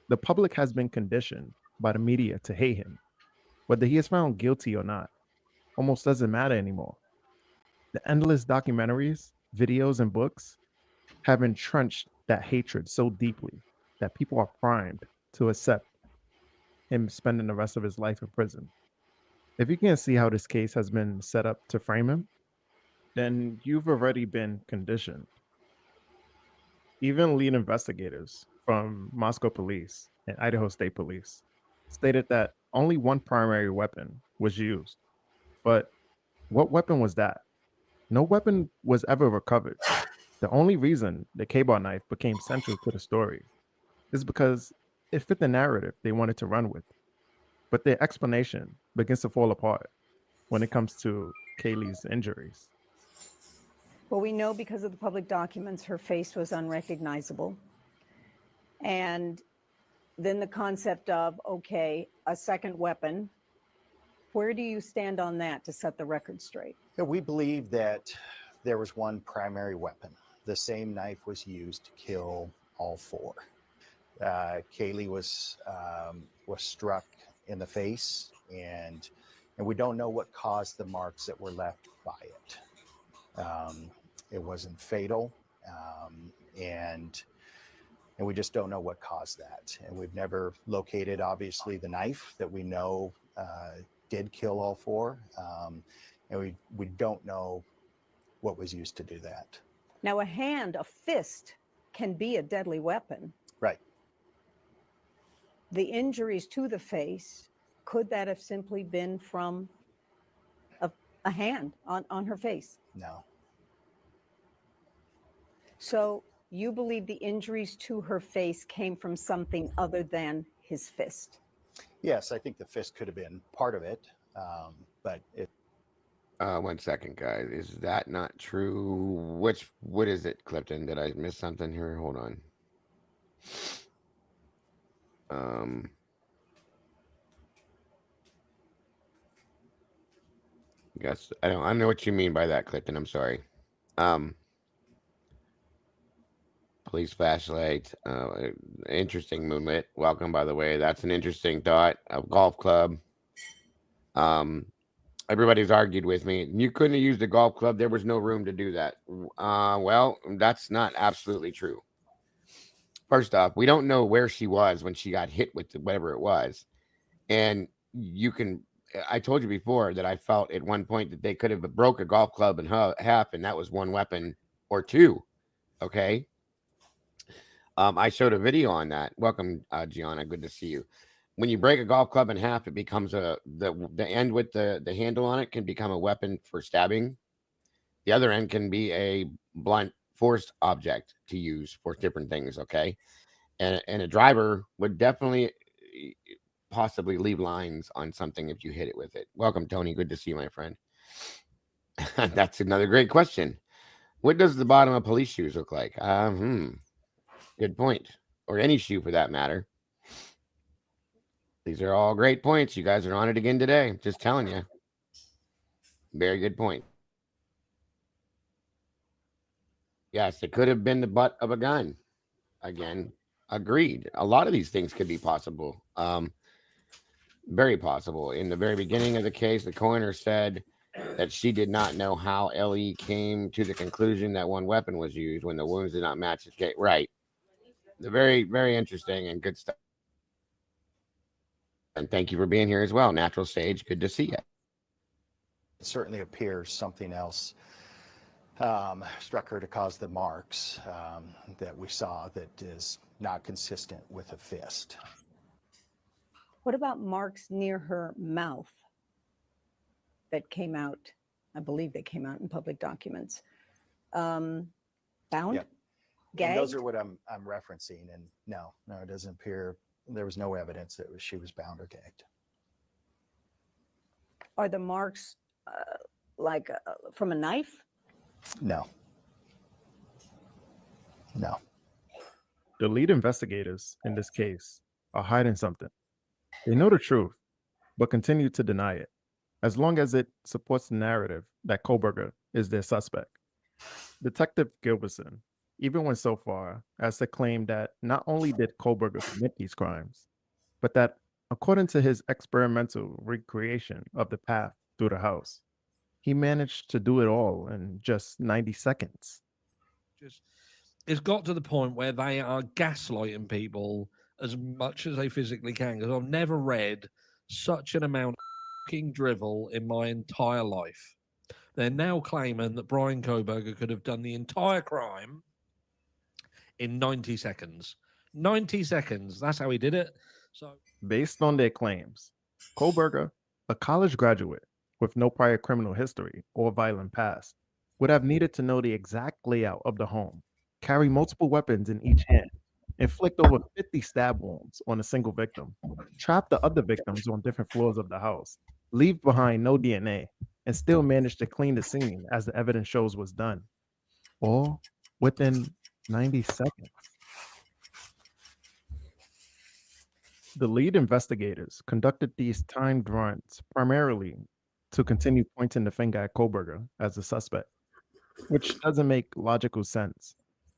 The public has been conditioned by the media to hate him. Whether he is found guilty or not almost doesn't matter anymore. The endless documentaries, videos, and books have entrenched that hatred so deeply that people are primed to accept him spending the rest of his life in prison. If you can't see how this case has been set up to frame him, then you've already been conditioned. Even lead investigators from Moscow Police and Idaho State Police stated that only one primary weapon was used. But what weapon was that? No weapon was ever recovered. The only reason the K-bar knife became central to the story is because it fit the narrative they wanted to run with. But their explanation begins to fall apart when it comes to Kaylee's injuries. Well, we know because of the public documents, her face was unrecognizable. And then the concept of, okay, a second weapon, where do you stand on that to set the record straight? Yeah, we believe that there was one primary weapon. The same knife was used to kill all 4. Kaylee was struck in the face, and we don't know what caused the marks that were left by it. It wasn't fatal, and we just don't know what caused that. And we've never located, obviously, the knife that we know did kill all 4, and we don't know what was used to do that. Now, a fist can be a deadly weapon. Right. The injuries to the face, could that have simply been from a hand on her face? No. So you believe the injuries to her face came from something other than his fist? Yes, I think the fist could have been part of it, but it. 1 second, guys. Is that not true? What is it, Clifton? Did I miss something here? Hold on. Guess I don't know what you mean by that, Clifton. I'm sorry. police flashlight. Interesting movement. Welcome, by the way. That's an interesting thought. A golf club. Everybody's argued with me. You couldn't have used a golf club. There was no room to do that. Well, that's not absolutely true. First off, we don't know where she was when she got hit with whatever it was. And I told you before that I felt at one point that they could have broke a golf club in half, and that was one weapon or two. Okay. I showed a video on that. Welcome, Gianna. Good to see you. When you break a golf club in half, it becomes the end with the handle on it can become a weapon for stabbing. The other end can be a blunt force object to use for different things. Okay. And a driver would definitely possibly leave lines on something if you hit it with it. Welcome, Tony. Good to see you, my friend. That's another great question. What does the bottom of police shoes look like? Good point. Or any shoe for that matter. These are all great points. You guys are on it again today. Just telling you. Very good point. Yes, it could have been the butt of a gun. Again, agreed. A lot of these things could be possible. Very possible. In the very beginning of the case, the coroner said that she did not know how Ellie came to the conclusion that one weapon was used when the wounds did not match the case. Right. The very, very interesting and good stuff. And thank you for being here as well. Natural Sage, good to see you. It certainly appears something else struck her to cause the marks that we saw that is not consistent with a fist. What about marks near her mouth that came out? I believe they came out in public documents. Bound? Yep. Gagged? And those are what I'm referencing. And no, it doesn't appear. There was no evidence that she was bound or gagged. Are the marks from a knife? No. No. The lead investigators in this case are hiding something. They know the truth, but continue to deny it, as long as it supports the narrative that Kohlberger is their suspect. Detective Gilbertson even went so far as to claim that not only did Kohlberger commit these crimes, but that according to his experimental recreation of the path through the house, he managed to do it all in just 90 seconds. It's got to the point where they are gaslighting people as much as they physically can, because I've never read such an amount of fucking drivel in my entire life. They're now claiming that Brian Kohlberger could have done the entire crime in 90 seconds. 90 seconds. That's how he did it. So, based on their claims, Kohlberger, a college graduate with no prior criminal history or violent past, would have needed to know the exact layout of the home, carry multiple weapons in each hand, inflict over 50 stab wounds on a single victim, trap the other victims on different floors of the house, leave behind no DNA, and still manage to clean the scene as the evidence shows was done, all within 90 seconds. The lead investigators conducted these timed runs primarily to continue pointing the finger at Kohlberger as the suspect, which doesn't make logical sense.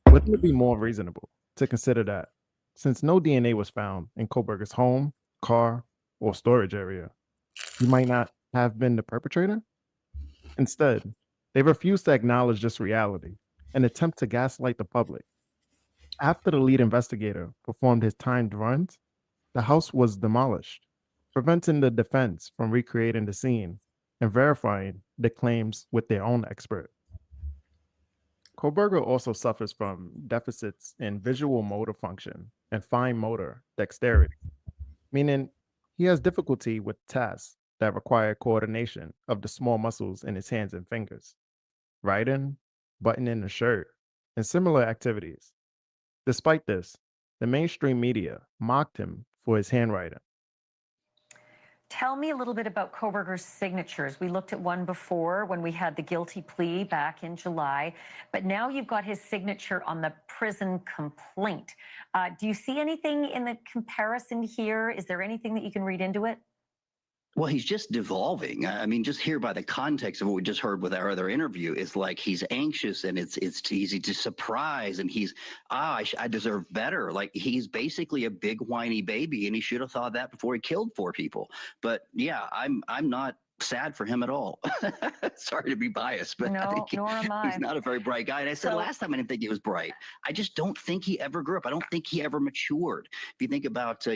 Wouldn't it be more reasonable to consider that, since no DNA was found in Kohlberger's home, car, or storage area, he might not have been the perpetrator? Instead, they refuse to acknowledge this reality and attempt to gaslight the public. After the lead investigator performed his timed runs, the house was demolished, preventing the defense from recreating the scene and verifying the claims with their own expert. Kohlberger also suffers from deficits in visual motor function and fine motor dexterity, meaning he has difficulty with tasks that require coordination of the small muscles in his hands and fingers, writing, buttoning a shirt, and similar activities. Despite this, the mainstream media mocked him for his handwriting. Tell me a little bit about Kohlberger's signatures. We looked at one before when we had the guilty plea back in July, but now you've got his signature on the prison complaint. Do you see anything in the comparison here? Is there anything that you can read into it? Well, he's just devolving. I mean, just here by the context of what we just heard with our other interview, is like he's anxious and it's easy to surprise, and he's I deserve better. Like he's basically a big whiny baby, and he should have thought that before he killed 4 people. But yeah, I'm not sad for him at all. Sorry to be biased, but I think nor am I. he's not a very bright guy. And I said last time I didn't think he was bright. I just don't think he ever grew up. I don't think he ever matured. If you think about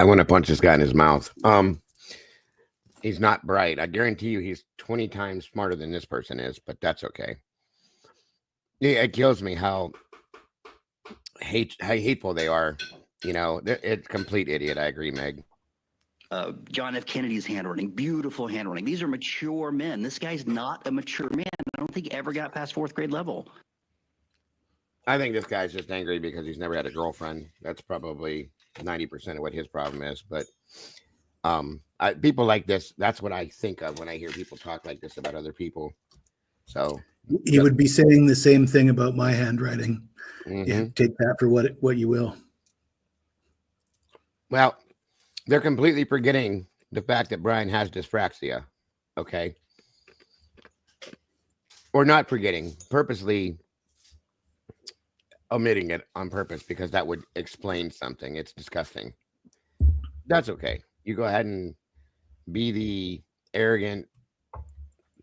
I want to punch this guy in his mouth. He's not bright. I guarantee you he's 20 times smarter than this person is, but that's okay. Yeah, it kills me how hateful they are. You know, it's complete idiot. I agree, Meg. John F. Kennedy's handwriting, beautiful handwriting. These are mature men. This guy's not a mature man. I don't think he ever got past 4th grade level. I think this guy's just angry because he's never had a girlfriend. That's probably 90% of what his problem is. But people like this, that's what I think of when I hear people talk like this about other people. So you would be saying the same thing about my handwriting. Yeah, take that for what you will. Well, they're completely forgetting the fact that Brian has dyspraxia. Okay. Or not forgetting, purposely omitting it on purpose, because that would explain something. It's disgusting. That's okay. You go ahead and be the arrogant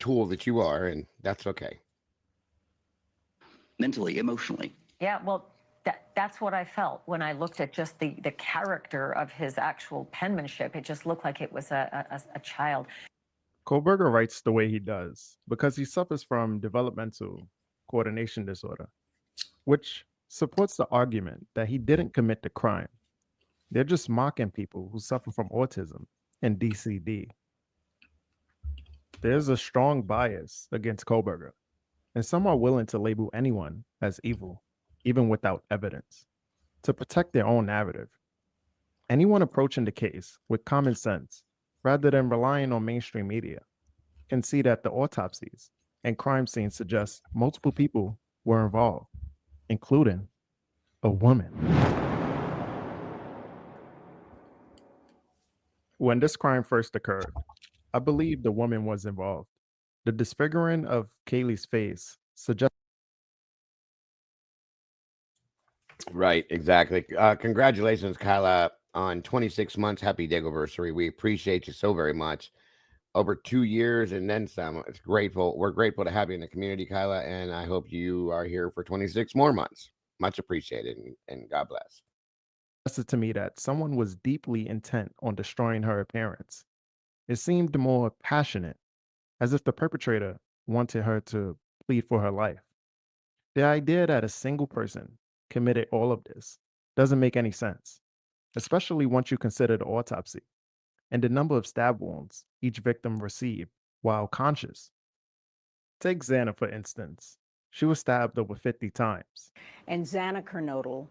tool that you are, and that's okay. Mentally, emotionally. Yeah, well, that's what I felt when I looked at just the character of his actual penmanship. It just looked like it was a child. Kohlberger writes the way he does because he suffers from developmental coordination disorder, which supports the argument that he didn't commit the crime. They're just mocking people who suffer from autism and DCD. There's a strong bias against Kohlberger, and some are willing to label anyone as evil, even without evidence, to protect their own narrative. Anyone approaching the case with common sense, rather than relying on mainstream media, can see that the autopsies and crime scenes suggest multiple people were involved, including a woman. When this crime first occurred, I believe the woman was involved. The disfiguring of Kaylee's face suggests. Right, exactly. Congratulations, Kyla, on 26 months. Happy Digiversary. We appreciate you so very much. Over 2 years and then some. It's grateful. We're grateful to have you in the community, Kyla, and I hope you are here for 26 more months. Much appreciated, and God bless. Suggested to me that someone was deeply intent on destroying her appearance. It seemed more passionate, as if the perpetrator wanted her to plead for her life. The idea that a single person committed all of this doesn't make any sense, especially once you consider the autopsy and the number of stab wounds each victim received while conscious. Take Xana, for instance. She was stabbed over 50 times. And Xana Kernodle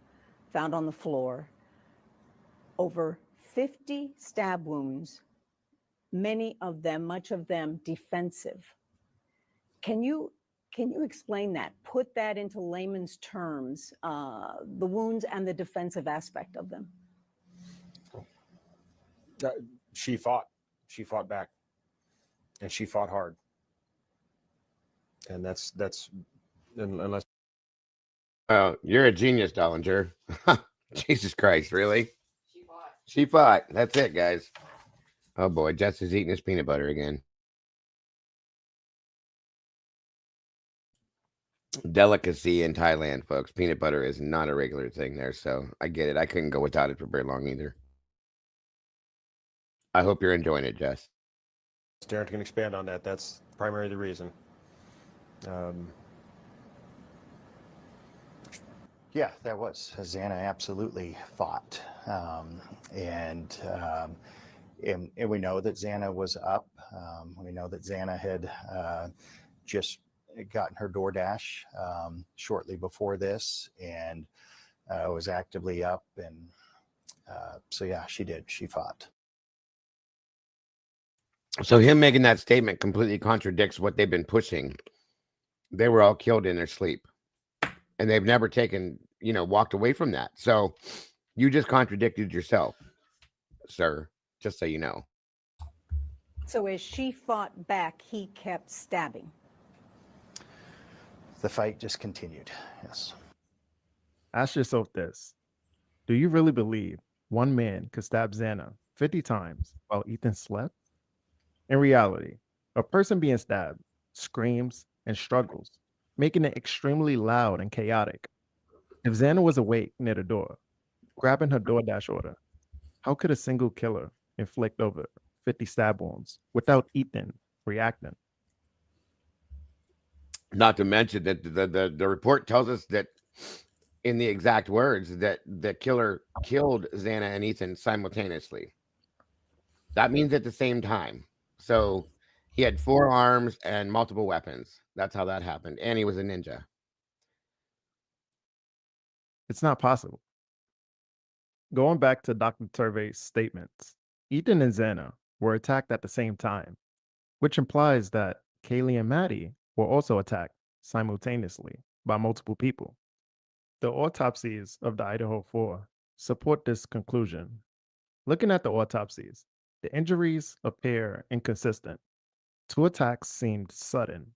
found on the floor over 50 stab wounds, many of them, much of them defensive. Can you explain that? Put that into layman's terms, the wounds and the defensive aspect of them. She fought back, and she fought hard. And that's unless. You're a genius, Dollinger. Jesus Christ, really? She fought. That's it, guys. Oh boy, Jess is eating his peanut butter again. Delicacy in Thailand, folks. Peanut butter is not a regular thing there, so I get it. I couldn't go without it for very long either. I hope you're enjoying it, Jess. Darren can expand on that. That's primarily the reason. Yeah, that was. Xana absolutely fought. And we know that Xana was up. We know that Xana had just gotten her DoorDash shortly before this and was actively up. And so, yeah, she did. She fought. So him making that statement completely contradicts what they've been pushing. They were all killed in their sleep, and they've never taken, walked away from that. So you just contradicted yourself. sir, just so you know. So as she fought back, he kept stabbing. The fight just continued. Yes. Ask yourself this. Do you really believe one man could stab Xana 50 times while Ethan slept? In reality, a person being stabbed screams and struggles, making it extremely loud and chaotic. If Xana was awake near the door, grabbing her DoorDash order, how could a single killer inflict over 50 stab wounds without Ethan reacting? Not to mention that the report tells us that, in the exact words, that the killer killed Xana and Ethan simultaneously. That means at the same time. So he had 4 arms and multiple weapons. That's how that happened. And he was a ninja. It's not possible. Going back to Dr. Turvey's statements, Ethan and Xana were attacked at the same time, which implies that Kaylee and Maddie were also attacked simultaneously by multiple people. The autopsies of the Idaho 4 support this conclusion. Looking at the autopsies, the injuries appear inconsistent. 2 attacks seemed sudden.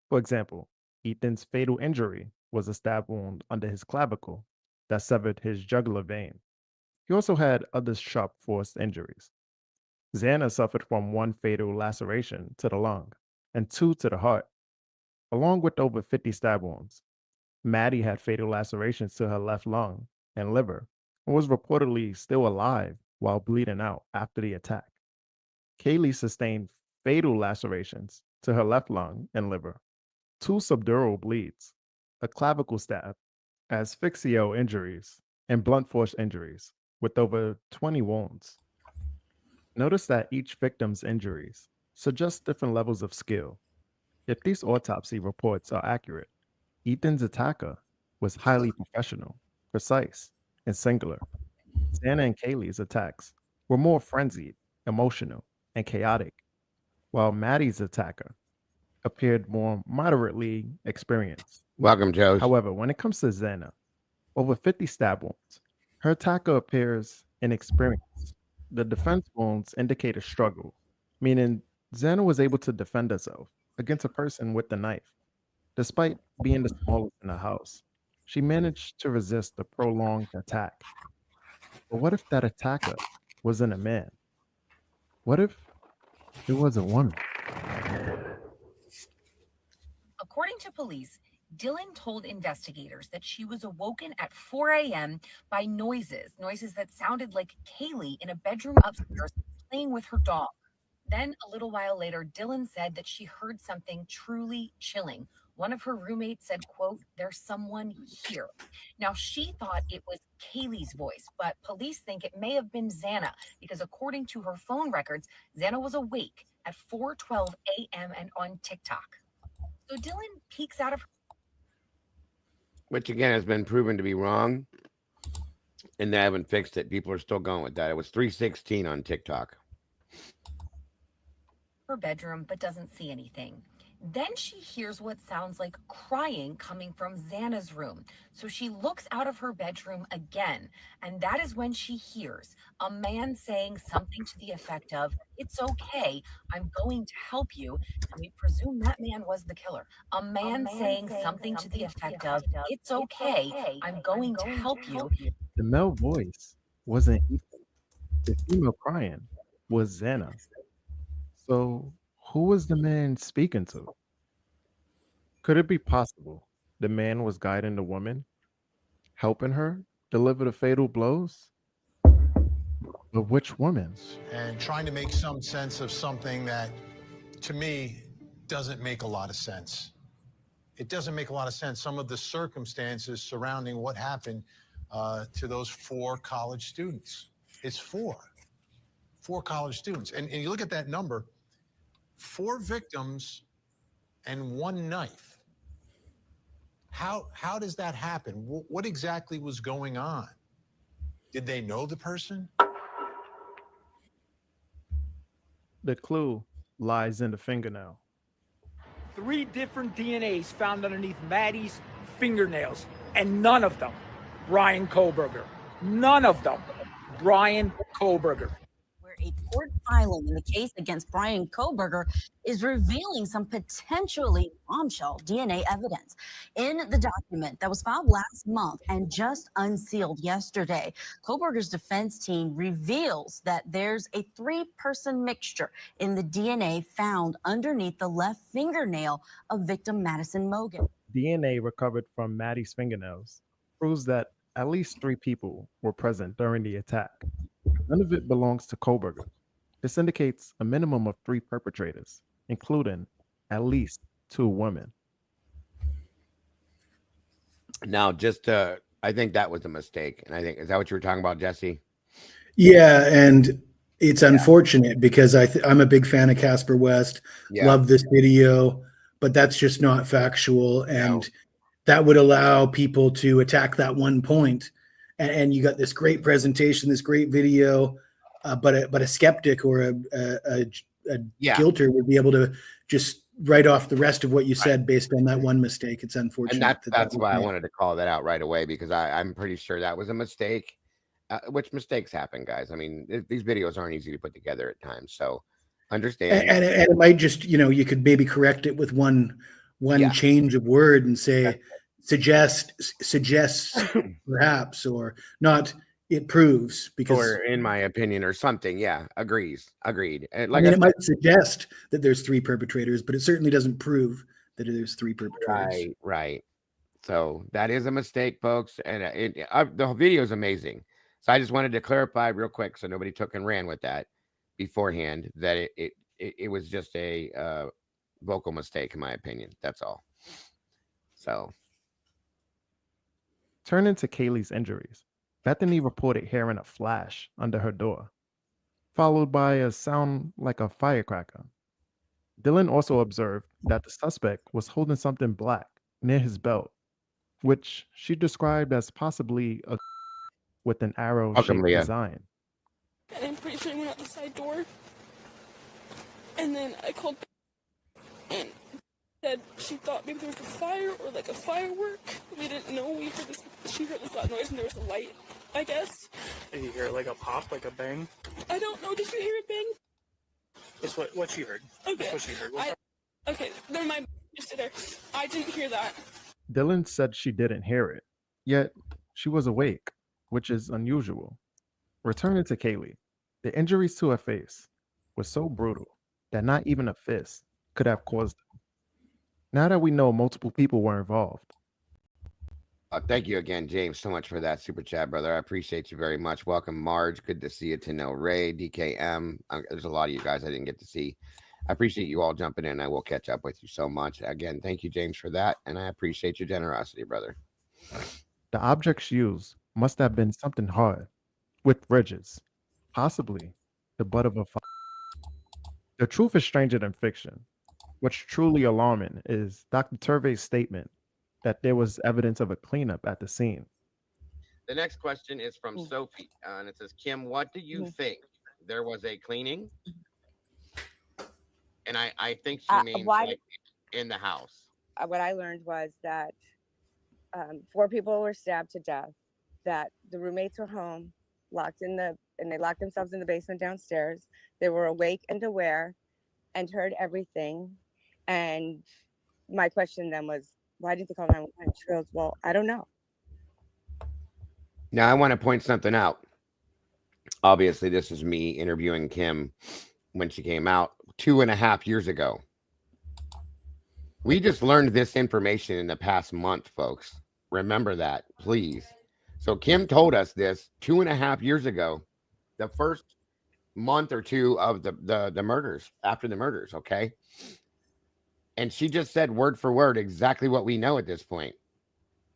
For example, Ethan's fatal injury was a stab wound under his clavicle that severed his jugular vein. He also had other sharp force injuries. Xana suffered from 1 fatal laceration to the lung and 2 to the heart, along with over 50 stab wounds. Maddie had fatal lacerations to her left lung and liver and was reportedly still alive while bleeding out after the attack. Kaylee sustained fatal lacerations to her left lung and liver, 2 subdural bleeds, a clavicle stab, asphyxio injuries, and blunt force injuries, with over 20 wounds. Notice that each victim's injuries suggest different levels of skill. If these autopsy reports are accurate, Ethan's attacker was highly professional, precise, and singular. Xana and Kaylee's attacks were more frenzied, emotional, and chaotic, while Maddie's attacker appeared more moderately experienced. Welcome, Joe. However, when it comes to Xana, over 50 stab wounds, her attacker appears inexperienced. The defense wounds indicate a struggle, meaning Xana was able to defend herself against a person with the knife. Despite being the smallest in the house, she managed to resist the prolonged attack. But what if that attacker wasn't a man? What if it was a woman? According to police, Dylan told investigators that she was awoken at 4 a.m. by noises that sounded like Kaylee in a bedroom upstairs playing with her dog. Then, a little while later, Dylan said that she heard something truly chilling. One of her roommates said, quote, "There's someone here." Now, she thought it was Kaylee's voice, but police think it may have been Xana because according to her phone records, Xana was awake at 4:12 a.m. and on TikTok. So Dylan peeks out of, Which again has been proven to be wrong, and they haven't fixed it. People are still going with that. It was 3:16 on TikTok. her bedroom but doesn't see anything. Then she hears what sounds like crying coming from Xana's room. So she looks out of her bedroom again, and that is when she hears a man saying something to the effect of, "It's okay, I'm going to help you." And we presume that man was the killer. A man saying something to the effect of, "It's okay, I'm going to help you." The male voice wasn't Ethan. The female crying was Xana. So, who was the man speaking to? Could it be possible the man was guiding the woman, helping her deliver the fatal blows? But which woman? And trying to make some sense of something that, to me, doesn't make a lot of sense. It doesn't make a lot of sense. Some of the circumstances surrounding what happened to those 4 college students. It's 4 college students. And you look at that number, 4 victims and 1 knife. How does that happen? What exactly was going on? Did they know the person? The clue lies in the fingernail. 3 different DNAs found underneath Maddie's fingernails, and none of them Brian Kohlberger. None of them Brian Kohlberger. a court filing in the case against Brian Kohberger is revealing some potentially bombshell DNA evidence. In the document that was filed last month and just unsealed yesterday, Kohberger's defense team reveals that there's a 3-person mixture in the DNA found underneath the left fingernail of victim Madison Mogan. DNA recovered from Maddie's fingernails proves that at least 3 people were present during the attack. None of it belongs to Kohberger. This indicates a minimum of 3 perpetrators, including at least 2 women. Now, I think that was a mistake. And I think, is that what you were talking about, Jesse? Yeah, and it's unfortunate because I'm a big fan of Casper West. Yeah. Love this video, but that's just not factual, and that would allow people to attack that one point. And you got this great presentation, this great video, but a skeptic or a guilter would be able to just write off the rest of what you said based on that one mistake. It's unfortunate. And that's why I wanted to call that out right away, because I'm pretty sure that was a mistake. Which mistakes happen, guys. I mean, these videos aren't easy to put together at times, so understand. And it might just, you could maybe correct it with one change of word and say suggests perhaps, or not, it proves, because, or in my opinion, or something. Yeah, agreed. And like, it might suggest that there's 3 perpetrators, but it certainly doesn't prove that there's 3 perpetrators. Right. So that is a mistake, folks, and the video is amazing. So I just wanted to clarify real quick, so nobody took and ran with that beforehand, that it was just a vocal mistake, in my opinion. That's all. So, turning to Kaylee's injuries, Bethany reported hearing a flash under her door, followed by a sound like a firecracker. Dylan also observed that the suspect was holding something black near his belt, which she described as possibly a with an arrow-shaped design. And I'm pretty sure I went out the side door. And then I called and said she thought maybe there was a fire or like a firework. We didn't know. She heard this loud noise and there was a light, I guess. Did you hear like a pop, like a bang? I don't know. Did you hear it bang? That's what she heard. Okay. That's what she heard. Okay, never mind. Just sit there. I didn't hear that. Dylan said she didn't hear it, yet she was awake, which is unusual. Returning to Kaylee, the injuries to her face were so brutal that not even a fist could have caused them. Now that we know multiple people were involved. Thank you again, James, so much for that super chat, brother. I appreciate you very much. Welcome, Marge. Good to see you. To know Ray, DKM. There's a lot of you guys I didn't get to see. I appreciate you all jumping in. I will catch up with you so much. Again, thank you, James, for that. And I appreciate your generosity, brother. The objects used must have been something hard, with ridges, possibly the butt of a fire. The truth is stranger than fiction. What's truly alarming is Dr. Turvey's statement that there was evidence of a cleanup at the scene. The next question is from Sophie, and it says, Kim, what do you think? There was a cleaning? And I think she means like in the house. What I learned was that 4 people were stabbed to death, that the roommates were home, and they locked themselves in the basement downstairs. They were awake and aware and heard everything. And my question then was, why did they call 911? She goes, well, I don't know. Now, I want to point something out. Obviously, this is me interviewing Kim when she came out 2.5 years ago. We just learned this information in the past month, folks. Remember that, please. So Kim told us this 2.5 years ago, the first month or two of the murders, after the murders, okay? And she just said word for word exactly what we know at this point.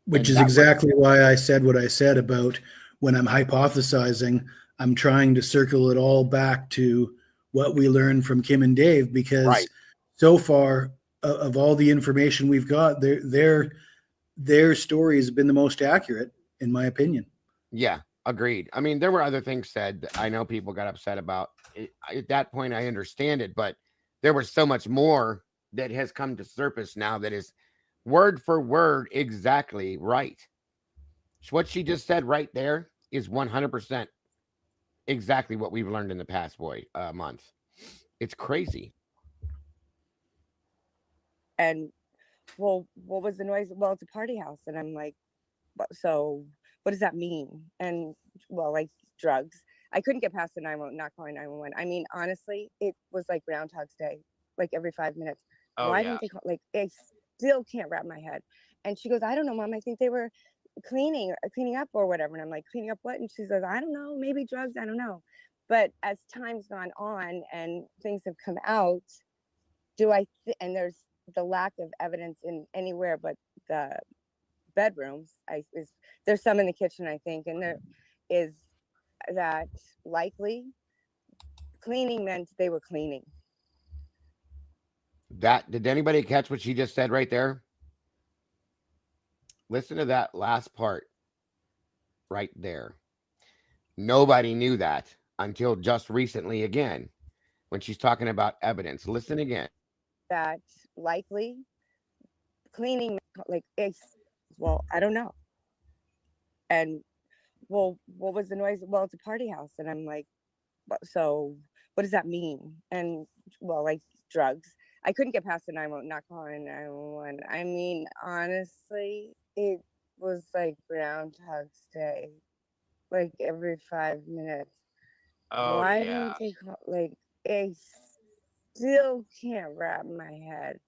Which is exactly why I said what I said about when I'm hypothesizing, I'm trying to circle it all back to what we learned from Kim and Dave, because so far of all the information we've got, their story has been the most accurate, in my opinion. Yeah, agreed. I mean, there were other things said that I know people got upset about. At that point, I understand it, but there was so much more that has come to surface now that is word for word exactly right. So what she just said right there is 100%. exactly what we've learned in the past month. It's crazy. And well, what was the noise? Well, it's a party house. And I'm like, so what does that mean? And well, like drugs. I couldn't get past the 911, not calling 911. I mean, honestly, it was like Groundhog's Day, like every 5 minutes. Oh, Why yeah. didn't they call? Like, I still can't wrap my head. And she goes, I don't know, Mom. I think they were cleaning up or whatever. And I'm like, cleaning up what? And she says, I don't know, maybe drugs. I don't know. But as time's gone on and things have come out, and there's the lack of evidence in anywhere but the bedrooms. There's some in the kitchen, I think, and there is that likely cleaning meant they were cleaning. Did anybody catch what she just said right there? Listen to that last part right there. Nobody knew that until just recently again, when she's talking about evidence. Listen again. That likely cleaning, like, well, I don't know. And well, what was the noise? Well, it's a party house. And I'm like, so what does that mean? And well, like drugs. I couldn't get past the 911, not calling 911. I mean, honestly, it was like Groundhog's Day, like every 5 minutes. Oh, Why yeah. didn't they call? Like, I still can't wrap my head.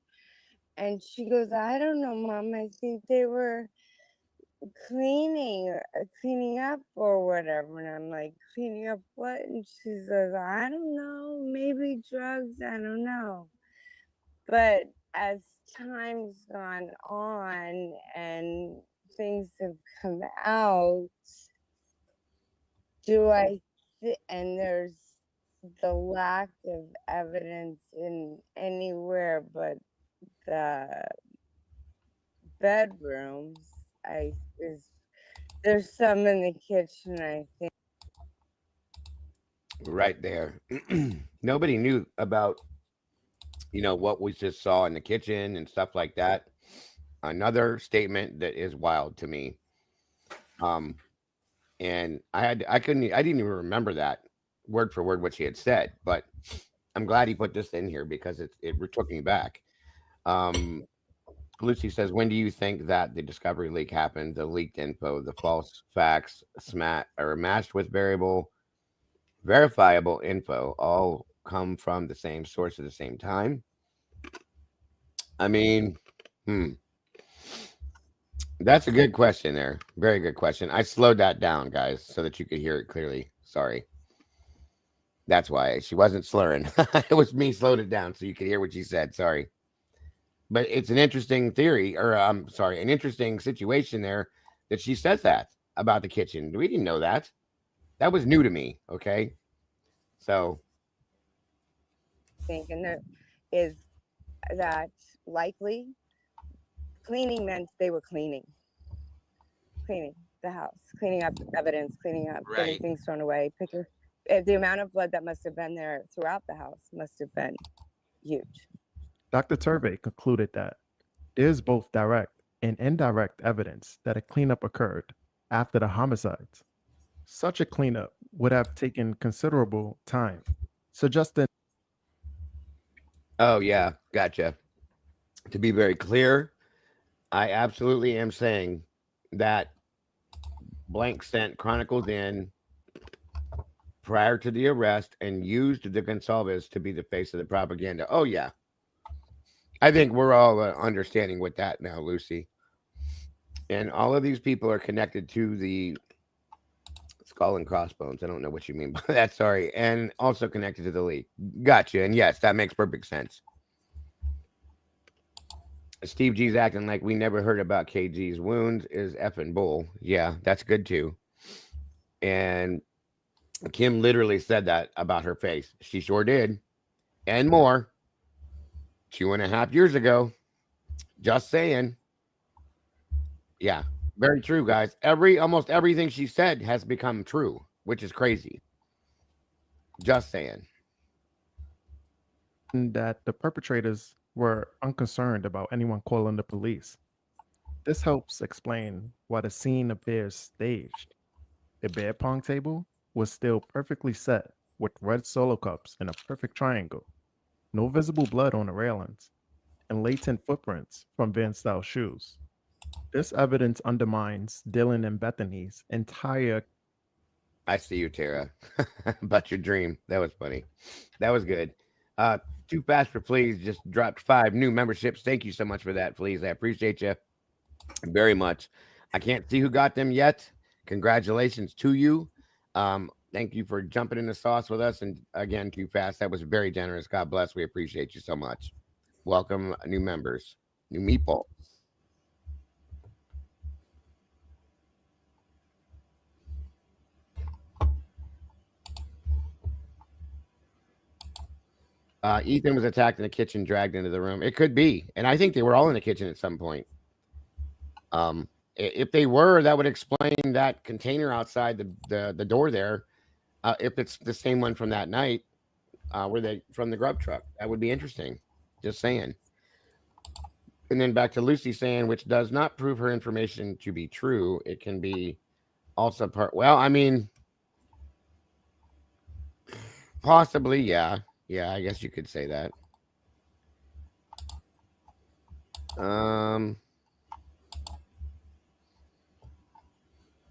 And she goes, I don't know, Mom. I think they were cleaning up or whatever. And I'm like, cleaning up what? And she says, I don't know, maybe drugs, I don't know. But as time's gone on and things have come out, and there's the lack of evidence in anywhere but the bedrooms. There's some in the kitchen, I think. Right there. Nobody knew about, what we just saw in the kitchen and stuff like that. Another statement that is wild to me. And I didn't even remember that word for word what she had said, but I'm glad he put this in here because it took me back. Lucy says, when do you think that the discovery leak happened? The leaked info, the false facts, matched with verifiable info, all come from the same source at the same time. I mean, that's a good question there. Very good question. I slowed that down, guys, so that you could hear it clearly. Sorry. That's why she wasn't slurring. It was me slowed it down so you could hear what she said. Sorry. But it's an interesting theory, or I'm sorry, an interesting situation there that she says that about the kitchen. We didn't know that. That was new to me. Okay. So. And there is that likely cleaning meant they were cleaning the house, cleaning up evidence, getting things thrown away. The amount of blood that must have been there throughout the house must have been huge. Dr. Turvey concluded that there is both direct and indirect evidence that a cleanup occurred after the homicides. Such a cleanup would have taken considerable time, suggesting. Oh, yeah. Gotcha. To be very clear, I absolutely am saying that Blank sent Chronicles in prior to the arrest and used the Gonsalves to be the face of the propaganda. Oh, yeah. I think we're all understanding with that now, Lucy. And all of these people are connected to the skull and crossbones. I don't know what you mean by that. Sorry. And also connected to the leak. Gotcha. And yes, that makes perfect sense. Steve G's acting like we never heard about KG's wounds is effing bull. Yeah, that's good too. And Kim literally said that about her face. She sure did. And more. 2.5 years ago. Just saying. Yeah, very true, guys. Almost everything she said has become true, which is crazy. Just saying. That the perpetrators were unconcerned about anyone calling the police. This helps explain why the scene appears staged. A beer pong table, was still perfectly set with red solo cups in a perfect triangle, no visible blood on the railings, and latent footprints from Van-style shoes. This evidence undermines Dylan and Bethany's entire. I see you, Tara. About your dream. That was funny. That was good. Too Fast for Please just dropped 5 new memberships. Thank you so much for that, please. I appreciate you very much. I can't see who got them yet. Congratulations to you. Thank you for jumping in the sauce with us. And again, Too Fast, that was very generous. God bless. We appreciate you so much. Welcome, new members, new meatball. Ethan was attacked in the kitchen, dragged into the room. It could be, and I think they were all in the kitchen at some point. If they were, that would explain that container outside the door there. If it's the same one from that night, where they from the grub truck, that would be interesting. Just saying. And then back to Lucy saying, which does not prove her information to be true. It can be also part. Well, I mean, possibly, yeah. Yeah, I guess you could say that.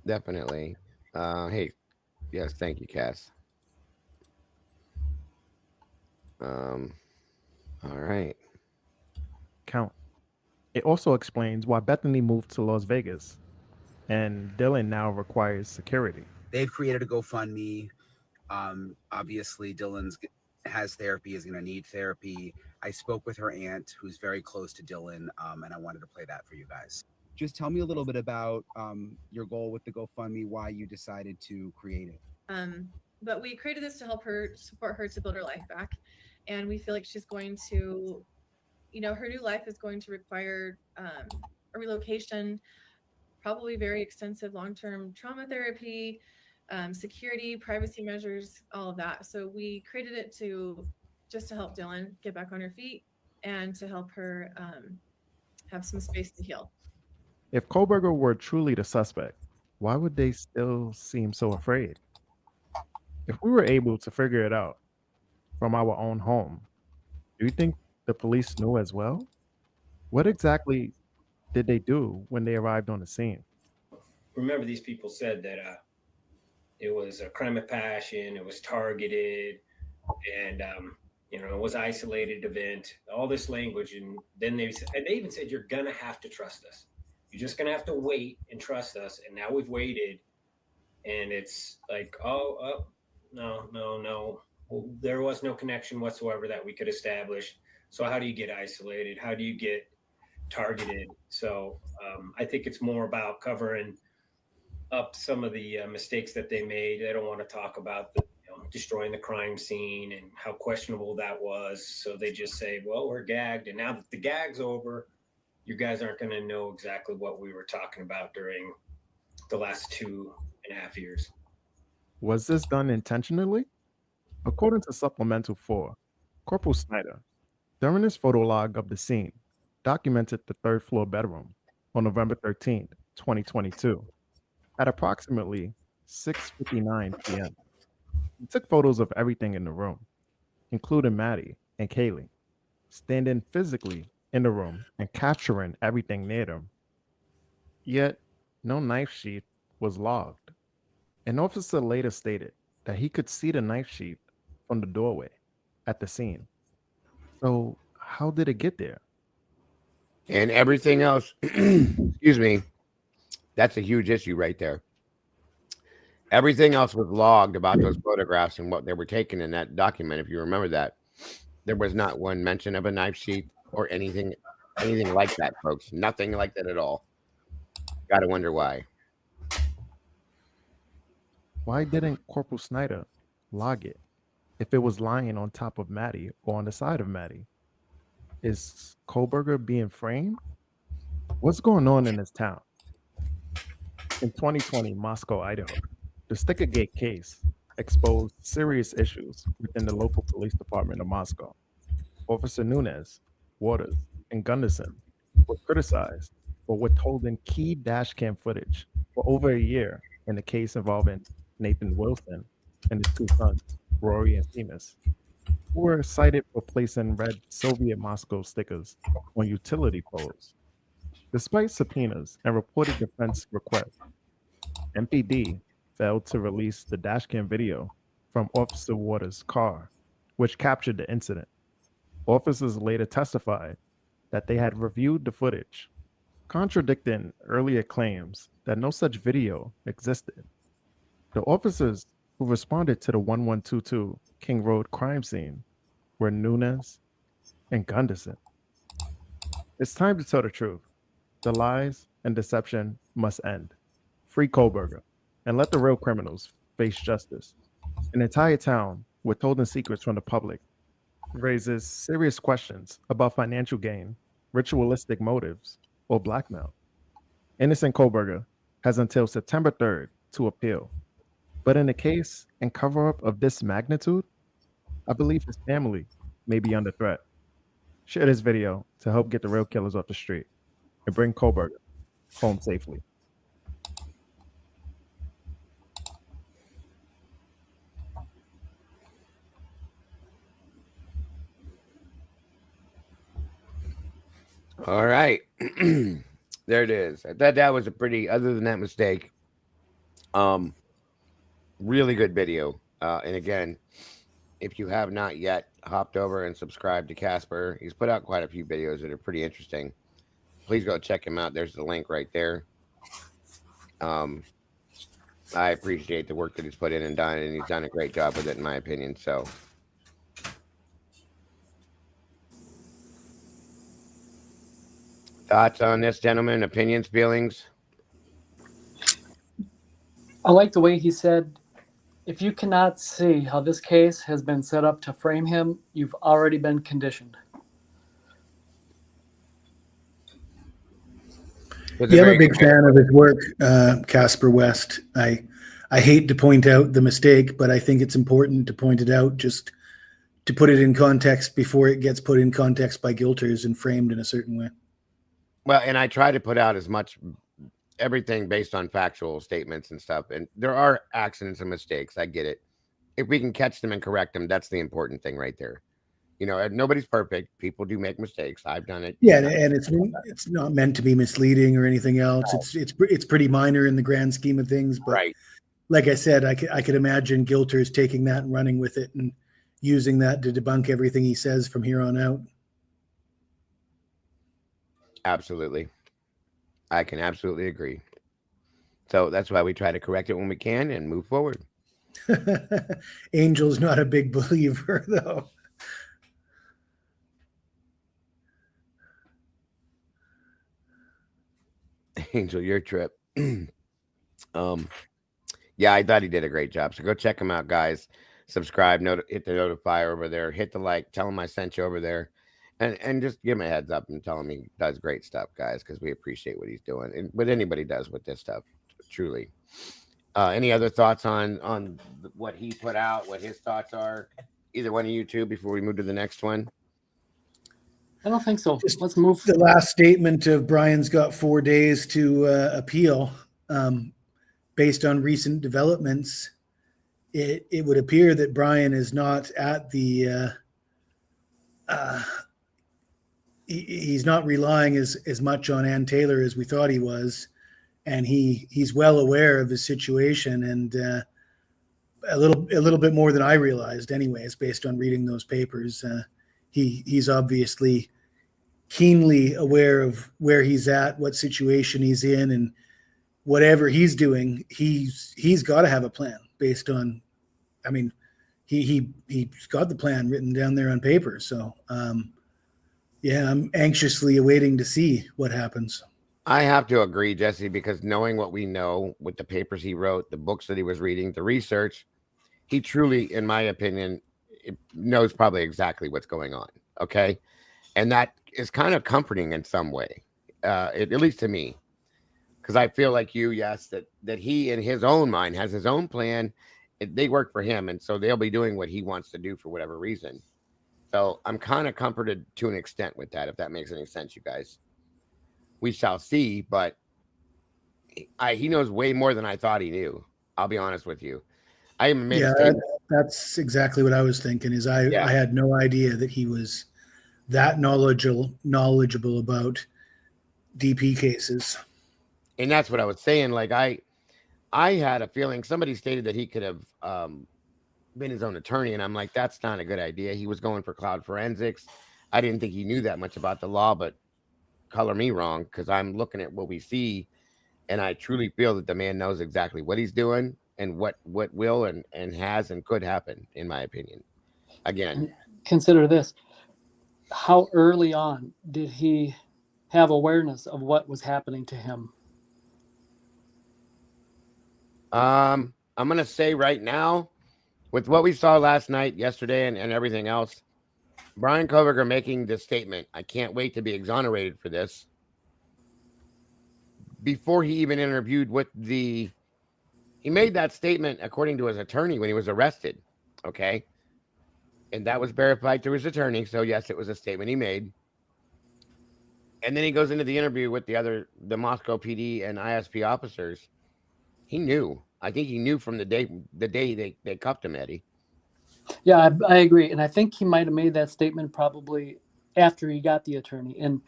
Definitely. Hey, yes, thank you, Cass. All right. Count. It also explains why Bethany moved to Las Vegas, and Dylan now requires security. They've created a GoFundMe. Obviously, has therapy, is going to need therapy. I spoke with her aunt, who's very close to Dylan, and I wanted to play that for you guys. Just tell me a little bit about your goal with the GoFundMe, why you decided to create it. But we created this to help her, support her to build her life back. And we feel like she's going to, her new life is going to require a relocation, probably very extensive long-term trauma therapy, security, privacy measures, all of that. So we created it just to help Dylan get back on her feet and to help her have some space to heal. If Kohlberger were truly the suspect, why would they still seem so afraid? If we were able to figure it out from our own home, do you think the police knew as well? What exactly did they do when they arrived on the scene? Remember, these people said that it was a crime of passion, it was targeted, and it was isolated event, all this language. And then they even said, you're gonna have to trust us. You're just gonna have to wait and trust us. And now we've waited, and it's like, no. Well, there was no connection whatsoever that we could establish. So how do you get isolated? How do you get targeted? So I think it's more about covering up some of the mistakes that they made. They don't want to talk about destroying the crime scene and how questionable that was. So they just say, well, we're gagged. And now that the gag's over, you guys aren't going to know exactly what we were talking about during the last 2.5 years. Was this done intentionally? According to Supplemental 4, Corporal Snyder, during his photo log of the scene, documented the third floor bedroom on November 13th, 2022, at approximately 6:59 p.m. He took photos of everything in the room, including Maddie and Kaylee, standing physically in the room and capturing everything near them. Yet, no knife sheath was logged. An officer later stated that he could see the knife sheath from the doorway at the scene. So, how did it get there? And everything else, excuse me, that's a huge issue right there. Everything else was logged about those photographs and what they were taken in that document. If you remember that, there was not one mention of a knife sheath or anything like that, folks. Nothing like that at all. Gotta wonder why. Why didn't Corporal Snyder log it if it was lying on top of Maddie or on the side of Maddie? Is Kohlberger being framed? What's going on in this town? In 2020, Moscow, Idaho, the Stickergate case exposed serious issues within the local police department of Moscow. Officer Nunez, Waters, and Gunderson were criticized for withholding key dash cam footage for over a year in the case involving Nathan Wilson, and his 2 sons, Rory and Seamus, who were cited for placing red Soviet Moscow stickers on utility poles. Despite subpoenas and reported defense requests, MPD failed to release the dashcam video from Officer Waters' car, which captured the incident. Officers later testified that they had reviewed the footage, contradicting earlier claims that no such video existed. The officers who responded to the 1122 King Road crime scene were Nunes and Gunderson. It's time to tell the truth. The lies and deception must end. Free Kohlberger and let the real criminals face justice. An entire town withholding secrets from the public raises serious questions about financial gain, ritualistic motives, or blackmail. Innocent Kohlberger has until September 3rd to appeal. But in a case and cover-up of this magnitude, I believe his family may be under threat. Share this video to help get the real killers off the street and bring Kohlberger home safely. All right. There it is. I thought that was a pretty, other than that mistake, really good video. And again, if you have not yet hopped over and subscribed to Casper, he's put out quite a few videos that are pretty interesting. Please go check him out. There's the link right there. I appreciate the work that he's put in and done, and he's done a great job with it, in my opinion. So, thoughts on this, gentlemen? Opinions, feelings? I like the way he said, if you cannot see how this case has been set up to frame him, you've already been conditioned. Yeah, I'm a big fan of his work, Casper West. I hate to point out the mistake, but I think it's important to point it out just to put it in context before it gets put in context by guilters and framed in a certain way. Well, and I try to put out as much everything based on factual statements and stuff. And there are accidents and mistakes. I get it. If we can catch them and correct them, that's the important thing right there. You know, nobody's perfect. People do make mistakes. I've done it. Yeah, and it's not meant to be misleading or anything else. No. It's pretty minor in the grand scheme of things. But right. Like I said, I could imagine guilters taking that and running with it and using that to debunk everything he says from here on out. Absolutely. I can absolutely agree. So that's why we try to correct it when we can and move forward. Angel's not a big believer, though. Angel, your trip. Yeah, I thought he did a great job. So go check him out, guys. Subscribe, hit the notifier over there, hit the like, tell him I sent you over there, and just give him a heads up and tell him he does great stuff, guys, because we appreciate what he's doing and what anybody does with this stuff, truly. Any other thoughts on what he put out, what his thoughts are? Either one of you two before we move to the next one. I don't think so. Let's move. The last statement of Brian's got 4 days to appeal. Based on recent developments, it would appear that Brian is not at the he's not relying as much on Ann Taylor as we thought he was, and he's well aware of his situation, and a little bit more than I realized, anyways, based on reading those papers. He's obviously keenly aware of where he's at, what situation he's in, and whatever he's doing, he's got to have a plan based on. I mean, he's got the plan written down there on paper. So, yeah, I'm anxiously awaiting to see what happens. I have to agree, Jesse, because knowing what we know with the papers he wrote, the books that he was reading, the research, he truly, in my opinion, knows probably exactly what's going on. Okay. And that is kind of comforting in some way, at least to me, because I feel like you, yes, that he in his own mind has his own plan. They work for him. And so they'll be doing what he wants to do for whatever reason. So I'm kind of comforted to an extent with that, if that makes any sense, you guys. We shall see, but he knows way more than I thought he knew. I'll be honest with you. I even made Yeah, a statement. that's exactly what I was thinking. Is I had no idea that he was that knowledgeable about DP cases. And that's what I was saying. Like I had a feeling somebody stated that he could have been his own attorney, and I'm like, that's not a good idea. He was going for cloud forensics. I didn't think he knew that much about the law, but color me wrong, because I'm looking at what we see, and I truly feel that the man knows exactly what he's doing and what will and has and could happen, in my opinion. Again, Consider this. How early on did he have awareness of what was happening to him? I'm gonna say right now, with what we saw last night, yesterday, and everything else, Brian Koberger making this statement, I can't wait to be exonerated for this, before he even interviewed with he made that statement according to his attorney when he was arrested. Okay. And that was verified through his attorney. So yes, it was a statement he made. And then he goes into the interview with the Moscow PD and ISP officers. He knew. I think he knew from the day they cuffed him, Eddie. Yeah, I agree. And I think he might have made that statement probably after he got the attorney, and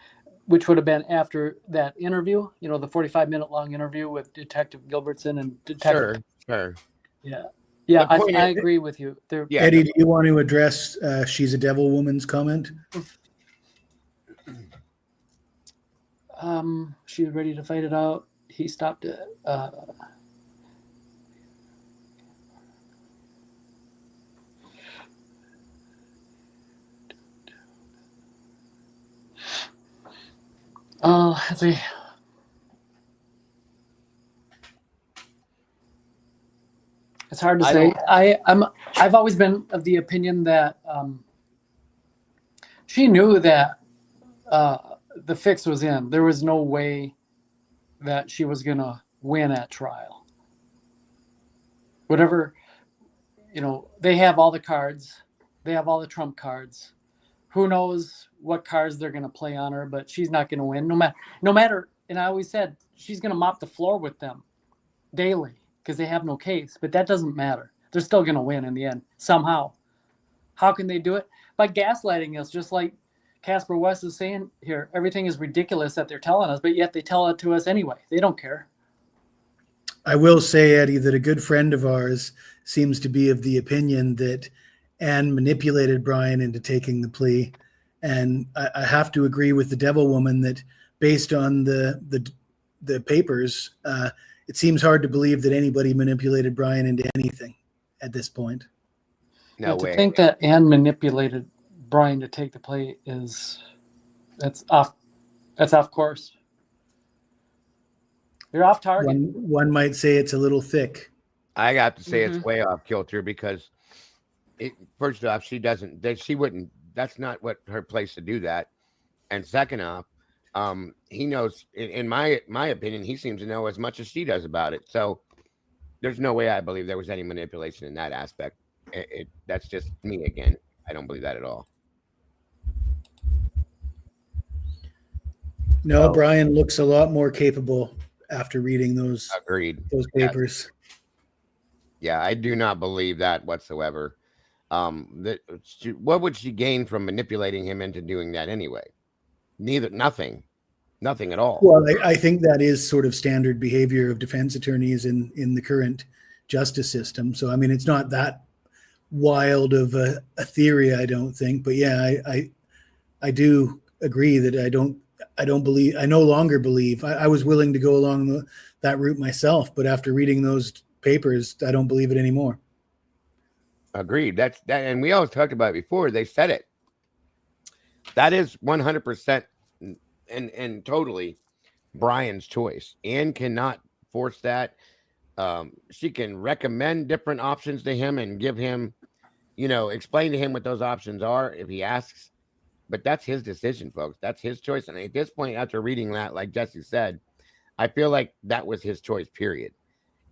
which would have been after that interview, the 45-minute long interview with Detective Gilbertson and Detective. Sure. Yeah. Yeah, I agree with you. Eddie, do you want to address she's a devil woman's comment? She was ready to fight it out. He stopped it. Let's see. It's hard to say. I've always been of the opinion that she knew that the fix was in. There was no way that she was gonna win at trial. Whatever, they have all the cards. They have all the trump cards. Who knows what cards they're gonna play on her? But she's not gonna win, no matter. And I always said she's gonna mop the floor with them daily because they have no case. But that doesn't matter. They're still gonna win in the end somehow. How can they do it? By gaslighting us, just like Casper West is saying here. Everything is ridiculous that they're telling us, but yet they tell it to us anyway. They don't care. I will say, Eddie, that a good friend of ours seems to be of the opinion that Anne manipulated Brian into taking the plea. And I have to agree with the devil woman that based on the papers, it seems hard to believe that anybody manipulated Brian into anything at this point. No way. To think that Anne manipulated Brian to take the plea that's off course. You're off target. One might say it's a little thick. I got to say it's way off kilter because first off, that's not what her place to do that. And second off, he knows, in my opinion, he seems to know as much as she does about it. So there's no way I believe there was any manipulation in that aspect. That's just me again. I don't believe that at all. No, Brian looks a lot more capable after reading those papers. Yeah, I do not believe that whatsoever. What would she gain from manipulating him into doing that anyway? Nothing at all. Well, I think that is sort of standard behavior of defense attorneys in the current justice system. So, I mean, it's not that wild of a theory, I don't think. But yeah, I do agree that I no longer believe. I was willing to go along that route myself, but after reading those papers, I don't believe it anymore. Agreed. That, and we always talked about it before. They said it. That is 100% and totally Brian's choice. Anne cannot force that. She can recommend different options to him and give him, explain to him what those options are if he asks. But that's his decision, folks. That's his choice. And at this point, after reading that, like Jesse said, I feel like that was his choice, period.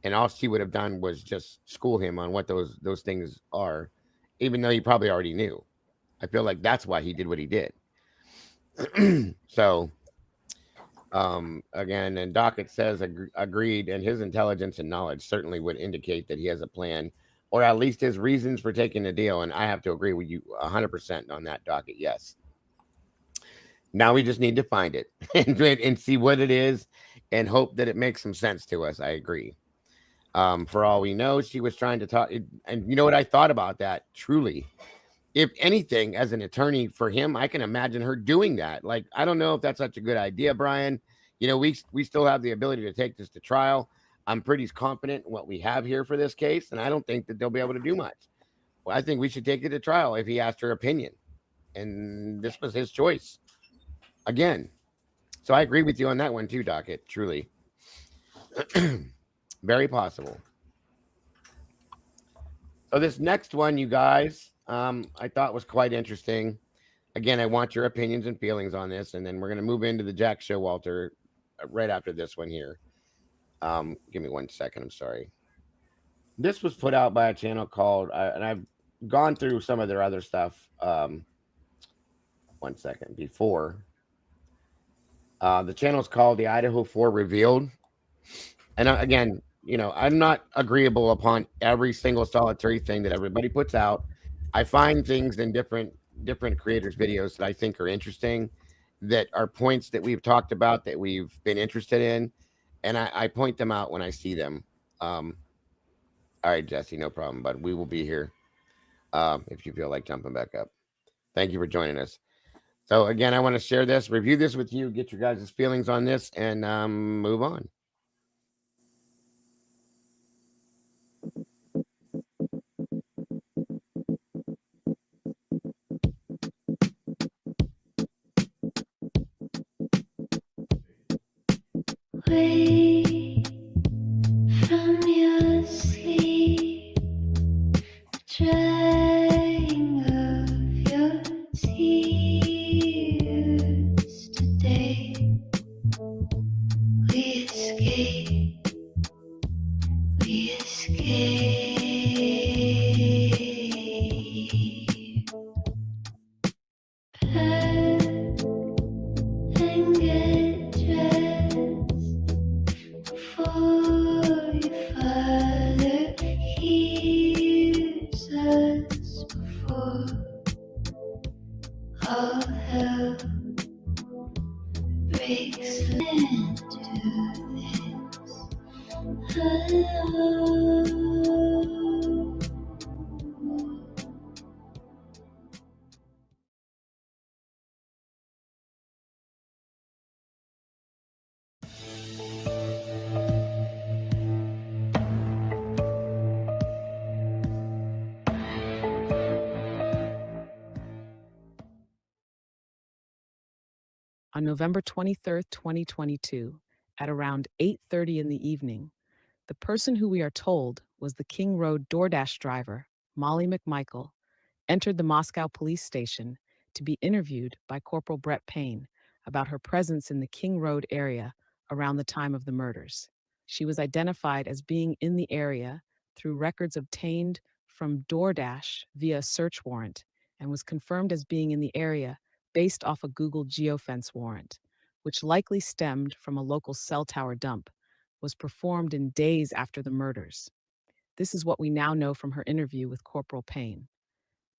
And all she would have done was just school him on what those things are, even though he probably already knew. I feel like that's why he did what he did. So, again, and Dockett says agreed, and his intelligence and knowledge certainly would indicate that he has a plan or at least his reasons for taking the deal. And I have to agree with you 100% on that, Docket. Yes. Now we just need to find it and see what it is and hope that it makes some sense to us. I agree. For all we know, she was trying to talk. And you know what I thought about that? Truly, if anything, as an attorney for him, I can imagine her doing that. Like, I don't know if that's such a good idea, Brian. You know, we still have the ability to take this to trial. I'm pretty confident in what we have here for this case, and I don't think that they'll be able to do much. Well, I think we should take it to trial if he asked her opinion. And this was his choice. Again. So I agree with you on that one too, Docket. Truly. Very possible. So this next one, you guys, I thought was quite interesting. Again, I want your opinions and feelings on this, and then we're going to move into the Jack Showalter right after this one here. Give me 1 second. I'm sorry. This was put out by a channel called, and I've gone through some of their other stuff. 1 second before. The channel is called the Idaho 4 Revealed. And again, you know, I'm not agreeable upon every single solitary thing that everybody puts out. I find things in different creators' videos that I think are interesting, that are points that we've talked about that we've been interested in, and I point them out when I see them. All right, Jesse, no problem, bud. We will be here if you feel like jumping back up. Thank you for joining us. So again, I want to share this, review this with you, get your guys' feelings on this, and move on. Wake from your sleep, drying of your tears today. We escape, we escape. Pack and get dressed before your father hears us, before all hell breaks into this alone. On November 23rd, 2022, at around 8:30 in the evening, the person who we are told was the King Road DoorDash driver, Molly McMichael, entered the Moscow police station to be interviewed by Corporal Brett Payne about her presence in the King Road area around the time of the murders. She was identified as being in the area through records obtained from DoorDash via a search warrant and was confirmed as being in the area based off a Google geofence warrant, which likely stemmed from a local cell tower dump, was performed in days after the murders. This is what we now know from her interview with Corporal Payne.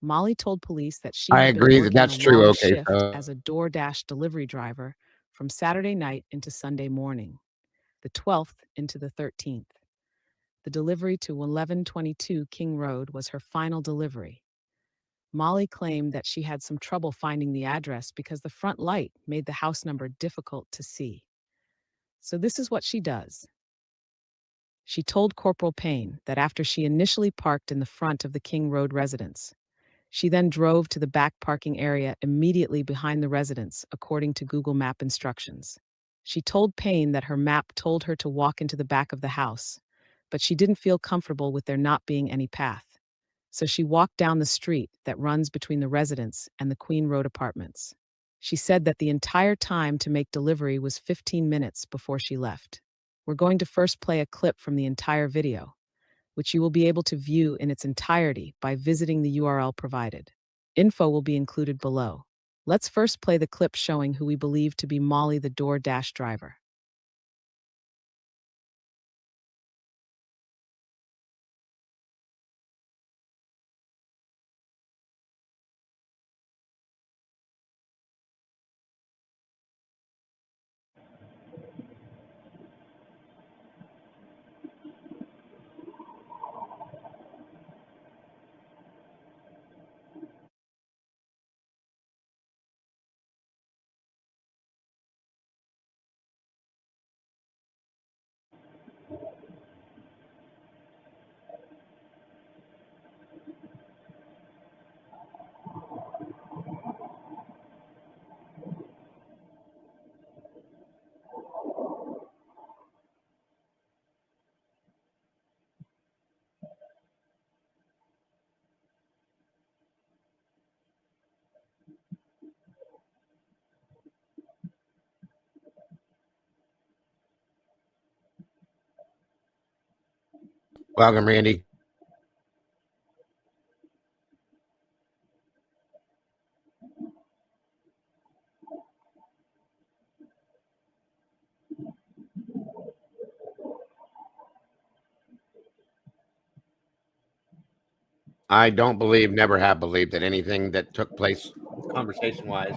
Molly told police that she I had been agree that working that's a true. long Okay, shift so as a DoorDash delivery driver from Saturday night into Sunday morning, the 12th into the 13th. The delivery to 1122 King Road was her final delivery. Molly claimed that she had some trouble finding the address because the front light made the house number difficult to see. So this is what she does. She told Corporal Payne that after she initially parked in the front of the King Road residence, she then drove to the back parking area immediately behind the residence, according to Google Map instructions. She told Payne that her map told her to walk into the back of the house, but she didn't feel comfortable with there not being any path. So she walked down the street that runs between the residence and the Queen Road apartments. She said that the entire time to make delivery was 15 minutes before she left. We're going to first play a clip from the entire video, which you will be able to view in its entirety by visiting the URL provided. Info will be included below. Let's first play the clip showing who we believe to be Molly the DoorDash driver. Welcome, Randy. I don't believe, never have believed that anything that took place conversation-wise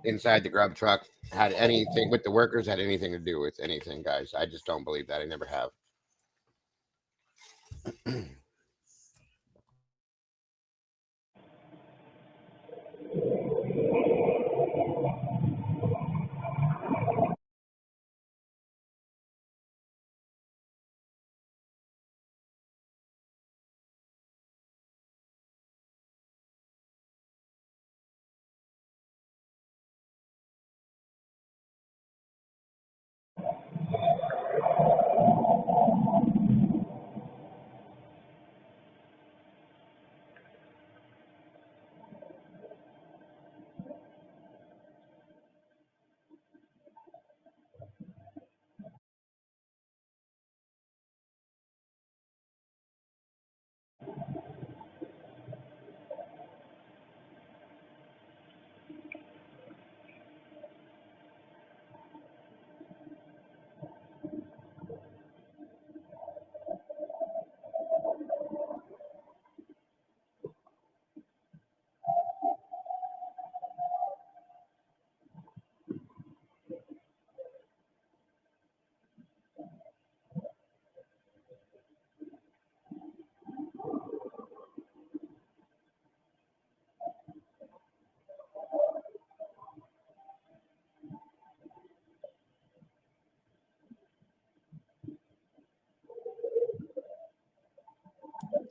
inside the grub truck had anything with the workers, had anything to do with anything, guys. I just don't believe that. I never have.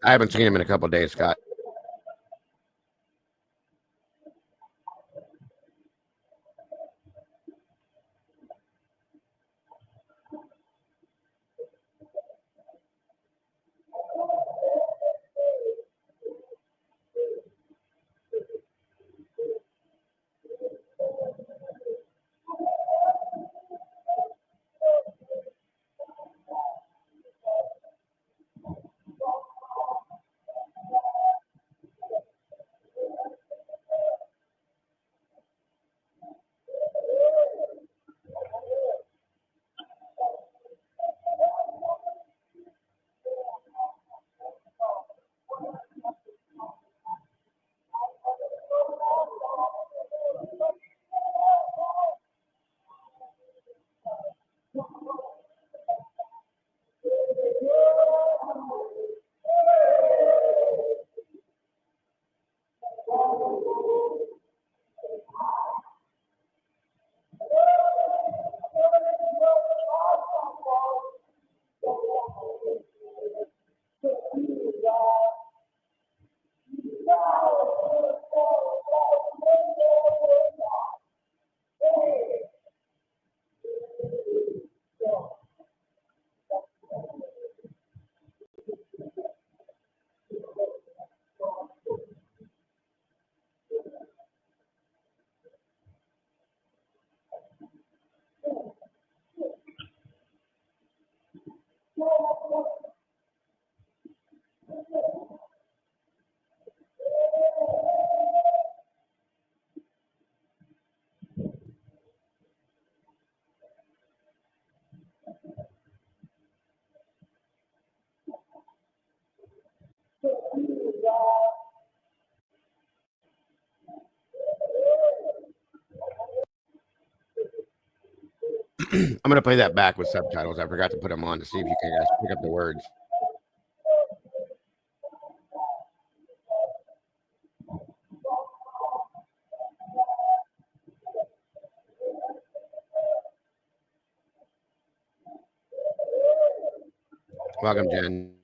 I haven't seen him in a couple of days, Scott. I'm going to play that back with subtitles. I forgot to put them on to see if you can guys pick up the words. Welcome, Jen.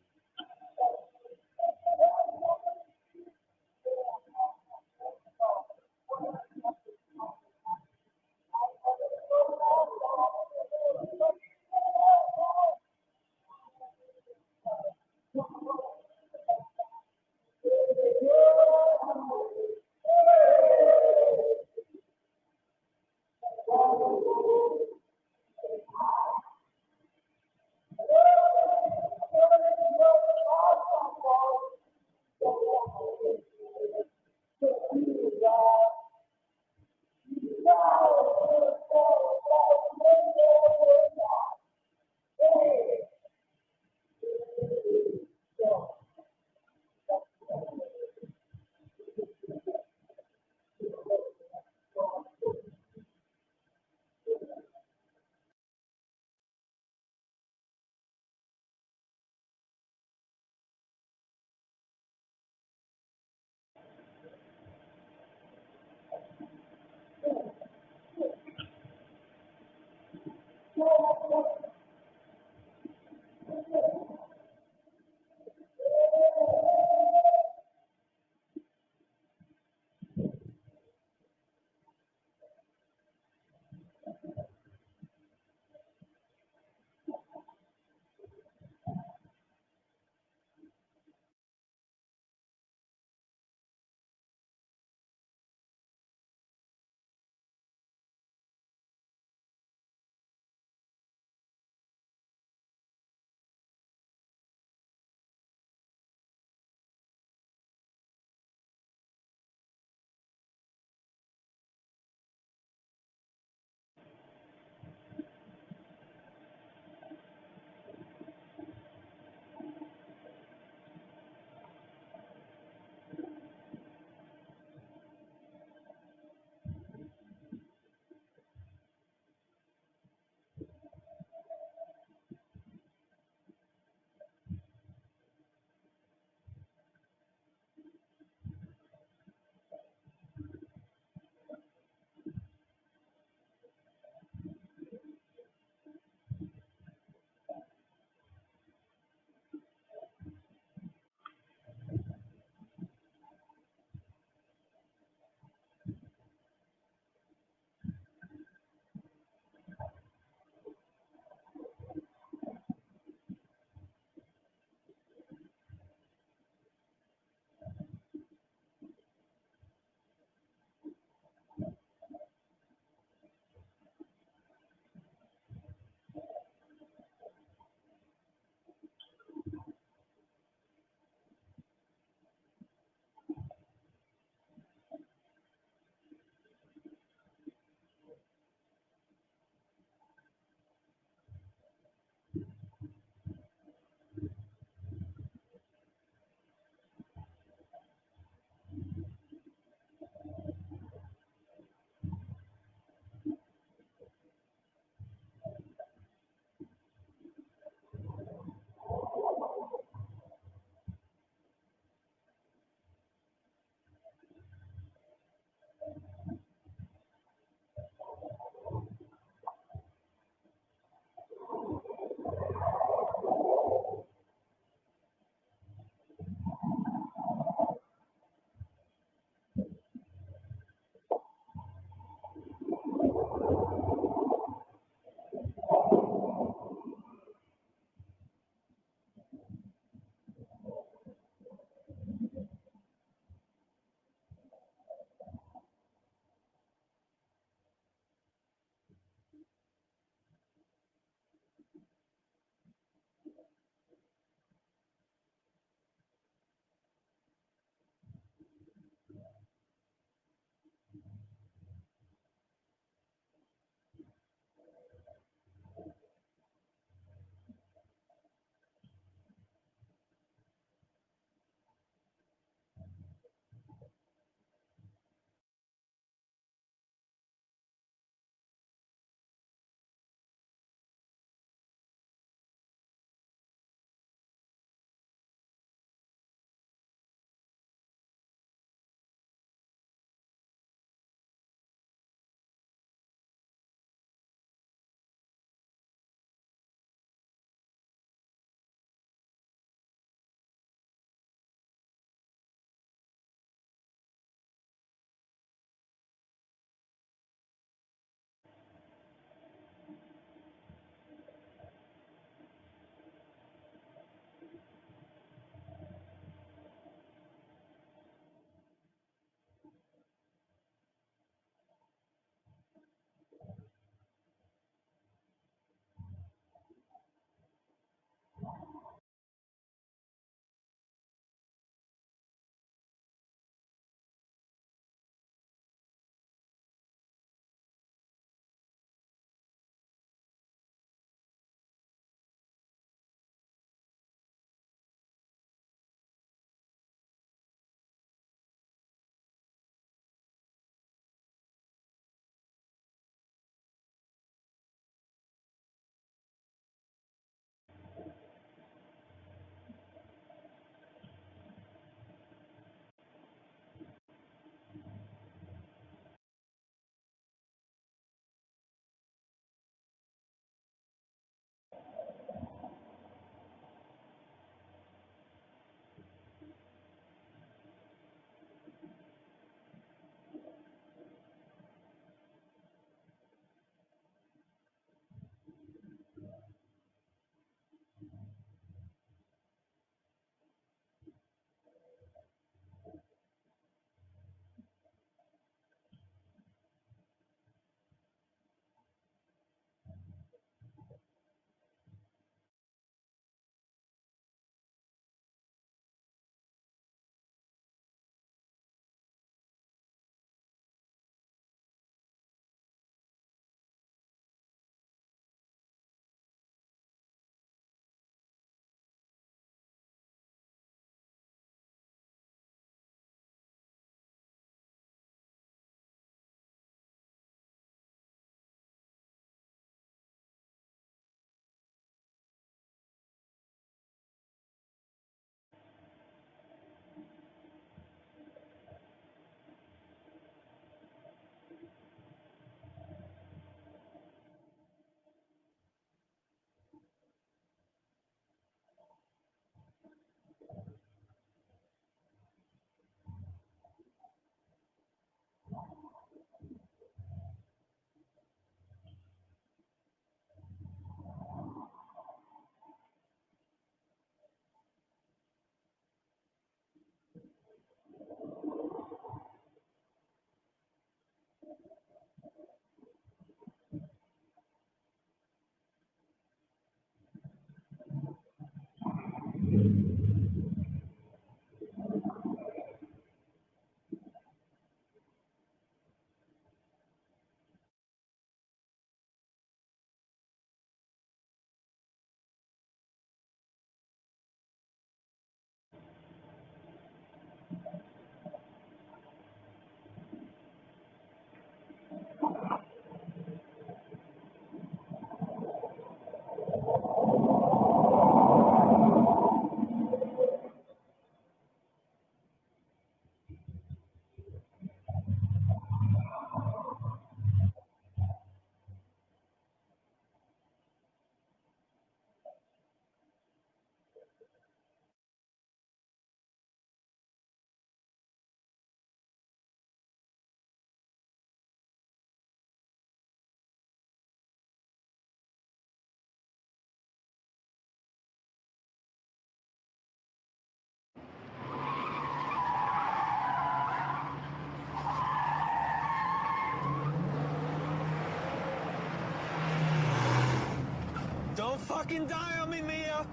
fucking die on me, Mia!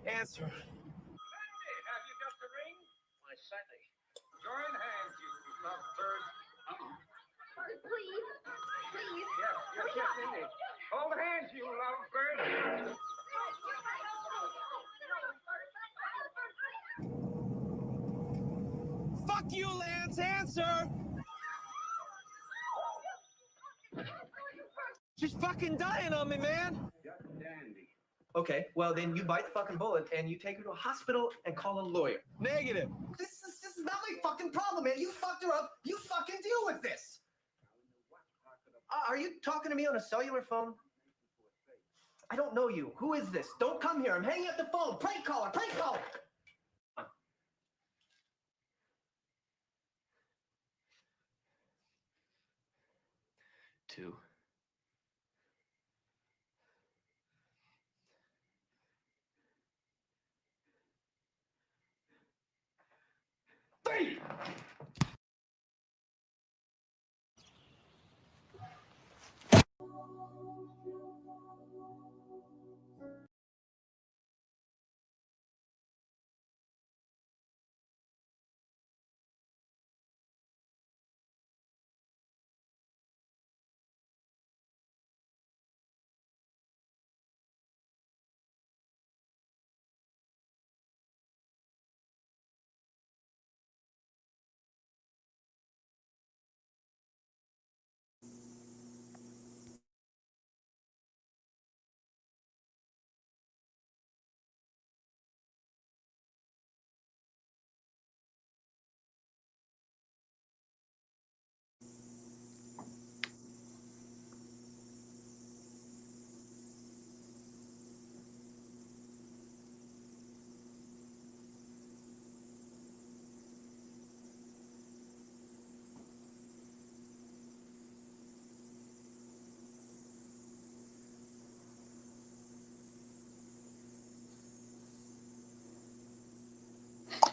Answer. Have you got the ring? Why, certainly. Join hands, you lovebird. Please, please. Yes, kissing me. Hold hands, you lovebird. Fuck you, Lance! Answer! She's fucking dying on me, man! Dandy. Okay, well then you bite the fucking bullet and you take her to a hospital and call a lawyer. Negative. This is not my fucking problem, man. You fucked her up. You fucking deal with this. Are you talking to me on a cellular phone? I don't know you. Who is this? Don't come here. I'm hanging up the phone. Prank caller. Prank caller. 2. 3.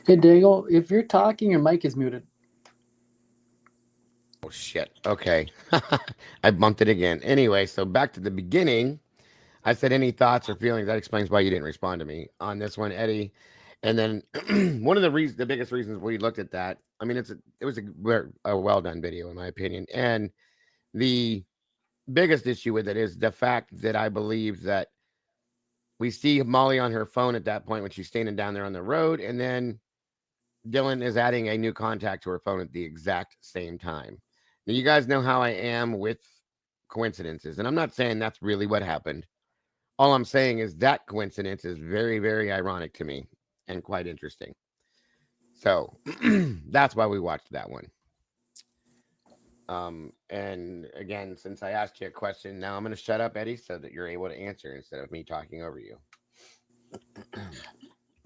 Hey, Dago, if you're talking, your mic is muted. Oh shit. Okay. I bumped it again. Anyway, so back to the beginning. I said any thoughts or feelings. That explains why you didn't respond to me on this one, Eddie. And then one of the biggest reasons we looked at that. I mean, it was a well done video in my opinion. And the biggest issue with it is the fact that I believe that we see Molly on her phone at that point when she's standing down there on the road, and then Dylan is adding a new contact to her phone at the exact same time. Now, you guys know how I am with coincidences, and I'm not saying that's really what happened. All I'm saying is that coincidence is very, very ironic to me and quite interesting. So that's why we watched that one. And again, since I asked you a question, now I'm going to shut up, Eddie, so that you're able to answer instead of me talking over you.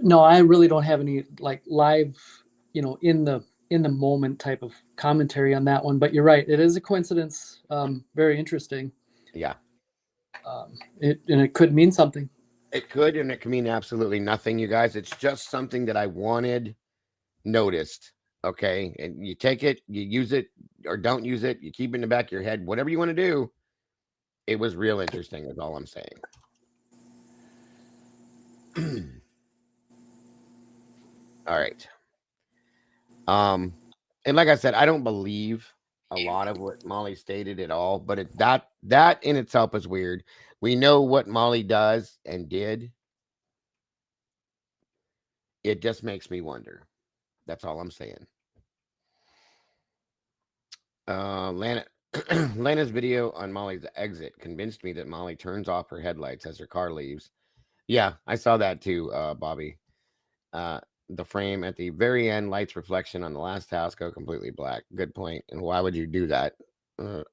No, I really don't have any like live, in the moment type of commentary on that one. But you're right, it is a coincidence. Very interesting. Yeah. It could mean something. It could, and it could mean absolutely nothing, you guys. It's just something that I wanted noticed. Okay. And you take it, you use it or don't use it. You keep it in the back of your head, whatever you want to do. It was real interesting is all I'm saying. All right. And like I said, I don't believe a lot of what Molly stated at all, but that in itself is weird. We know what Molly does and did. It just makes me wonder. That's all I'm saying. Lana's video on Molly's exit convinced me that Molly turns off her headlights as her car leaves. Yeah, I saw that too, Bobby. The frame at the very end, lights reflection on the last house go completely black. Good point. And why would you do that?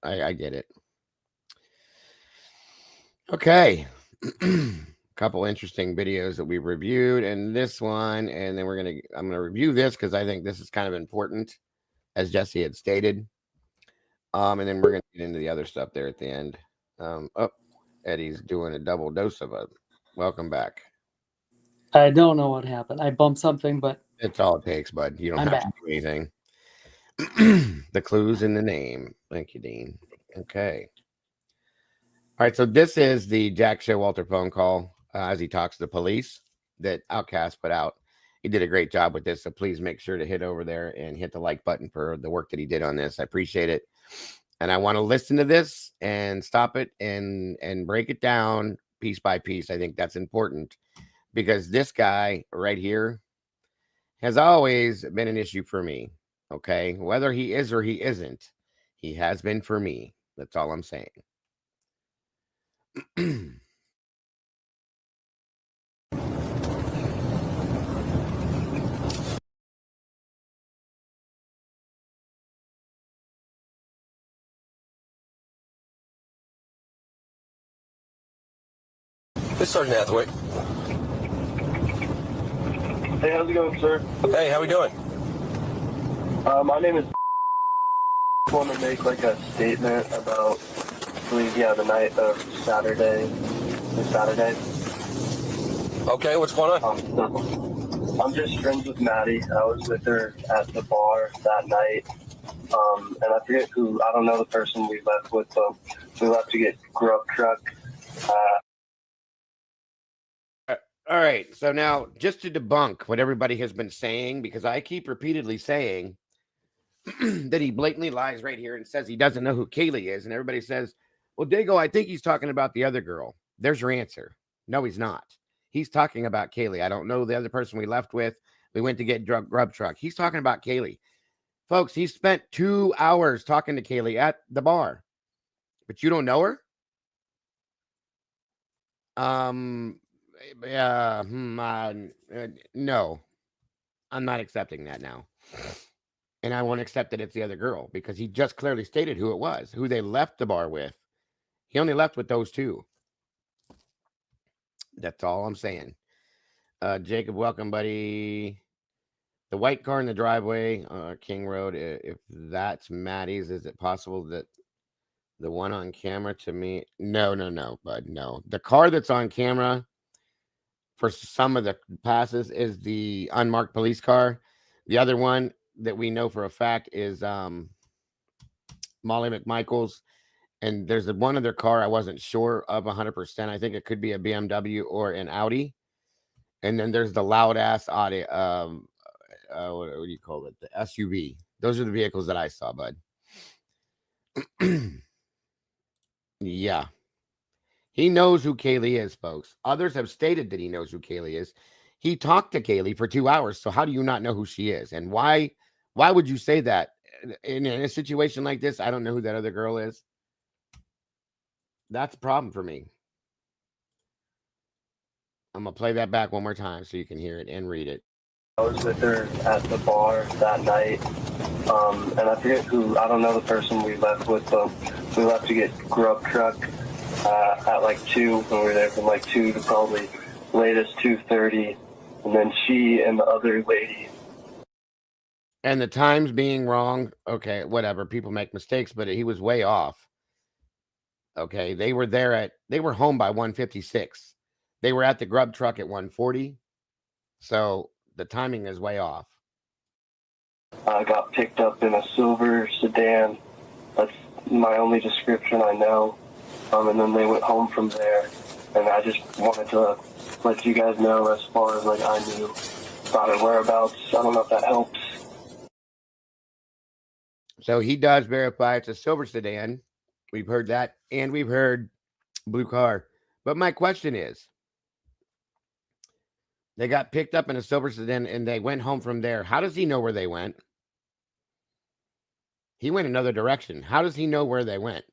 I get it. Okay. Couple interesting videos that we reviewed, and this one, and then I'm gonna review this because I think this is kind of important, as Jesse had stated. And then we're gonna get into the other stuff there at the end. Eddie's doing a double dose of it. Welcome back. I don't know what happened. I bumped something, but That's all it takes, bud. You don't I'm have to back. do anything. The clues in the name. Thank you, Dean. Okay. All right. So this is the Jack Showalter phone call as he talks to the police that Outcast put out. He did a great job with this. So please make sure to hit over there and hit the like button for the work that he did on this. I appreciate it. And I want to listen to this and stop it and break it down piece by piece. I think that's important because this guy right here has always been an issue for me. Okay. Whether he is or he isn't, he has been for me. That's all I'm saying. This is Sergeant Hathaway. Hey, how's it going, sir? Hey, how we doing? My name is. I want to make like a statement about, I believe, the night of Saturday. Okay, what's going on? I'm just friends with Maddie. I was with her at the bar that night. And I forget who, I don't know the person we left with, but we left to get grub truck. All right. So now, just to debunk what everybody has been saying, because I keep repeatedly saying that he blatantly lies right here and says he doesn't know who Kaylee is. And everybody says, well, Dago, I think he's talking about the other girl. There's your answer. No, he's not. He's talking about Kaylee. I don't know the other person we left with. We went to get grub truck. He's talking about Kaylee. Folks, he spent 2 hours talking to Kaylee at the bar. But you don't know her? No, I'm not accepting that now. And I won't accept that it's the other girl because he just clearly stated who it was, who they left the bar with. He only left with those two. That's all I'm saying. Jacob, welcome, buddy. The white car in the driveway, King Road. If that's Maddie's, is it possible that the one on camera to me? No, bud. No. The car that's on camera for some of the passes is the unmarked police car. The other one that we know for a fact is Molly McMichael's. And there's one other car I wasn't sure of 100%. I think it could be a BMW or an Audi. And then there's the loud ass Audi. What do you call it? The SUV. Those are the vehicles that I saw, bud. Yeah. He knows who Kaylee is, folks. Others have stated that he knows who Kaylee is. He talked to Kaylee for 2 hours. So how do you not know who she is? And why would you say that in a situation like this? I don't know who that other girl is. That's a problem for me. I'm going to play that back one more time so you can hear it and read it. I was with her at the bar that night. And I forget who, I don't know the person we left with, but we left to get grub truck at like 2, and we were there from like 2 to probably latest 2:30. And then she and the other lady. And the times being wrong, okay, whatever. People make mistakes, but he was way off. Okay, they were home by 1:56. They were at the grub truck at 1:40. So the timing is way off. I got picked up in a silver sedan. That's my only description I know. And then they went home from there. And I just wanted to let you guys know as far as like I knew about her whereabouts. I don't know if that helps. So he does verify it's a silver sedan. We've heard that. And we've heard blue car. But my question is, they got picked up in a silver sedan and they went home from there. How does he know where they went? He went another direction. How does he know where they went?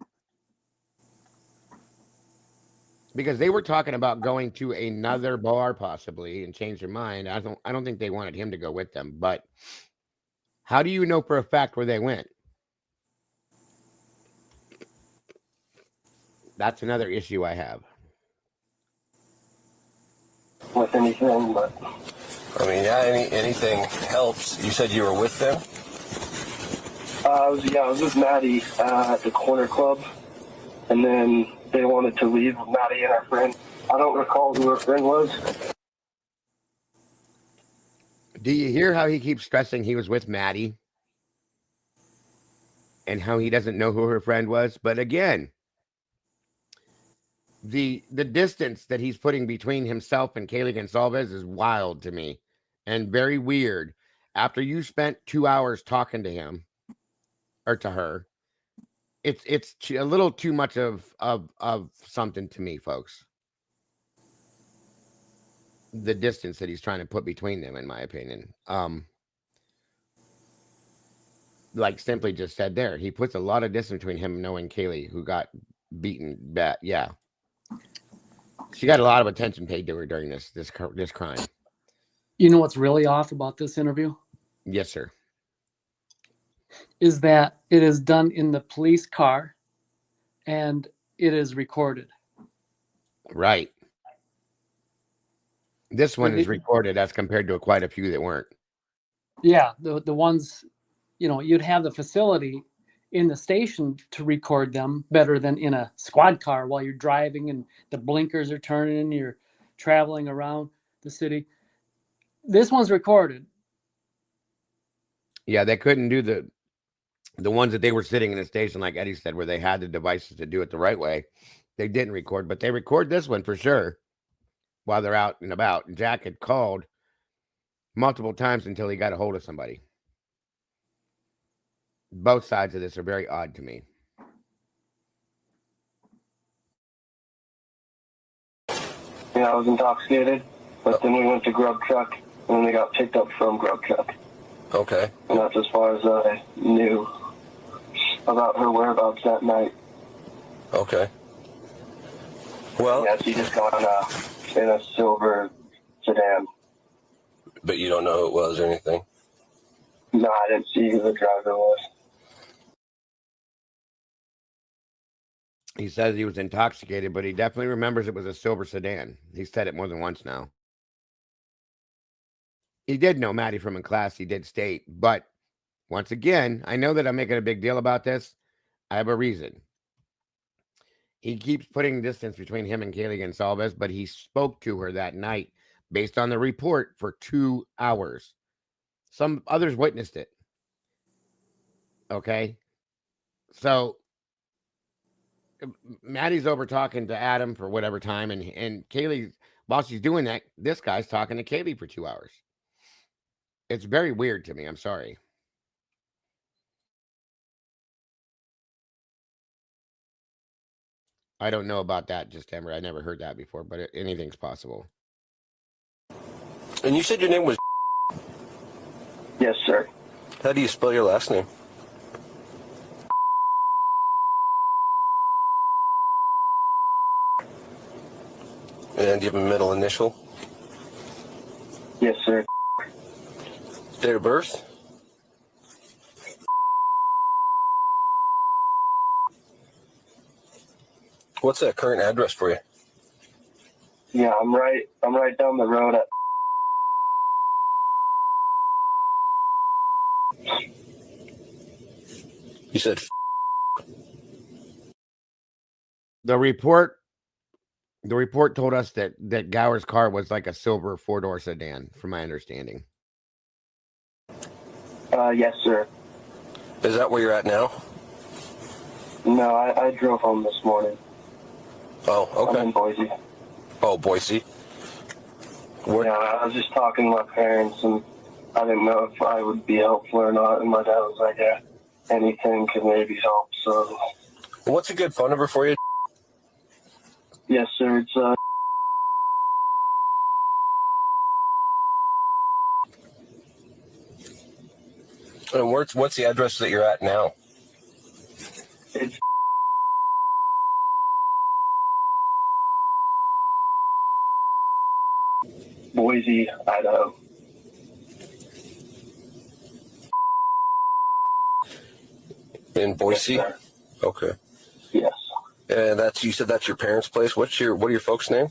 Because they were talking about going to another bar possibly and change their mind. I don't think they wanted him to go with them. But how do you know for a fact where they went? That's another issue I have. With anything, but I mean, yeah, anything helps. You said you were with them? I was with Maddie at the corner club, and then they wanted to leave with Maddie and her friend. I don't recall who her friend was. Do you hear how he keeps stressing he was with Maddie and how he doesn't know who her friend was? But again, the distance that he's putting between himself and Kaylee Gonsalves is wild to me and very weird. After you spent 2 hours talking to him or to her, it's a little too much of something to me, folks. The distance that he's trying to put between them, in my opinion. Like Simply just said there, he puts a lot of distance between him knowing Kaylee, who got beaten bad. Yeah. She got a lot of attention paid to her during this crime. You know what's really off about this interview? Yes, sir. Is that it is done in the police car and it is recorded. Right. This one is recorded as compared to quite a few that weren't. Yeah, the ones, you know, you'd have the facility in the station to record them better than in a squad car while you're driving and the blinkers are turning and you're traveling around the city. This one's recorded. Yeah, they couldn't do the ones that they were sitting in the station, like Eddie said, where they had the devices to do it the right way. They didn't record, but they record this one for sure while they're out and about. And Jack had called multiple times until he got a hold of somebody. Both sides of this are very odd to me. Yeah, I was intoxicated, but then we went to Grub Truck, and then they got picked up from Grub Truck. Okay. And that's as far as I knew about her whereabouts that night. Okay. Well, yeah, she just got in a silver sedan. But you don't know who it was or anything? No, I didn't see who the driver was. He says he was intoxicated, but he definitely remembers it was a silver sedan. He said it more than once now. He did know Maddie from in class. He did state. But once again, I know that I'm making a big deal about this. I have a reason. He keeps putting distance between him and Kaylee Gonsalves, but he spoke to her that night based on the report for 2 hours. Some others witnessed it. Okay? So Maddie's over talking to Adam for whatever time, and Kaylee, while she's doing that, this guy's talking to Kaylee for 2 hours. It's very weird to me. I'm sorry. I don't know about that, just Amber. I never heard that before, but anything's possible. And you said your name was... Yes, sir. How do you spell your last name? And do you have a middle initial? Yes, sir. Date of birth? What's that current address for you? Yeah, I'm right down the road at... You said... The report told us that Gower's car was like a silver 4-door sedan, from my understanding. Yes, sir. Is that where you're at now? No, I drove home this morning. Oh, okay. I'm in Boise. Oh, Boise. Yeah, I was just talking to my parents, and I didn't know if I would be helpful or not, and my dad was like, yeah, anything could maybe help, so... What's a good phone number for you? Yes, sir, it's, And what's the address that you're at now? It's... Boise, Idaho. In Boise? Yes, okay. Yes. And you said that's your parents' place. What are your folks' name?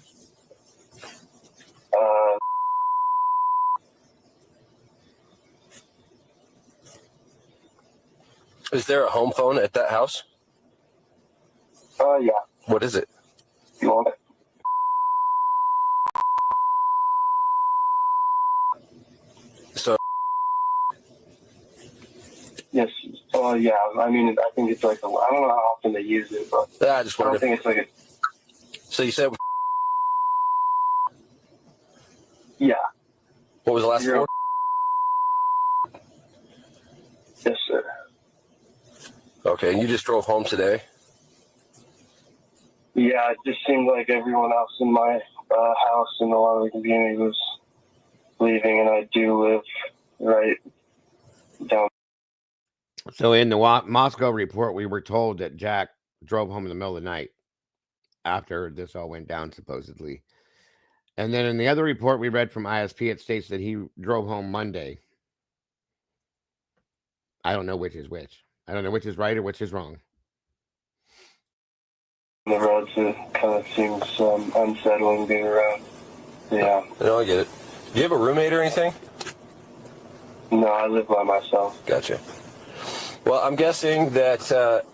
Is there a home phone at that house? Yeah. What is it? You want it? So Well, yeah. I mean, I think it's like I don't know how often they use it, but Yeah, I just don't wondered. think it's like a. So you said, Yeah. what was the last four? Yes, sir. Okay, and you just drove home today? Yeah, it just seemed like everyone else in my house and a lot of the community was leaving, and I do live right down. So in the Moscow report, we were told that Jack drove home in the middle of the night after this all went down, supposedly. And then in the other report we read from ISP, it states that he drove home Monday. I don't know which is which. I don't know which is right or which is wrong. The roads, it kind of seems unsettling being around. Yeah. No, I get it. Do you have a roommate or anything? No, I live by myself. Gotcha. Well, I'm guessing that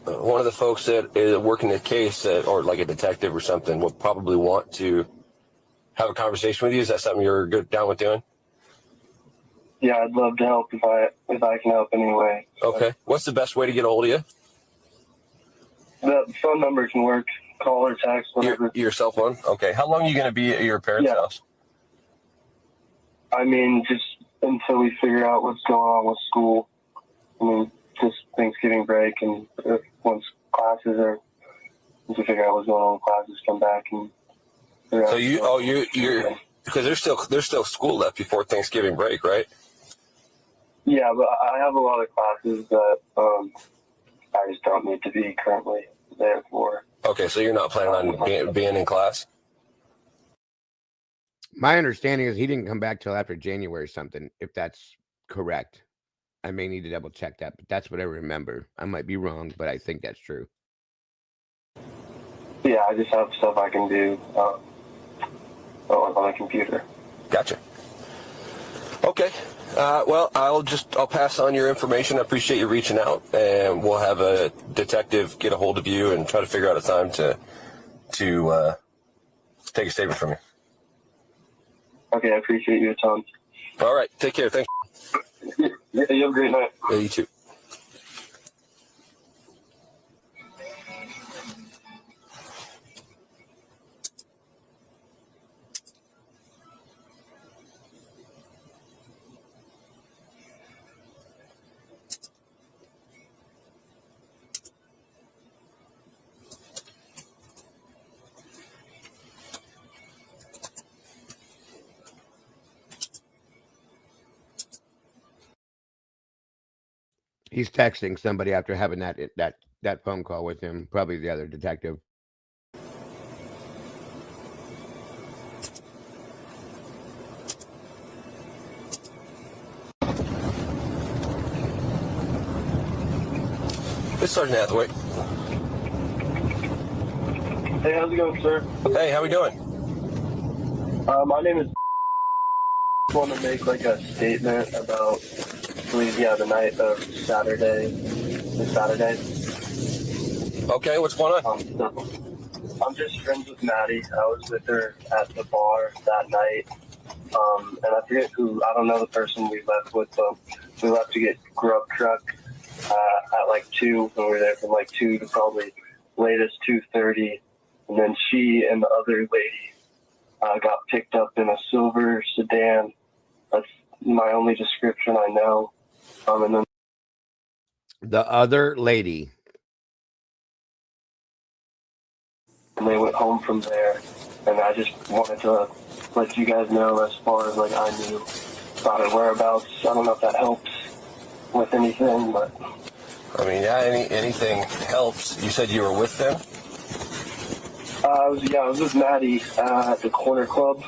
one of the folks that is working the case, or like a detective or something, will probably want to have a conversation with you. Is that something you're down with doing? Yeah, I'd love to help if I can help anyway. Okay. What's the best way to get a hold of you? The phone number can work. Call or text, whatever. Your cell phone? Okay. How long are you going to be at your parents' house? I mean, just until we figure out what's going on with school. I mean, just Thanksgiving break, and once classes are, once we figure out what's going on with classes, come back and. So you're because there's still school left before Thanksgiving break, right? Yeah, but I have a lot of classes that I just don't need to be currently there for. Okay, so you're not planning on being in class? My understanding is he didn't come back till after January something, if that's correct. I may need to double check that, but that's what I remember. I might be wrong, but I think that's true. Yeah, I just have stuff I can do on my computer. Gotcha. Okay. Well, I'll pass on your information. I appreciate you reaching out, and we'll have a detective get a hold of you and try to figure out a time to take a statement from you. Okay, I appreciate you a ton. All right, take care. Thanks. Yeah, you have a great night. Yeah, you too. He's texting somebody after having that phone call with him, probably the other detective. It's Sergeant Hathaway. Hey, how's it going, sir? Hey, how we doing? My name is. I want to make like a statement about, I believe, the night of Saturday. Okay, what's going on? I'm just friends with Maddie. I was with her at the bar that night. And I forget who, I don't know the person we left with, but we left to get grub truck at like 2, and we were there from like 2 to probably latest 2:30. And then she and the other lady got picked up in a silver sedan. That's my only description I know. And then the other lady. And they went home from there. And I just wanted to let you guys know, as far as like I knew about her whereabouts. I don't know if that helps with anything, but I mean, yeah, anything helps. You said you were with them? I was with Maddie at the corner club,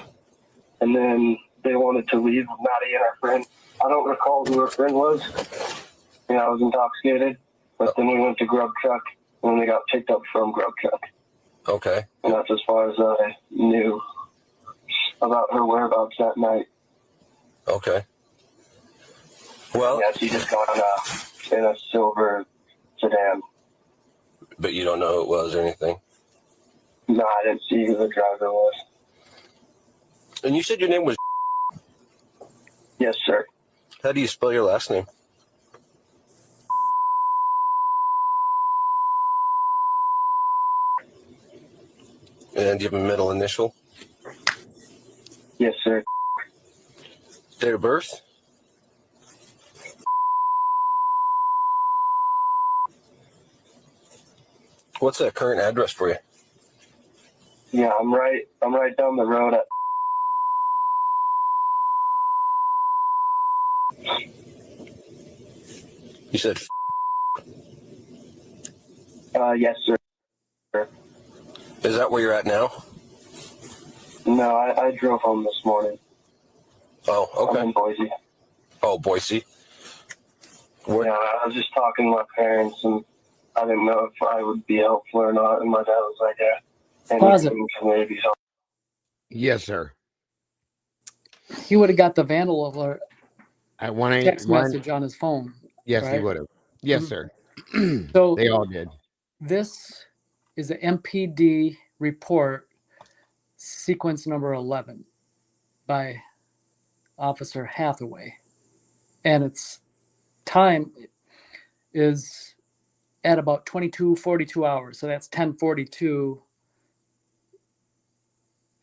and then they wanted to leave with Maddie and her friend. I don't recall who her friend was. I was intoxicated, but then we went to Grub Truck, and then they got picked up from Grub Truck. Okay. And that's as far as I knew about her whereabouts that night. Okay. Well, yeah, she just got in a silver sedan. But you don't know who it was or anything? No, I didn't see who the driver was. And you said your name was... Yes, sir. How do you spell your last name? And do you have a middle initial? Yes, sir. Date of birth? What's that current address for you? Yeah, I'm right down the road at. You said. Yes, sir. Is that where you're at now? No, I drove home this morning. Oh, okay. I'm in Boise. Oh, Boise. Yeah, I was just talking to my parents, and I didn't know if I would be helpful or not. And my dad was like, "Yeah, Pause it. anything can maybe help." Yes, sir. He would have got the vandal alert At text 181. message on his phone. Yes, he right? would have. Yes, Mhm. sir. So They all did. this is an MPD report, sequence number 11, by Officer Hathaway, and its time is at about 22:42 hours. So that's 10:42.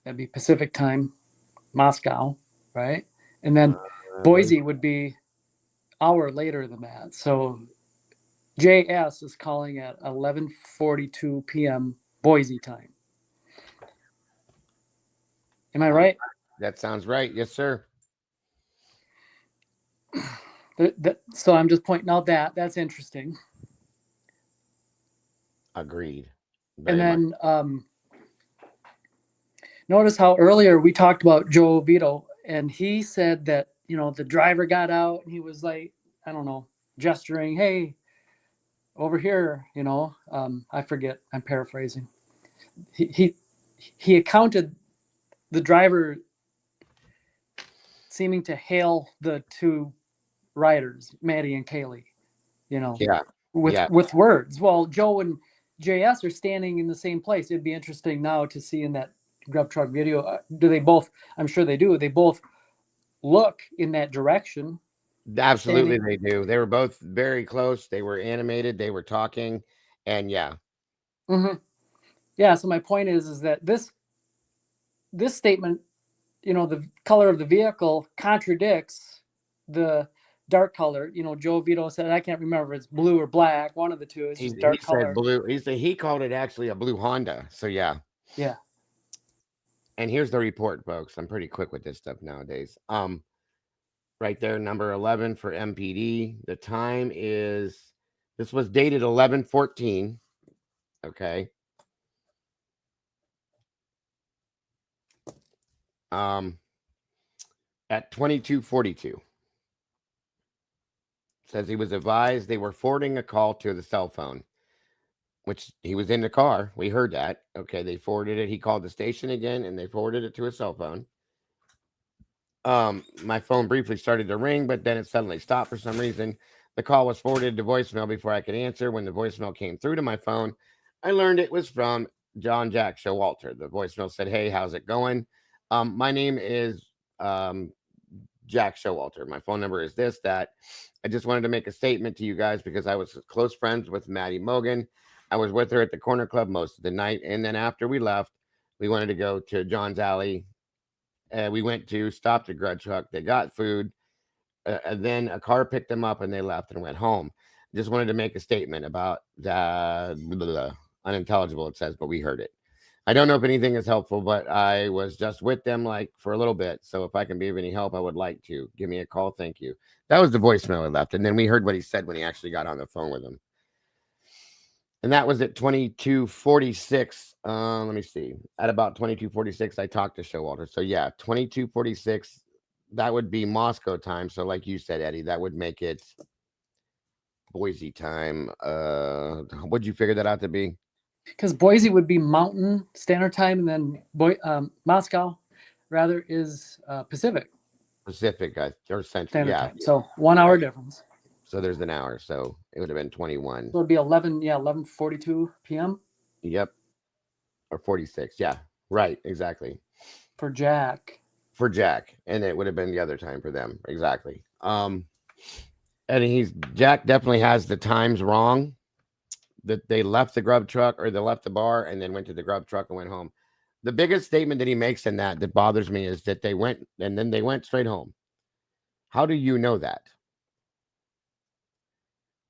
That'd be Pacific time, Moscow, right? And then Boise would be hour later than that. So JS is calling at 11:42 p.m. Boise time. Am I right? That sounds right. Yes, sir. So I'm just pointing out that that's interesting. Agreed. And Very much. then notice how earlier we talked about Joe Vito, and he said that, you know, the driver got out and he was like, I don't know, gesturing, hey, over here, you know, I forget, I'm paraphrasing. He accounted the driver seeming to hail the two riders, Maddie and Kaylee, you know, Yeah. with words. Well, Joe and JS are standing in the same place. It'd be interesting now to see in that grub truck video. Do they both? I'm sure they do. They both look in that direction. Absolutely, standing. they do. They were both very close. They were animated. They were talking, and yeah. Mm-hmm. Yeah. So my point is that this statement, you know, the color of the vehicle contradicts the dark color. You know, Joe Vito said, I can't remember if it's blue or black. One of the two. It's just He dark said color. blue. He called it actually a blue Honda. So yeah. Yeah. And here's the report, folks. I'm pretty quick with this stuff nowadays. Right there, number 11 for MPD. The time is, this was dated 11/14. Okay. At 22:42. Says he was advised they were forwarding a call to the cell phone, which he was in the car. We heard that. Okay, they forwarded it. He called the station again, and they forwarded it to his cell phone. My phone briefly started to ring, but then it suddenly stopped for some reason. The call was forwarded to voicemail before I could answer. When the voicemail came through to my phone, I learned it was from John Jack Showalter. The voicemail said, "Hey, how's it going? My name is Jack Showalter. My phone number is this, that. I just wanted to make a statement to you guys because I was close friends with Maddie Mogan. I was with her at the corner club most of the night. And then after we left, we wanted to go to John's Alley. We went to stop the grudge truck. They got food. And then a car picked them up and they left and went home. Just wanted to make a statement about unintelligible, it says, but we heard it. I don't know if anything is helpful, but I was just with them like for a little bit. So if I can be of any help, I would like to. Give me a call. Thank you." That was the voicemail he left. And then we heard what he said when he actually got on the phone with him. And that was at 22:46. Let me see. At about 22:46, I talked to Showalter. So yeah, 22:46. That would be Moscow time. So like you said, Eddie, that would make it Boise time. What'd you figure that out to be? Because Boise would be Mountain Standard Time, and then Moscow, rather, is Pacific Pacific, or Central. Standard Yeah. Time. So 1 hour difference. So there's an hour. So it would have been 21. So it'd be 11:42 p.m. Yep. Or 46. Yeah. Right. Exactly. for Jack. For Jack. And it would have been the other time for them. Exactly. And Jack definitely has the times wrong, that they left the grub truck or they left the bar and then went to the grub truck and went home. The biggest statement that he makes in that bothers me is that they went and then they went straight home. How do you know that?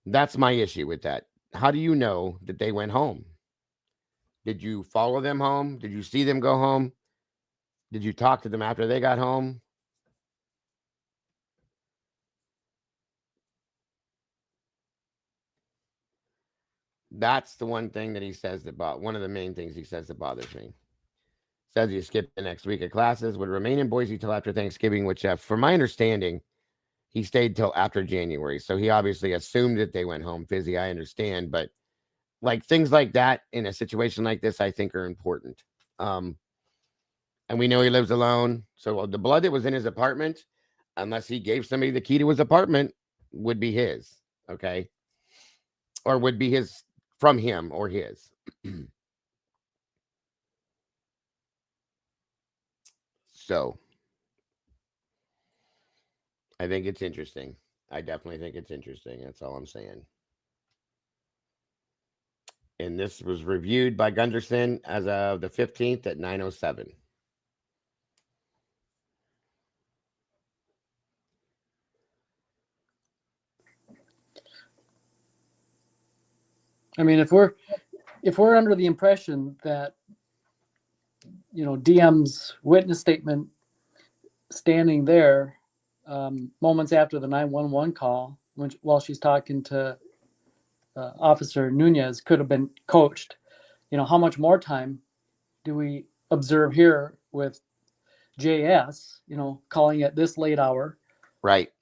That's my issue with that. How do you know that they went home? Did you follow them home? Did you see them go home? Did you talk to them after they got home? That's the one thing that he says one of the main things he says that bothers me. Says he skipped the next week of classes, would remain in Boise till after Thanksgiving, which, from my understanding, he stayed till after January. So he obviously assumed that they went home. Fizzy, I understand, but like things like that in a situation like this, I think are important. And we know he lives alone. So the blood that was in his apartment, unless he gave somebody the key to his apartment, would be his. Okay. Or would be his from him or his. So I think it's interesting. I definitely think it's interesting. That's all I'm saying. And this was reviewed by Gunderson as of the 15th at 9:07. I mean, if we're under the impression that, you know, DM's witness statement standing there moments after the 911 call, while she's talking to Officer Nunez, could have been coached, you know, how much more time do we observe here with JS, you know, calling at this late hour? Right.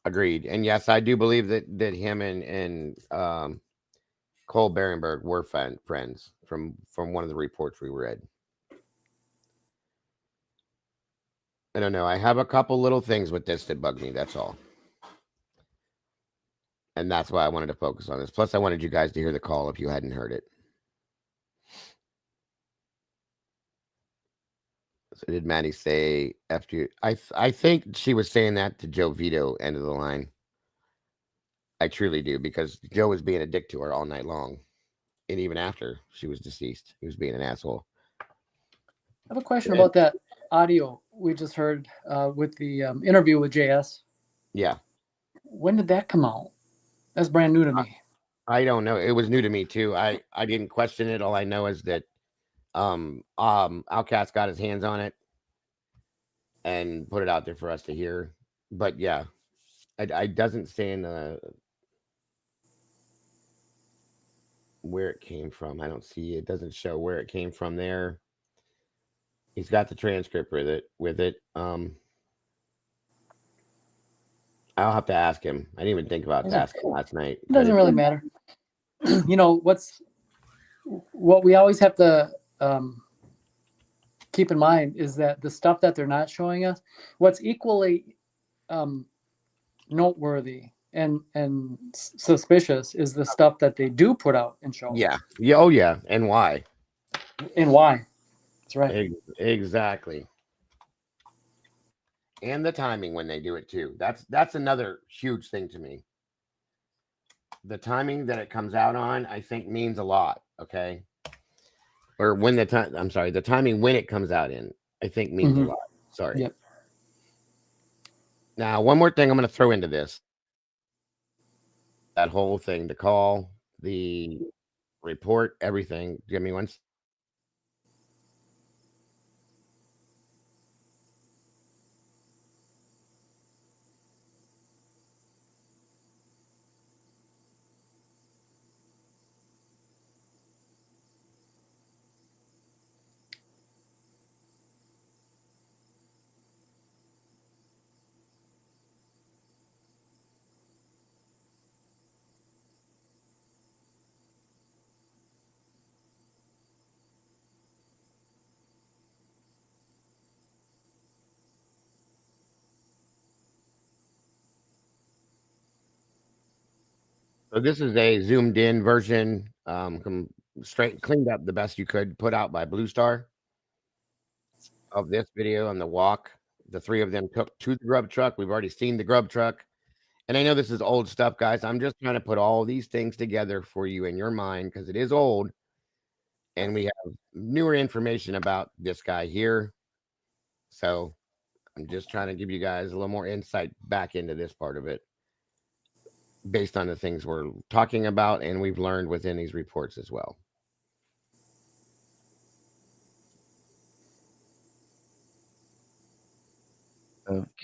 Agreed. And yes, I do believe that him and Cole Berenberg were friends from one of the reports we read. I don't know. I have a couple little things with this that bug me. That's all. And that's why I wanted to focus on this. Plus, I wanted you guys to hear the call if you hadn't heard it. So did Maddie say after you? I think she was saying that to Joe Vito, end of the line. I truly do, because Joe was being a dick to her all night long. And even after she was deceased, he was being an asshole. I have a question about that audio we just heard with the interview with JS. Yeah. When did that come out? That's brand new to me. I don't know. It was new to me too. I didn't question it. All I know is that Outcast got his hands on it and put it out there for us to hear. But yeah, I doesn't say in the where it came from. I don't see it. Doesn't show where it came from there. He's got the transcript with it. I'll have to ask him. I didn't even think about asking last night. It doesn't really matter. You know, what we always have to keep in mind is that the stuff that they're not showing us, what's equally noteworthy and suspicious is the stuff that they do put out and show. Yeah. Yeah. Oh yeah. And why? And why? That's right. Exactly. And the timing when they do it too. That's another huge thing to me. The timing that it comes out on, I think, means a lot. Okay. Or when the timing when it comes out in, I think means a lot. Sorry. Yep. Now, one more thing I'm going to throw into this. That whole thing, the call, the report, everything. Give me one. So this is a zoomed in version, cleaned up the best you could, put out by Blue Star of this video on the walk. The three of them took to the grub truck. We've already seen the grub truck. And I know this is old stuff, guys. I'm just trying to put all these things together for you in your mind because it is old. and we have newer information about this guy here. So I'm just trying to give you guys a little more insight back into this part of it based on the things we're talking about and we've learned within these reports as well.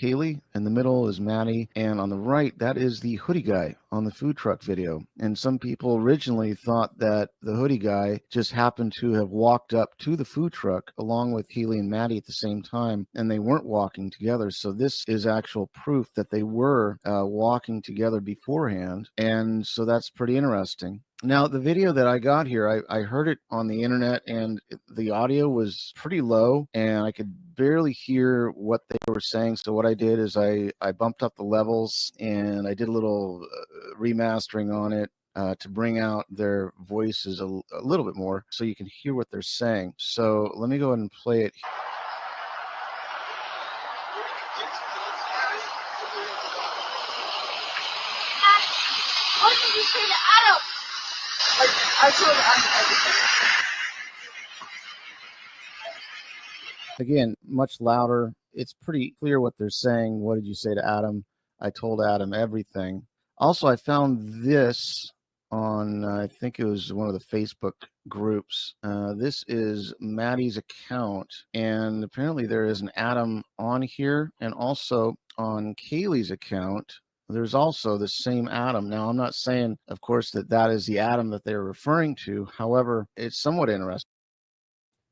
Kaylee. In the middle is Maddie, and on the right, that is the hoodie guy on the food truck video. And some people originally thought that the hoodie guy just happened to have walked up to the food truck along with Kaylee and Maddie at the same time, and they weren't walking together. So this is actual proof that they were walking together beforehand, and so that's pretty interesting. Now, the video that I got here, I heard it on the internet, and the audio was pretty low, and I could barely hear what they were saying. So what I did is I bumped up the levels, and I did a little remastering on it to bring out their voices a little bit more so you can hear what they're saying. So let me go ahead and play it. What did you say to Adam? I told Adam. Again, much louder. It's pretty clear what they're saying. What did you say to Adam? I told Adam everything. Also, I found this on, I think it was one of the Facebook groups. This is Maddie's account, and apparently there is an Adam on here, and also on Kaylee's account, there's also the same Adam. Now, I'm not saying, of course, that that is the Adam that they're referring to. However, it's somewhat interesting.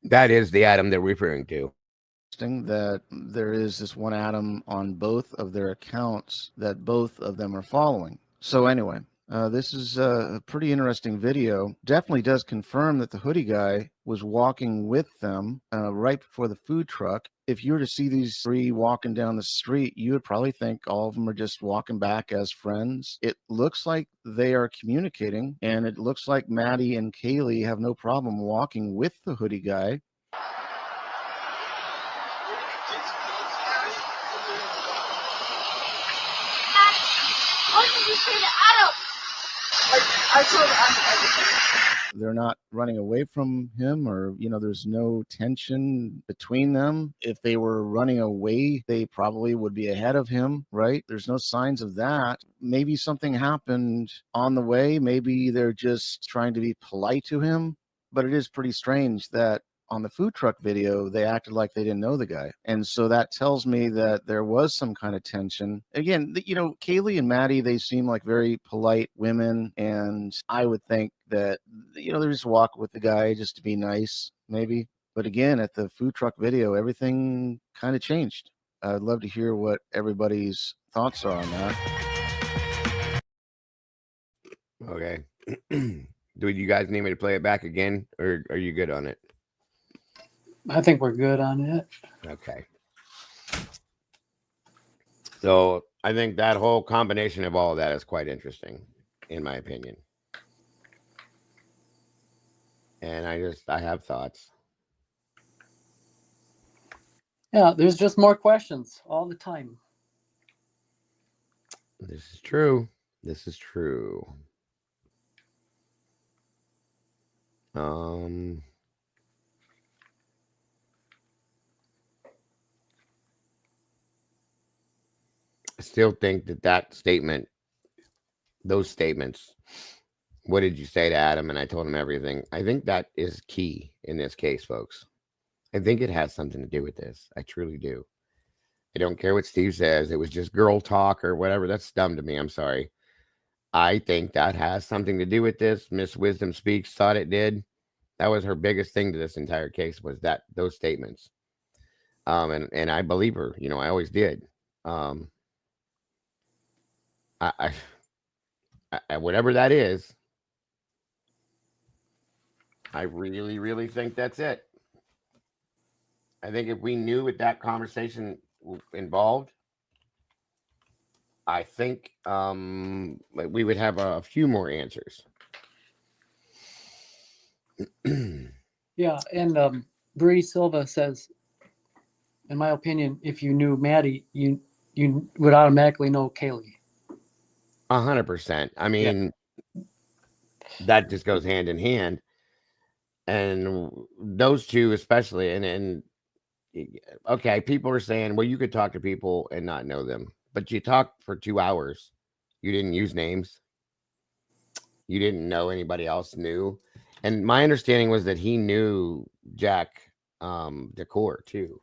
That is the Adam they're referring to. That there is this one Adam on both of their accounts that both of them are following. So anyway, this is a pretty interesting video. Definitely does confirm that the hoodie guy was walking with them right before the food truck. If you were to see these three walking down the street, you would probably think all of them are just walking back as friends. It looks like they are communicating, and it looks like Maddie and Kaylee have no problem walking with the hoodie guy. What did you say to Adam? I told Adam everything. They're not running away from him, or, you know, there's no tension between them. If they were running away, they probably would be ahead of him, right? There's no signs of that. Maybe something happened on the way. Maybe they're just trying to be polite to him. But it is pretty strange that on the food truck video, they acted like they didn't know the guy. And so that tells me that there was some kind of tension. Again, you know, Kaylee and Maddie, they seem like very polite women. And I would think that, you know, they just walk with the guy just to be nice, maybe. But again, at the food truck video, everything kind of changed. I'd love to hear what everybody's thoughts are on that. Okay. Do you guys need me to play it back again, or are you good on it? I think we're good on it. Okay. So I think that whole combination of all of that is quite interesting, in my opinion. And I have thoughts. Yeah, there's just more questions all the time. This is true. This is true. I still think that statement, those statements, what did you say to Adam? And I told him everything. I think that is key in this case, folks. I think it has something to do with this. I truly do. I don't care what Steve says. It was just girl talk or whatever. That's dumb to me. I'm sorry. I think that has something to do with this. Miss Wisdom Speaks thought it did. That was her biggest thing to this entire case, was those statements. And I believe her. You know, I always did. I whatever that is, I really, really think that's it. I think if we knew what that conversation involved, I think we would have a few more answers. Yeah, and Bree Silva says, in my opinion, if you knew Maddie, you would automatically know Kaylee. 100%. I mean, that just goes hand in hand. And those two especially, and okay, people are saying, well, you could talk to people and not know them, but you talked for 2 hours. You didn't use names. You didn't know anybody else knew. And my understanding was that he knew Jack Decor too.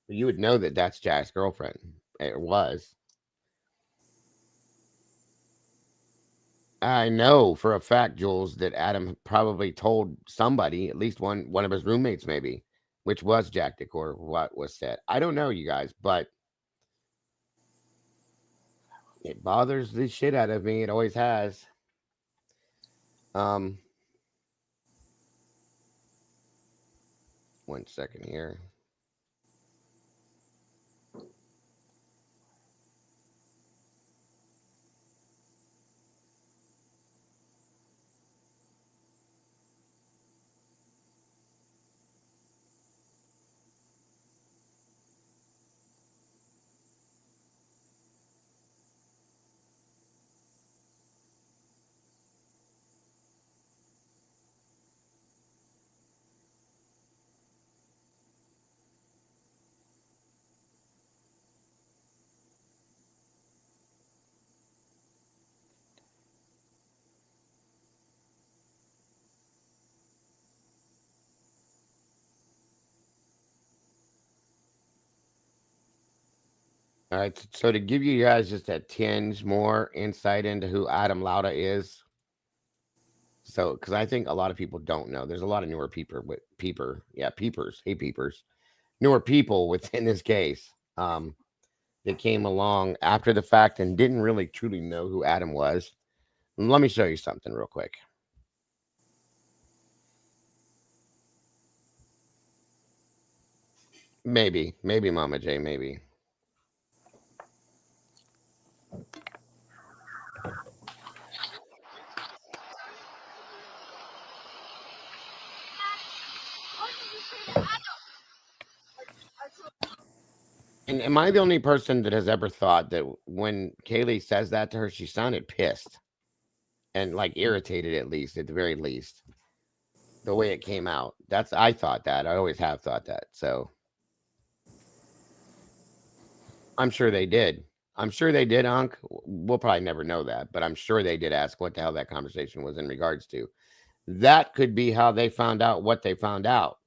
You would know that that's Jack's girlfriend. It was. I know for a fact, Jules, that Adam probably told somebody, at least one of his roommates, maybe, which was Jack Decor, what was said. I don't know, you guys, but it bothers the shit out of me. It always has. Um, 1 second here. All right. So to give you guys just a tinge more insight into who Adam Lauda is. So, because I think a lot of people don't know, there's a lot of newer peepers, hey peepers, newer people within this case. That came along after the fact and didn't really truly know who Adam was. Let me show you something real quick. Maybe Mama J, maybe. And am I the only person that has ever thought that when Kaylee says that to her, she sounded pissed and like irritated, at least, at the very least, the way it came out? I thought that. I always have thought that. So I'm sure they did. I'm sure they did, Unc. We'll probably never know that, but I'm sure they did ask what the hell that conversation was in regards to. That could be how they found out what they found out.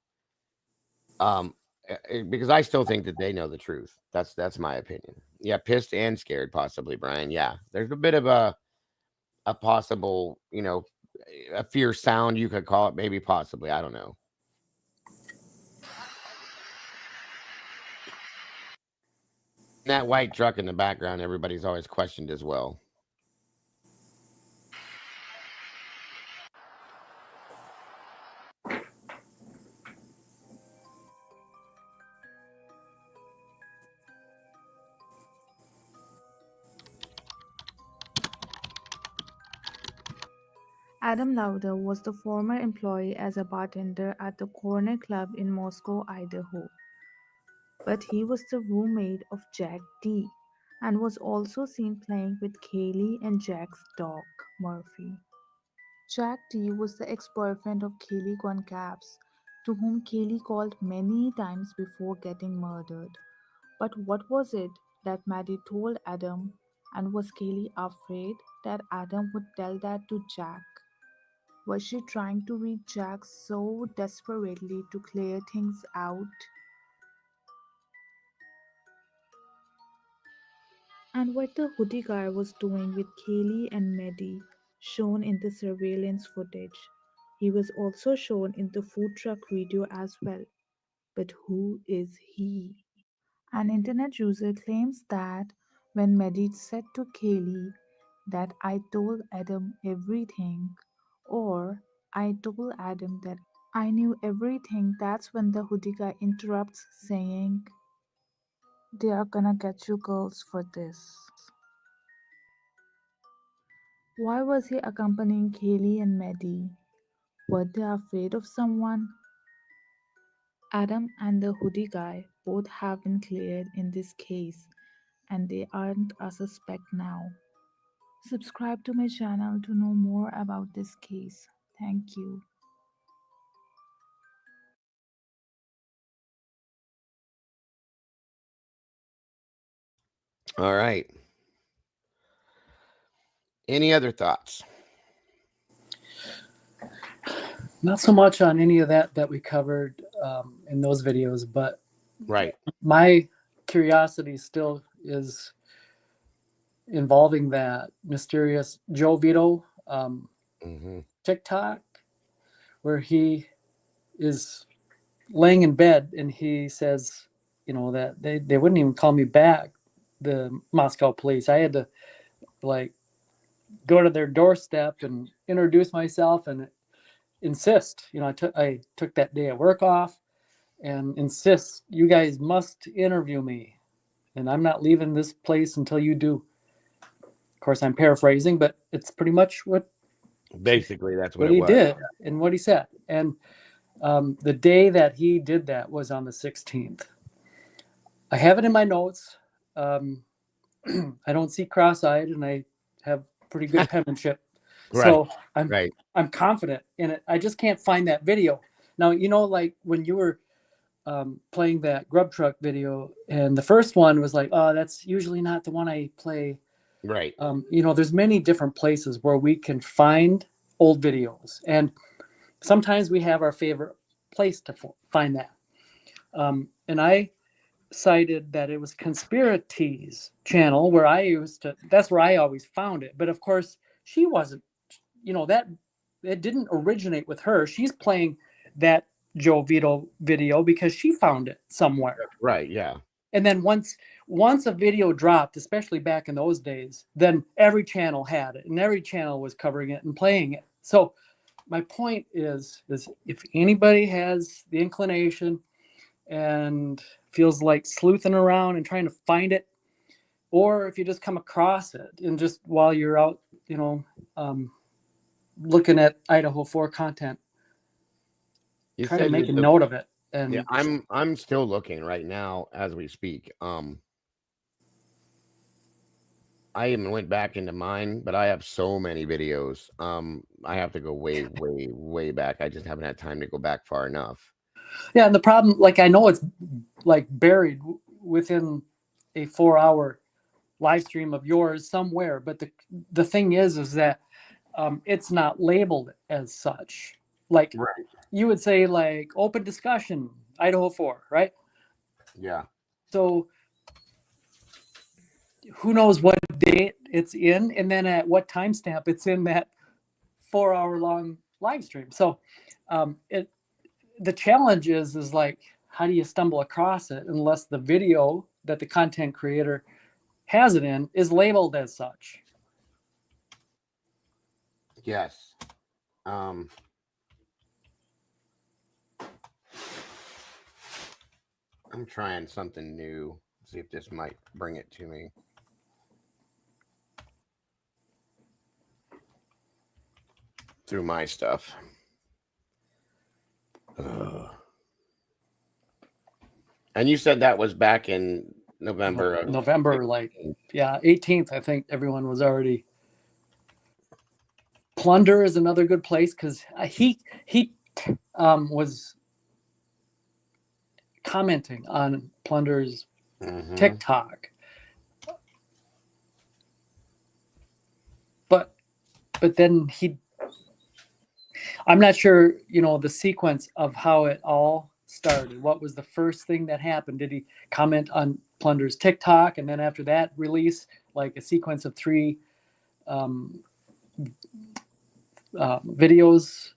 Because I still think that they know the truth. That's my opinion. Yeah, pissed and scared, possibly, Brian. Yeah, there's a bit of a possible, a fear sound, you could call it, maybe, possibly. I don't know. That white truck in the background, everybody's always questioned as well. Adam Lauder was the former employee as a bartender at the Corner Club in Moscow, Idaho. But he was the roommate of Jack D and was also seen playing with Kaylee and Jack's dog, Murphy. Jack D was the ex-boyfriend of Kaylee Goncalves, to whom Kaylee called many times before getting murdered. But what was it that Maddie told Adam, and was Kaylee afraid that Adam would tell that to Jack? Was she trying to reach Jack so desperately to clear things out? And what the hoodie guy was doing with Kaylee and Maddie, shown in the surveillance footage. He was also shown in the food truck video as well. But who is he? An internet user claims that when Maddie said to Kaylee that I told Adam everything, or I told Adam that I knew everything, that's when the hoodie guy interrupts, saying, "They are gonna get you girls for this." Why was he accompanying Kaylee and Maddie? Were they afraid of someone? Adam and the hoodie guy both have been cleared in this case, and they aren't a suspect now. Subscribe to my channel to know more about this case. Thank you. All right. Any other thoughts? Not so much on any of that we covered in those videos, but Right. my curiosity still is involving that mysterious Joe Vito TikTok, where he is laying in bed and he says, that they wouldn't even call me back, the Moscow police. I had to like go to their doorstep and introduce myself and insist. I took that day of work off and insist, you guys must interview me, and I'm not leaving this place until you do. Of course, I'm paraphrasing, but it's pretty much basically that's what he it was. did and what he said. And the day that he did that was on the 16th. I have it in my notes. I don't see cross-eyed, and I have pretty good penmanship. So I'm confident in it. I just can't find that video. Now, like when you were playing that grub truck video, and the first one was like, oh, that's usually not the one I play. Right. There's many different places where we can find old videos, and sometimes we have our favorite place to find that. And I cited that it was Conspiracies channel where that's where I always found it. But of course, she wasn't, that it didn't originate with her. She's playing that Joe Vito video because she found it somewhere. Right. Yeah. And then once a video dropped, especially back in those days, then every channel had it and every channel was covering it and playing it. So my point is if anybody has the inclination and feels like sleuthing around and trying to find it, or if you just come across it and just while you're out, looking at Idaho 4 content, try to make a note of it. And yeah, I'm still looking right now as we speak. I even went back into mine, but I have so many videos. I have to go way, way, way back. I just haven't had time to go back far enough. Yeah, and the problem, like I know it's like buried within a 4-hour live stream of yours somewhere, but the thing is that it's not labeled as such. Like you would say, like open discussion, Idaho 4, right? Yeah. So who knows what date it's in, and then at what timestamp it's in that 4-hour long live stream. So the challenge is like, how do you stumble across it unless the video that the content creator has it in is labeled as such? Yes. I'm trying something new. See if this might bring it to me. Through my stuff. And you said that was back in November. Like 18th. I think everyone was already. Plunder is another good place because he was commenting on Plunder's TikTok, but then I'm not sure, the sequence of how it all started. What was the first thing that happened? Did he comment on Plunder's TikTok, and then after that release like a sequence of 3 videos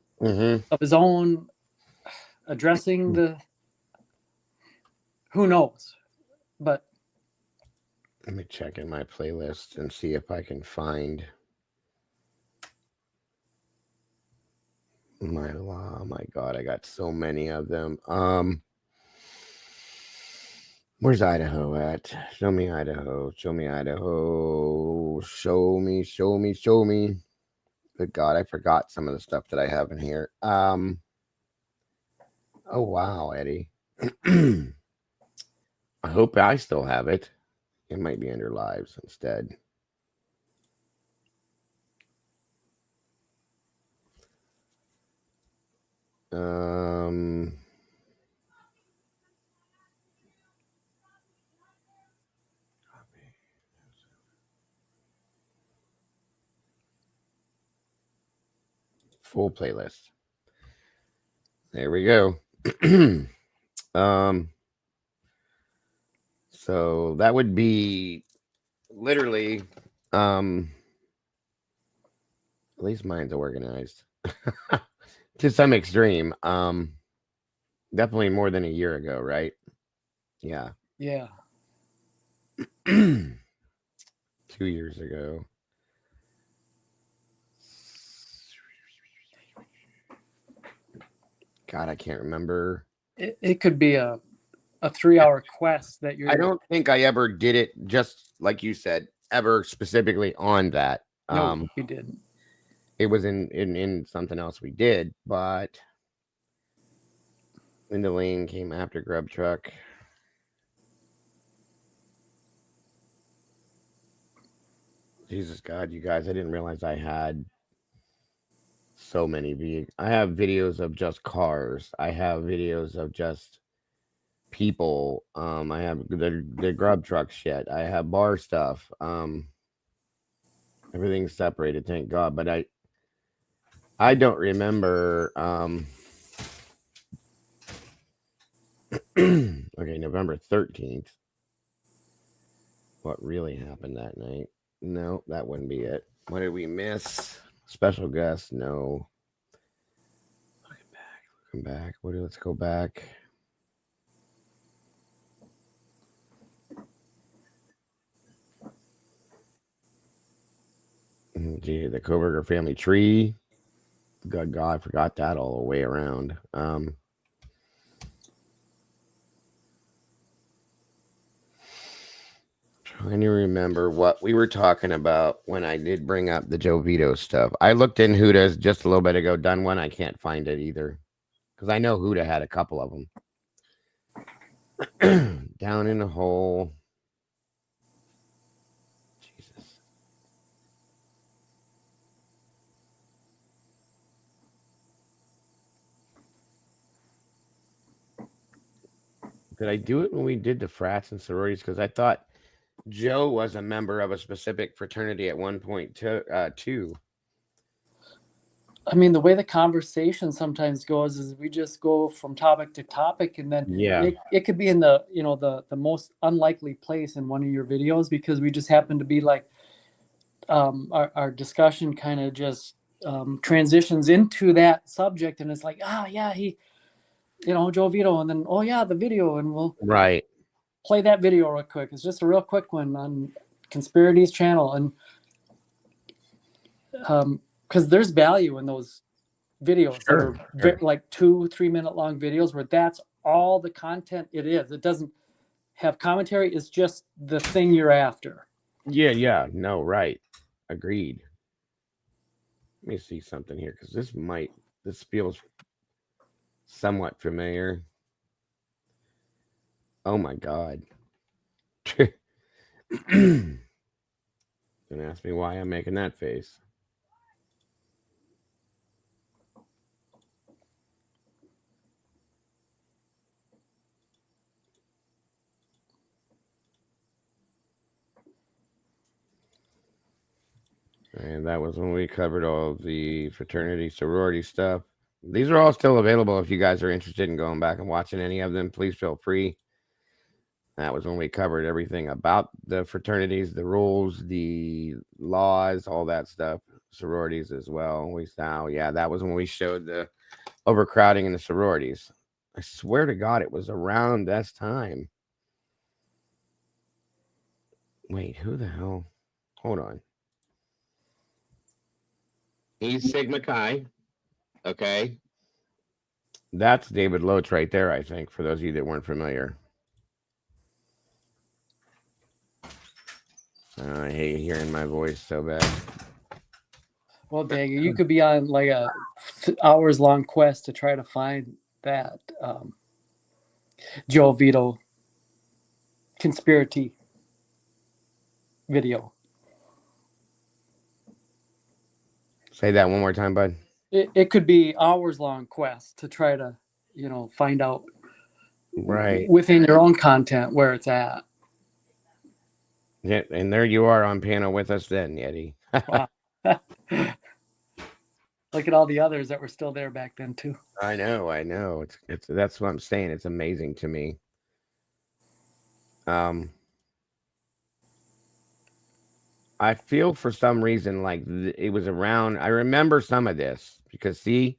of his own addressing the? Who knows? But let me check in my playlist and see if I can find oh my God, I got so many of them. Where's Idaho at? Show me Idaho. Show me Idaho. Show me. Good God, I forgot some of the stuff that I have in here. Oh wow, Eddie. I hope I still have it. It might be under lives instead. full playlist. There we go. So that would be literally, at least mine's organized to some extreme. Definitely more than a year ago, right? Yeah. Yeah. 2 years ago. God, I can't remember. It could be a 3-hour quest that you're. I don't think I ever did it, just like you said, ever specifically on that. No, you didn't. It was in something else we did, but Linda Lane came after Grub Truck. Jesus God, you guys, I didn't realize I had so many vehicles. I have videos of just cars. I have videos of just people. I have the Grub Truck shit. I have bar stuff. Everything's separated, thank God. But I don't remember. Okay, November 13th. What really happened that night? No, that wouldn't be it. What did we miss? Special guest? No. Looking back. Let's go back. Gee, the Koberger family tree. God, I forgot that all the way around. Trying to remember what we were talking about when I did bring up the Joe Vito stuff. I looked in Huda's just a little bit ago, done one. I can't find it either because I know Huda had a couple of them. Down in the hole. Jesus. Did I do it when we did the frats and sororities? Because I thought Joe was a member of a specific fraternity at one point too. I mean, the way the conversation sometimes goes is we just go from topic to topic, and then it could be in the the most unlikely place in one of your videos because we just happen to be like our discussion kind of just transitions into that subject, and it's like he Joe Vito, and then the video, and we'll play that video real quick. It's just a real quick one on Conspiracy's channel, and because there's value in those videos that are like 2-3 minute long videos where that's all the content it is. It doesn't have commentary. It's just the thing you're after. Yeah. No, right. Agreed. Let me see something here because this feels somewhat familiar. Oh my God. Don't ask me why I'm making that face. And that was when we covered all the fraternity, sorority stuff. These are all still available. If you guys are interested in going back and watching any of them, please feel free. That was when we covered everything about the fraternities, the rules, the laws, all that stuff. Sororities as well. That was when we showed the overcrowding in the sororities. I swear to God, it was around this time. Wait, who the hell? Hold on. He's Sigma Chi. Okay. That's David Loach right there, I think, for those of you that weren't familiar. I hate hearing my voice so bad. Well, dang, you could be on like a hours-long quest to try to find that Joe Vito conspiracy video. Say that one more time, bud. It could be hours-long quest to try to, find out within your own content where it's at. Yeah, and there you are on panel with us then, Yeti. Wow. Look at all the others that were still there back then too. I know. It's that's what I'm saying. It's amazing to me. I feel for some reason like it was around. I remember some of this because see,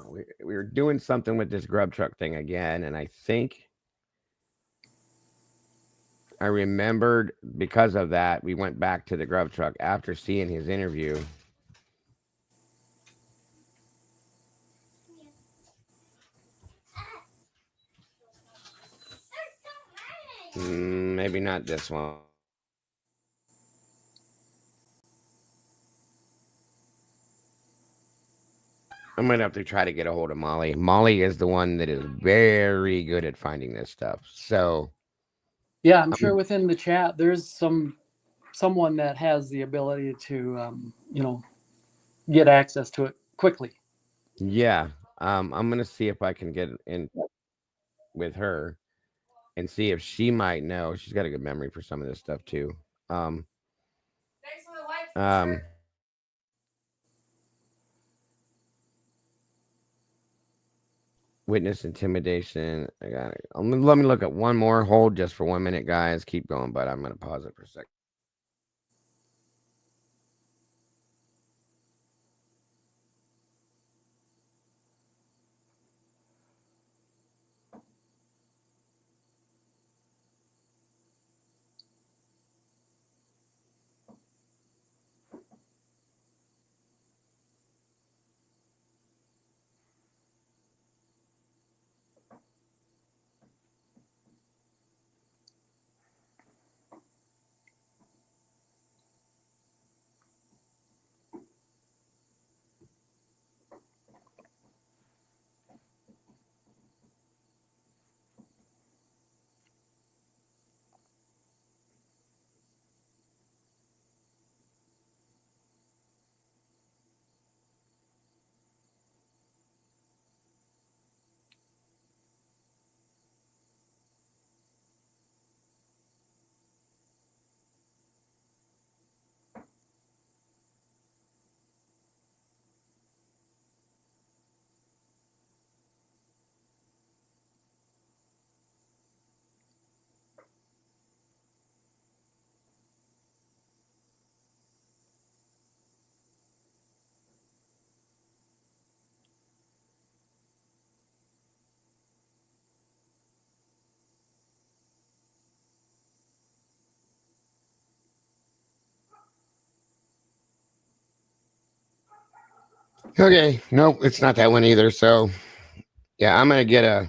we were doing something with this grub truck thing again, and I think I remembered because of that we went back to the grub truck after seeing his interview. Maybe not this one. I'm gonna have to try to get a hold of Molly. Molly is the one that is very good at finding this stuff. So yeah, I'm sure within the chat there's someone that has the ability to get access to it quickly. Yeah, I'm gonna see if I can get in with her and see if she might know. She's got a good memory for some of this stuff too. Witness intimidation. I got it. Let me look at one more. Hold just for 1 minute, guys. Keep going, but I'm gonna pause it for a second. Okay, nope, it's not that one either. So, yeah, I'm gonna get a.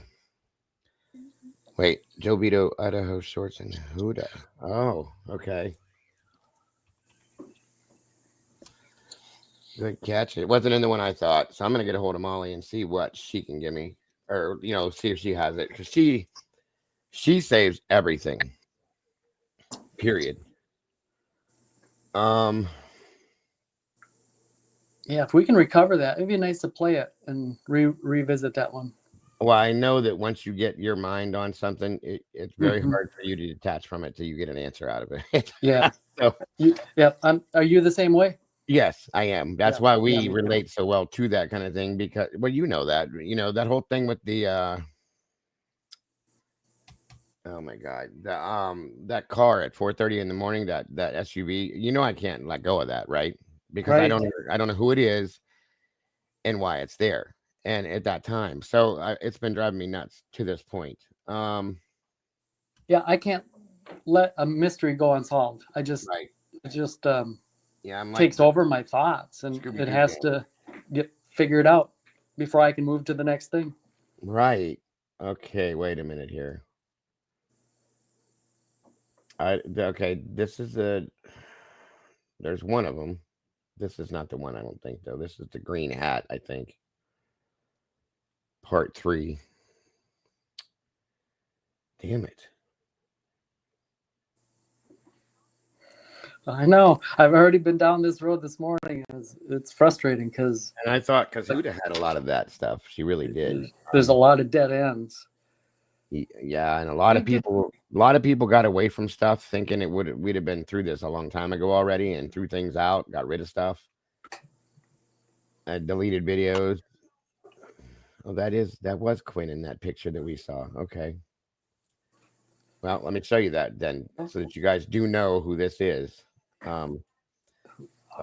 Wait, Joe Vito, Idaho shorts and Huda. Oh, okay. Good catch. It wasn't in the one I thought, so I'm gonna get a hold of Molly and see what she can give me, or see if she has it, because she saves everything. Period. Yeah, if we can recover that, it'd be nice to play it and revisit that one. Well, I know that once you get your mind on something, it's very hard for you to detach from it till you get an answer out of it. Yeah. So, are you the same way? Yes, I am. That's why we relate so well to that kind of thing, because, well, that whole thing with the oh my God, that car at 4:30 in the morning, that SUV, I can't let go of that, right? Because I don't know who it is and why it's there, and at that time. So it's been driving me nuts to this point. Yeah, I can't let a mystery go unsolved. It just takes over my thoughts, and it has to get figured out before I can move to the next thing. Right. Okay, wait a minute here. Okay, this is there's one of them. This is not the one, I don't think, though. This is the green hat, I think. Part 3. Damn it. I know. I've already been down this road this morning. It's frustrating because. And I thought Huda had a lot of that stuff. She really did. There's a lot of dead ends. Yeah, and a lot of people got away from stuff thinking we'd have been through this a long time ago already, and threw things out, got rid of stuff. deleted videos. Oh, that was Quinn in that picture that we saw. Okay. Well, let me show you that then, so that you guys do know who this is. I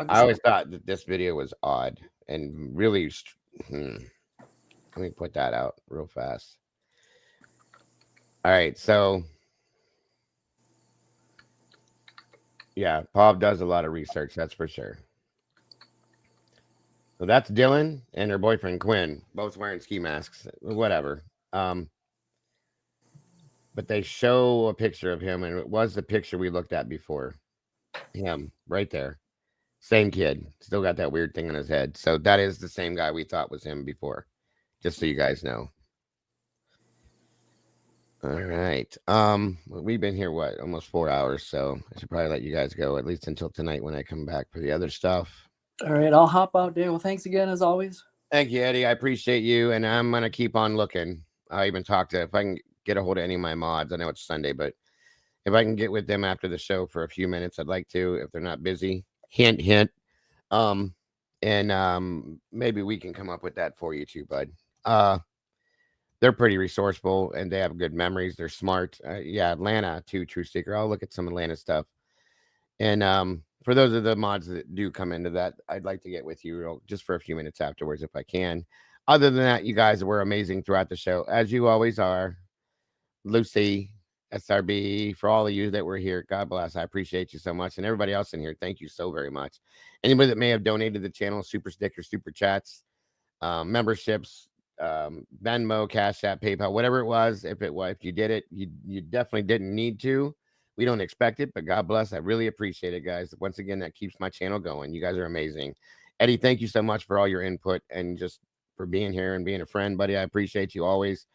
always thought that this video was odd and really. Let me put that out real fast. All right, so yeah, Bob does a lot of research, that's for sure. So that's Dylan and her boyfriend Quinn, both wearing ski masks, whatever. But they show a picture of him, and it was the picture we looked at before. Him right there. Same kid. Still got that weird thing on his head. So that is the same guy we thought was him before. Just so you guys know. All right. We've been here, what, almost 4 hours, so I should probably let you guys go, at least until tonight when I come back for the other stuff. All right, I'll hop out, Dale. Well, thanks again, as always. Thank you, Eddie. I appreciate you, and I'm going to keep on looking. I even talked to, if I can get a hold of any of my mods, I know it's Sunday, but if I can get with them after the show for a few minutes, I'd like to, if they're not busy. Hint, hint. Maybe we can come up with that for you too, bud. They're pretty resourceful, and they have good memories. They're smart. Yeah, Atlanta too, True Seeker. I'll look at some Atlanta stuff. And for those of the mods that do come into that, I'd like to get with you just for a few minutes afterwards if I can. Other than that, you guys were amazing throughout the show, as you always are. Lucy, SRB, for all of you that were here, God bless. I appreciate you so much. And everybody else in here, thank you so very much. Anybody that may have donated to the channel, super stickers, super chats, memberships, Venmo, Cash App, PayPal, whatever it was, if you did it, you definitely didn't need to. We don't expect it, but God bless. I really appreciate it, guys. Once again, that keeps my channel going. You guys are amazing. Eddie, thank you so much for all your input and just for being here and being a friend, buddy. I appreciate you always.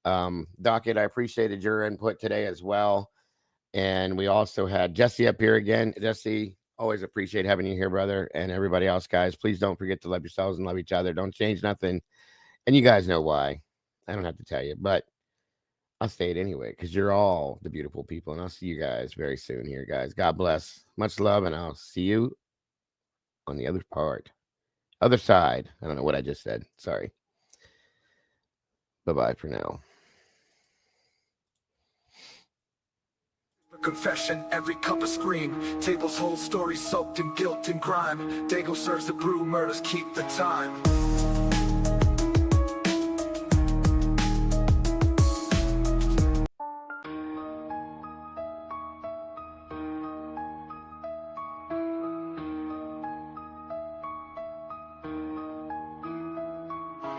Docket, I appreciated your input today as well. And we also had Jesse up here again. Jesse, always appreciate having you here, brother. And everybody else, guys, please don't forget to love yourselves and love each other. Don't change nothing. And you guys know why. I don't have to tell you, but I'll say it anyway, because you're all the beautiful people. And I'll see you guys very soon here, guys. God bless. Much love, and I'll see you on the other side. I don't know what I just said. Sorry. Bye-bye for now. Confession, every cup a scream. Tables whole story soaked in guilt and grime. Dago serves the brew, murders keep the time.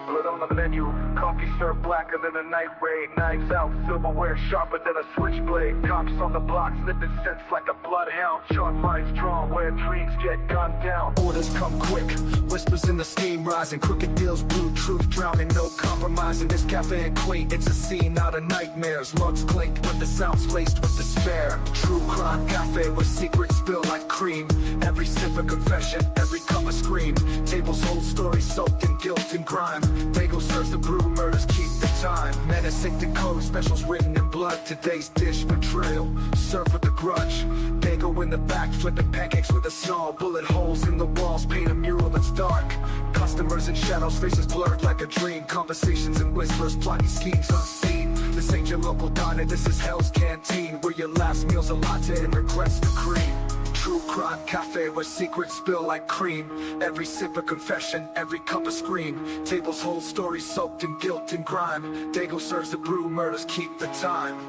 Blood on the menu, coffee served blacker than a night raid. Knives out, silverware sharper than a switchblade. Cops on the block sniffing scents like a bloodhound. Sharp lines drawn where dreams get gunned down. Orders come quick, whispers in the steam rising. Crooked deals brew, truth drowning, no compromise. In this cafe and quaint, it's a scene out of nightmares. Lugs clink with the sounds laced with despair. True crime cafe where secrets spill like cream. Every sip a confession, every cup a scream. Tables hold stories soaked in guilt and grime. Dago serves the brew, murders keep the time. Menacing the code, specials written in blood. Today's dish, betrayal, served with a grudge. Dago in the back, flipping pancakes with a snarl. Bullet holes in the walls, paint a mural that's dark. Customers in shadows, faces blurred like a dream. Conversations and whispers, plotting schemes unseen. This ain't your local diner, this is Hell's Canteen, where your last meal's a latte and regrets the cream. True crime cafe where secrets spill like cream. Every sip a confession, every cup a scream. Tables hold stories soaked in guilt and grime. Dago serves the brew, murders keep the time.